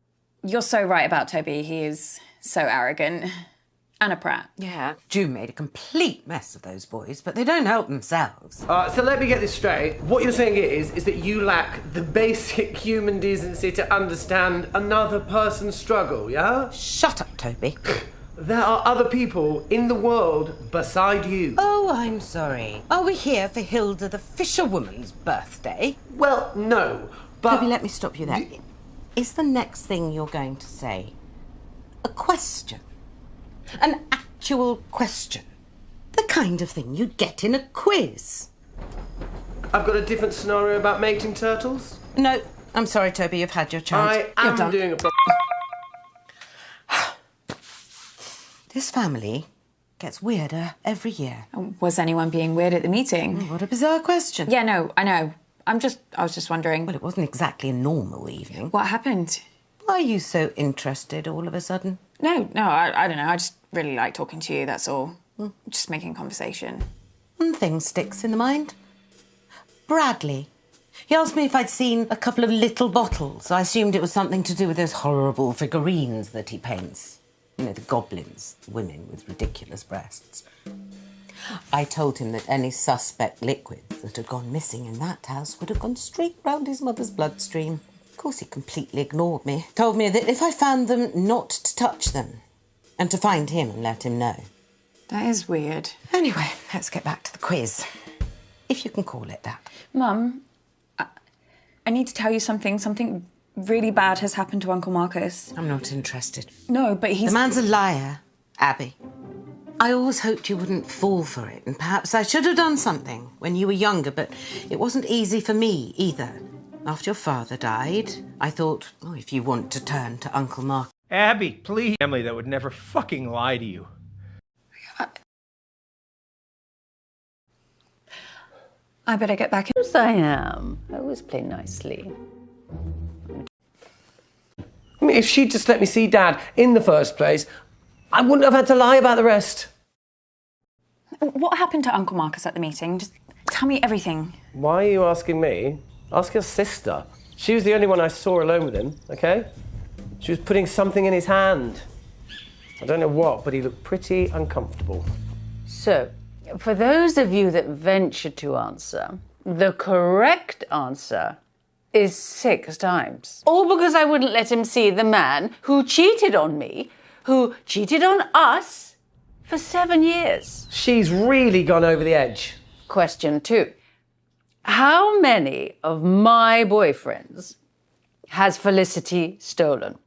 You're so right about Toby. He is so arrogant. And a prat. Yeah. June made a complete mess of those boys, but they don't help themselves. So let me get this straight. What you're saying is that you lack the basic human decency to understand another person's struggle, yeah? Shut up, Toby. There are other people in the world beside you. Oh, I'm sorry. Are we here for Hilda the fisherwoman's birthday? Well, no. But Toby, let me stop you there. Is the next thing you're going to say a question? An actual question? The kind of thing you'd get in a quiz? I've got a different scenario about mating turtles. No, I'm sorry, Toby, you've had your chance. I You're am done. doing a... This family gets weirder every year. Was anyone being weird at the meeting? What a bizarre question. Yeah, no, I know. I was just wondering. Well, it wasn't exactly a normal evening. What happened? Why are you so interested all of a sudden? No, I don't know. I just really like talking to you, that's all. Just making conversation. One thing sticks in the mind. Bradley. He asked me if I'd seen a couple of little bottles. I assumed it was something to do with those horrible figurines that he paints. You know, the goblins, women with ridiculous breasts. I told him that any suspect liquids that had gone missing in that house would have gone straight round his mother's bloodstream. Of course, he completely ignored me. Told me that if I found them, not to touch them. And to find him and let him know. That is weird. Anyway, let's get back to the quiz. If you can call it that. Mum, I need to tell you something. Something really bad has happened to Uncle Marcus. I'm not interested. No, but he's... The man's a liar, Abby. I always hoped you wouldn't fall for it, and perhaps I should have done something when you were younger, but it wasn't easy for me either. After your father died, I thought, if you want to turn to Uncle Marcus... Abby, please. Family that would never fucking lie to you. I better get back in. Yes, I am. I always play nicely. I mean, if she'd just let me see Dad in the first place, I wouldn't have had to lie about the rest. What happened to Uncle Marcus at the meeting? Just tell me everything. Why are you asking me? Ask your sister. She was the only one I saw alone with him, okay? She was putting something in his hand. I don't know what, but he looked pretty uncomfortable. So, for those of you that venture to answer, the correct answer is 6 times. All because I wouldn't let him see the man who cheated on me, who cheated on us for 7 years. She's really gone over the edge. Question 2. How many of my boyfriends has Felicity stolen?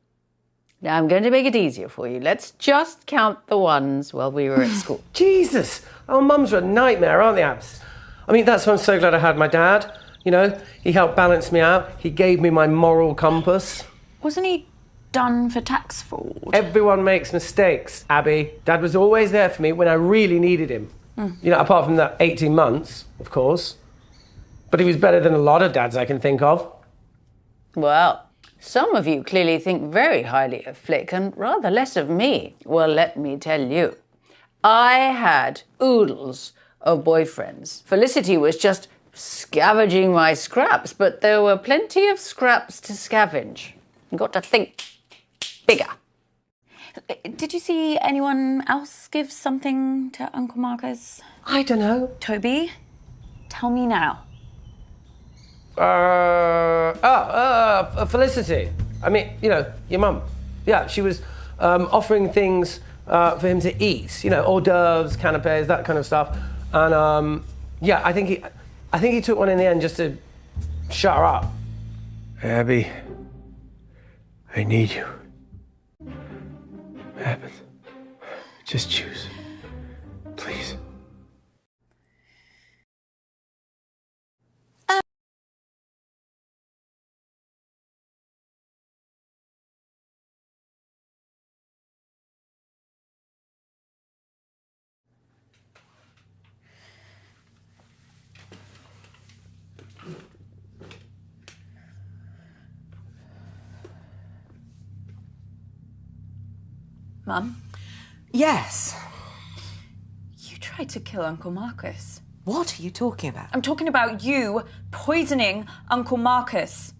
Now, I'm going to make it easier for you. Let's just count the ones while we were at school. Jesus! Our mums are a nightmare, aren't they, Abs? I mean, that's why I'm so glad I had my dad. You know, he helped balance me out. He gave me my moral compass. Wasn't he done for tax fraud? Everyone makes mistakes, Abby. Dad was always there for me when I really needed him. You know, apart from that 18 months, of course. But he was better than a lot of dads I can think of. Well, some of you clearly think very highly of Flick and rather less of me. Well, let me tell you. I had oodles of boyfriends. Felicity was just scavenging my scraps, but there were plenty of scraps to scavenge. You got to think bigger. Did you see anyone else give something to Uncle Marcus? I don't know. Toby, tell me now. Felicity. I mean, you know, your mum. Yeah, she was offering things for him to eat. You know, hors d'oeuvres, canapes, that kind of stuff. And yeah, I think he took one in the end just to shut her up. Abby, I need you. Abby, just choose. Please. Mum? Yes. You tried to kill Uncle Marcus. What are you talking about? I'm talking about you poisoning Uncle Marcus.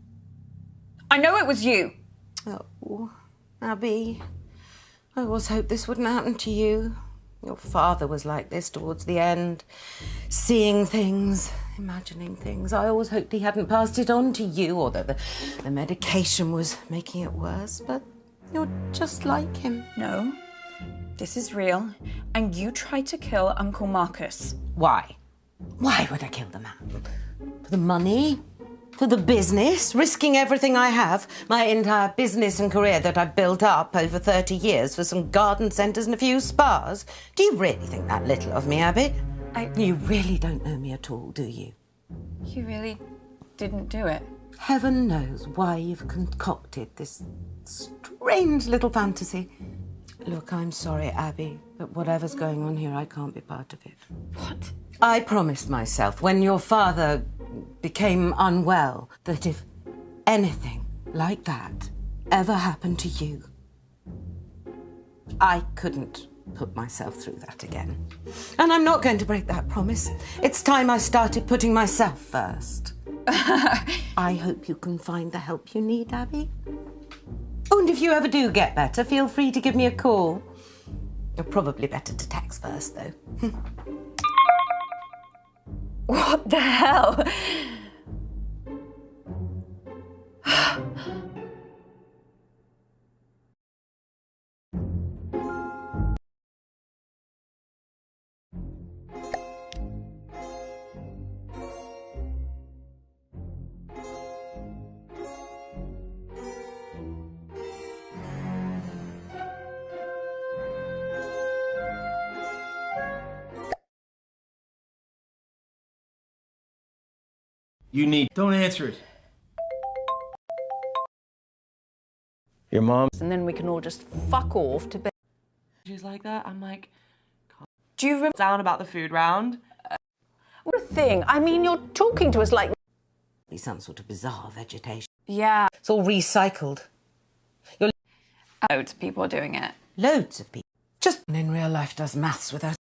I know it was you. Oh, Abby, I always hoped this wouldn't happen to you. Your father was like this towards the end. Seeing things, imagining things. I always hoped he hadn't passed it on to you, or that the medication was making it worse, but you're just like him. No, this is real, and you tried to kill Uncle Marcus. Why? Why would I kill the man? For the money? For the business, risking everything I have, my entire business and career that I've built up over 30 years for some garden centres and a few spas. Do you really think that little of me, Abby? You really don't know me at all, do you? You really didn't do it? Heaven knows why you've concocted this strange little fantasy. Look, I'm sorry, Abby, but whatever's going on here, I can't be part of it. What? I promised myself when your father became unwell that if anything like that ever happened to you, I couldn't put myself through that again. And I'm not going to break that promise. It's time I started putting myself first. I hope you can find the help you need, Abby. Oh, and if you ever do get better, feel free to give me a call. You're probably better to text first, though. What the hell? You need... Don't answer it. Your mom... And then we can all just fuck off to bed. She's like that. I'm like, Do you remember down about the food round? What a thing. I mean, you're talking to us like... Be some sort of bizarre vegetation. Yeah. It's all recycled. Loads of people are doing it. Loads of people. Just in real life does maths with us.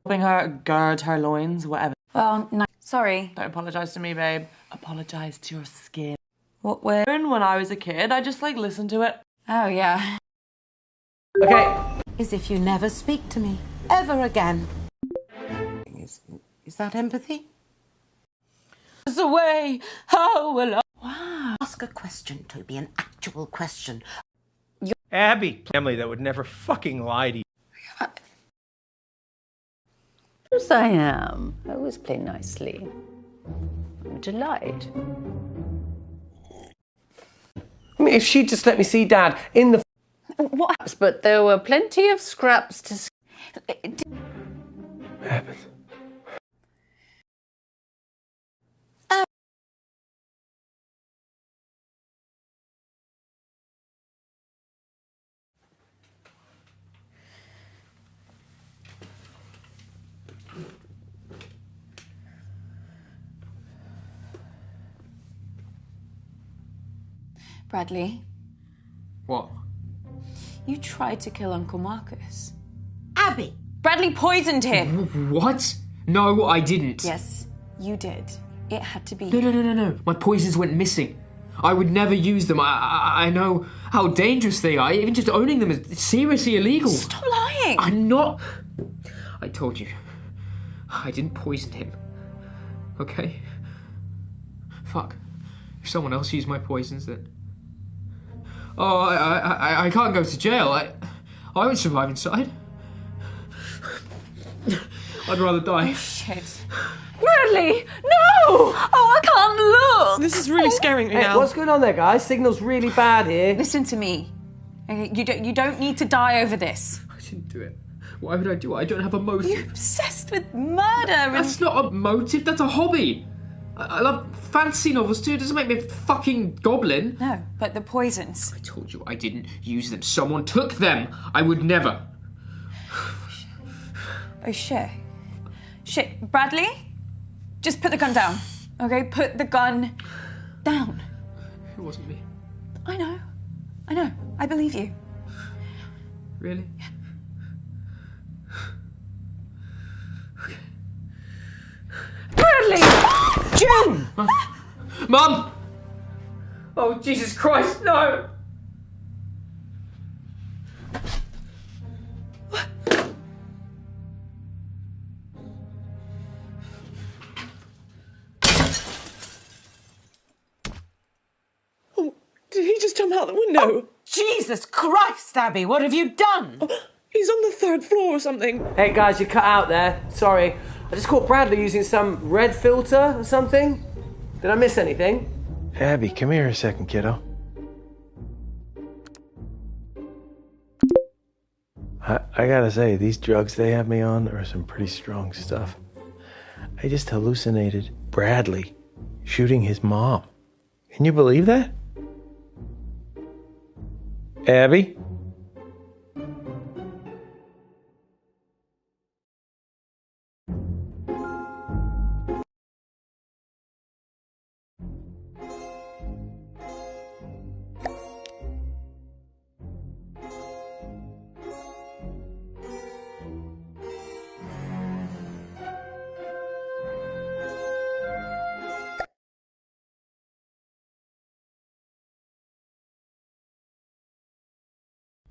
Helping her gird her loins, whatever. Well, no. Sorry. Don't apologise to me, babe. Apologise to your skin. What were... When I was a kid, I just, like, listened to it. Oh, yeah. Okay. As if you never speak to me ever again. Is that empathy? Away. How will I... Wow. Ask a question, Toby, an actual question. Abby, family that would never fucking lie to you. Of course I am. I always play nicely. I'm a delight. I mean, if she'd just let me see Dad in the... What? But there were plenty of scraps to... Happened. Bradley, What? you tried to kill Uncle Marcus. Abby! Bradley poisoned him! What? No, I didn't. Yes, you did. It had to be... No. My poisons went missing. I would never use them. I know how dangerous they are. Even just owning them is seriously illegal. Stop lying! I'm not... I told you. I didn't poison him. Okay? Fuck. If someone else used my poisons, then... Oh, I can't go to jail. I won't survive inside. I'd rather die. Oh, shit. Bradley! No! Oh, I can't look! This is really scaring me Hey, now. what's going on there, guys? Signal's really bad here. Listen to me. Okay, you don't need to die over this. I didn't do it. Why would I do it? I don't have a motive. You're obsessed with murder and... That's not a motive, that's a hobby. I love fantasy novels too. It doesn't make me a fucking goblin. No, but the poisons. I told you I didn't use them. Someone took them. I would never. Oh, shit. Shit, Bradley? Just put the gun down, okay? Put the gun down. It wasn't me. I know. I believe you. Really? Yeah. Bradley! June! Mum! Oh, Jesus Christ, no! Oh, did he just jump out the window? Jesus Christ, Abby, what have you done? He's on the 3rd floor or something. Hey guys, you cut out there. Sorry. I just caught Bradley using some red filter or something. Did I miss anything? Abby, come here a second, kiddo. I gotta say, these drugs they have me on are some pretty strong stuff. I just hallucinated Bradley shooting his mom. Can you believe that? Abby?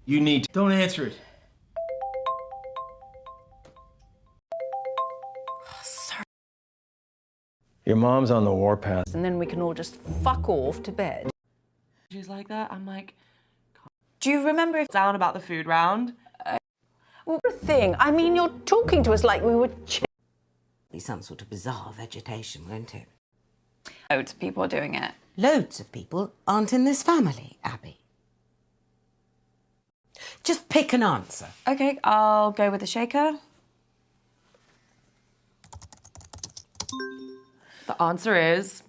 You need to. Don't answer it. Your mom's on the warpath. And then we can all just fuck off to bed. She's like that. I'm like, Do you remember if... down about the food round. Well, the thing, I mean, you're talking to us like we were... Be some sort of bizarre vegetation, won't it? Loads of people are doing it. Loads of people aren't in this family, Abby. Just pick an answer. Okay, I'll go with the shaker. The answer is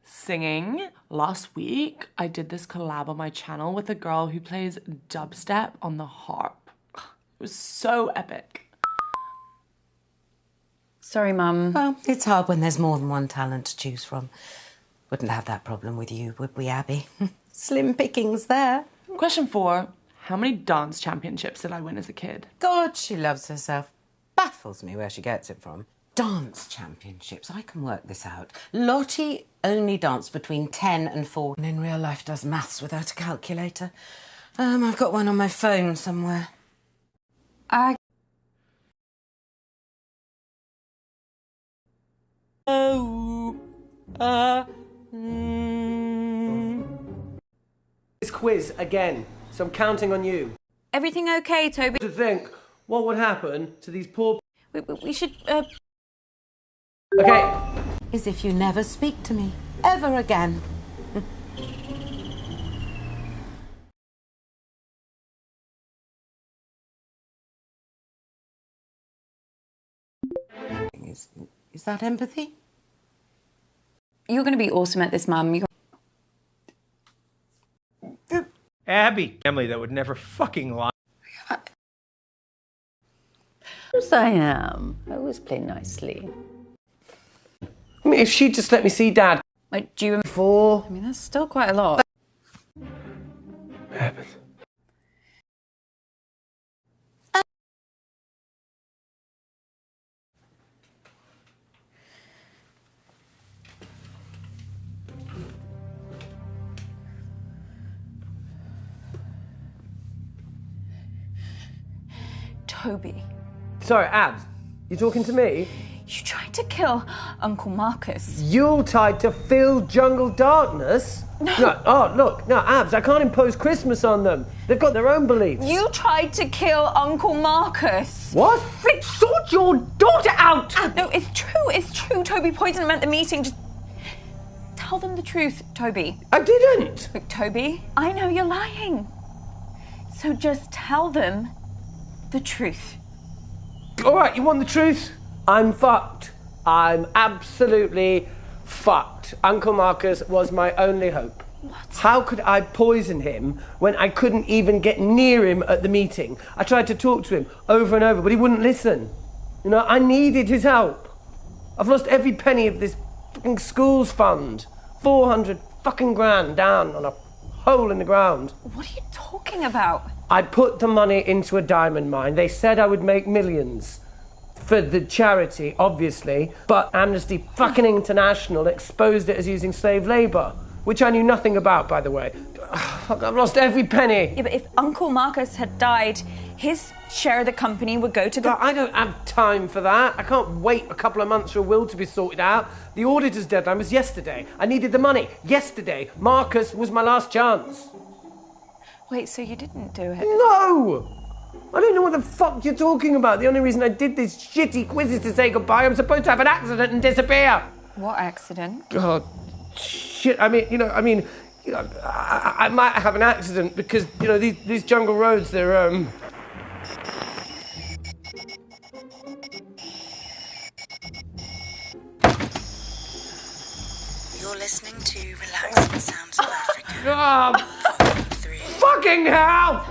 singing. Last week, I did this collab on my channel with a girl who plays dubstep on the harp. It was so epic. Sorry, Mum. Well, it's hard when there's more than one talent to choose from. Wouldn't have that problem with you, would we, Abby? Slim pickings there. Question 4. How many dance championships did I win as a kid? God, she loves herself. Baffles me where she gets it from. Dance championships, I can work this out. Lottie only danced between 10 and 4 and in real life does maths without a calculator. I've got one on my phone somewhere. This quiz again, so I'm counting on you. Everything okay, Toby? To think, what would happen to these poor... We should, Okay. As if you never speak to me, ever again. Is that empathy? You're going to be awesome at this, Mum. Abby. Family that would never fucking lie. Of course I am. I always play nicely. I mean, if she'd just let me see Dad. Wait, do you remember? 4. I mean, that's still quite a lot. Happens. Toby, Sorry, Abs, you talking to me? you tried to kill Uncle Marcus. Yuletide to fill jungle darkness? No. Oh, look, no, Abs, I can't impose Christmas on them. They've got their own beliefs. You tried to kill Uncle Marcus. What? Flick, sort your daughter out! No, it's true. Toby poisoned him at the meeting. Just tell them the truth, Toby. I didn't. Look, Toby, I know you're lying. So just tell them the truth. All right, you want the truth? I'm fucked. I'm absolutely fucked. Uncle Marcus was my only hope. What? How could I poison him when I couldn't even get near him at the meeting? I tried to talk to him over and over, but he wouldn't listen. You know, I needed his help. I've lost every penny of this fucking school's fund. 400 fucking grand down on a hole in the ground. What are you talking about? I put the money into a diamond mine. They said I would make millions. For the charity, obviously, but Amnesty fucking International exposed it as using slave labour, which I knew nothing about, by the way. I've lost every penny. Yeah, but if Uncle Marcus had died, his share of the company would go to the... But I don't have time for that. I can't wait a couple of months for a will to be sorted out. The auditor's deadline was yesterday. I needed the money yesterday. Marcus was my last chance. Wait, so you didn't do it? No! I don't know what the fuck you're talking about. The only reason I did this shitty quiz is to say goodbye. I'm supposed to have an accident and disappear. What accident? God, shit. I might have an accident because, these jungle roads, they're, You're listening to Relaxing Sounds of Africa. Oh, fucking hell!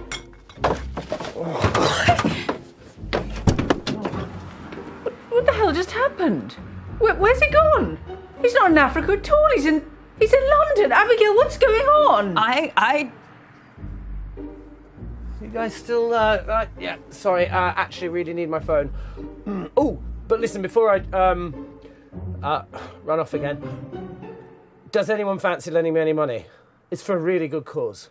What the hell just happened? Where's he gone? He's not in Africa at all. He's in London. Abigail, what's going on? You guys still, yeah, sorry, actually really need my phone. Oh, but listen, before I, run off again, does anyone fancy lending me any money? It's for a really good cause.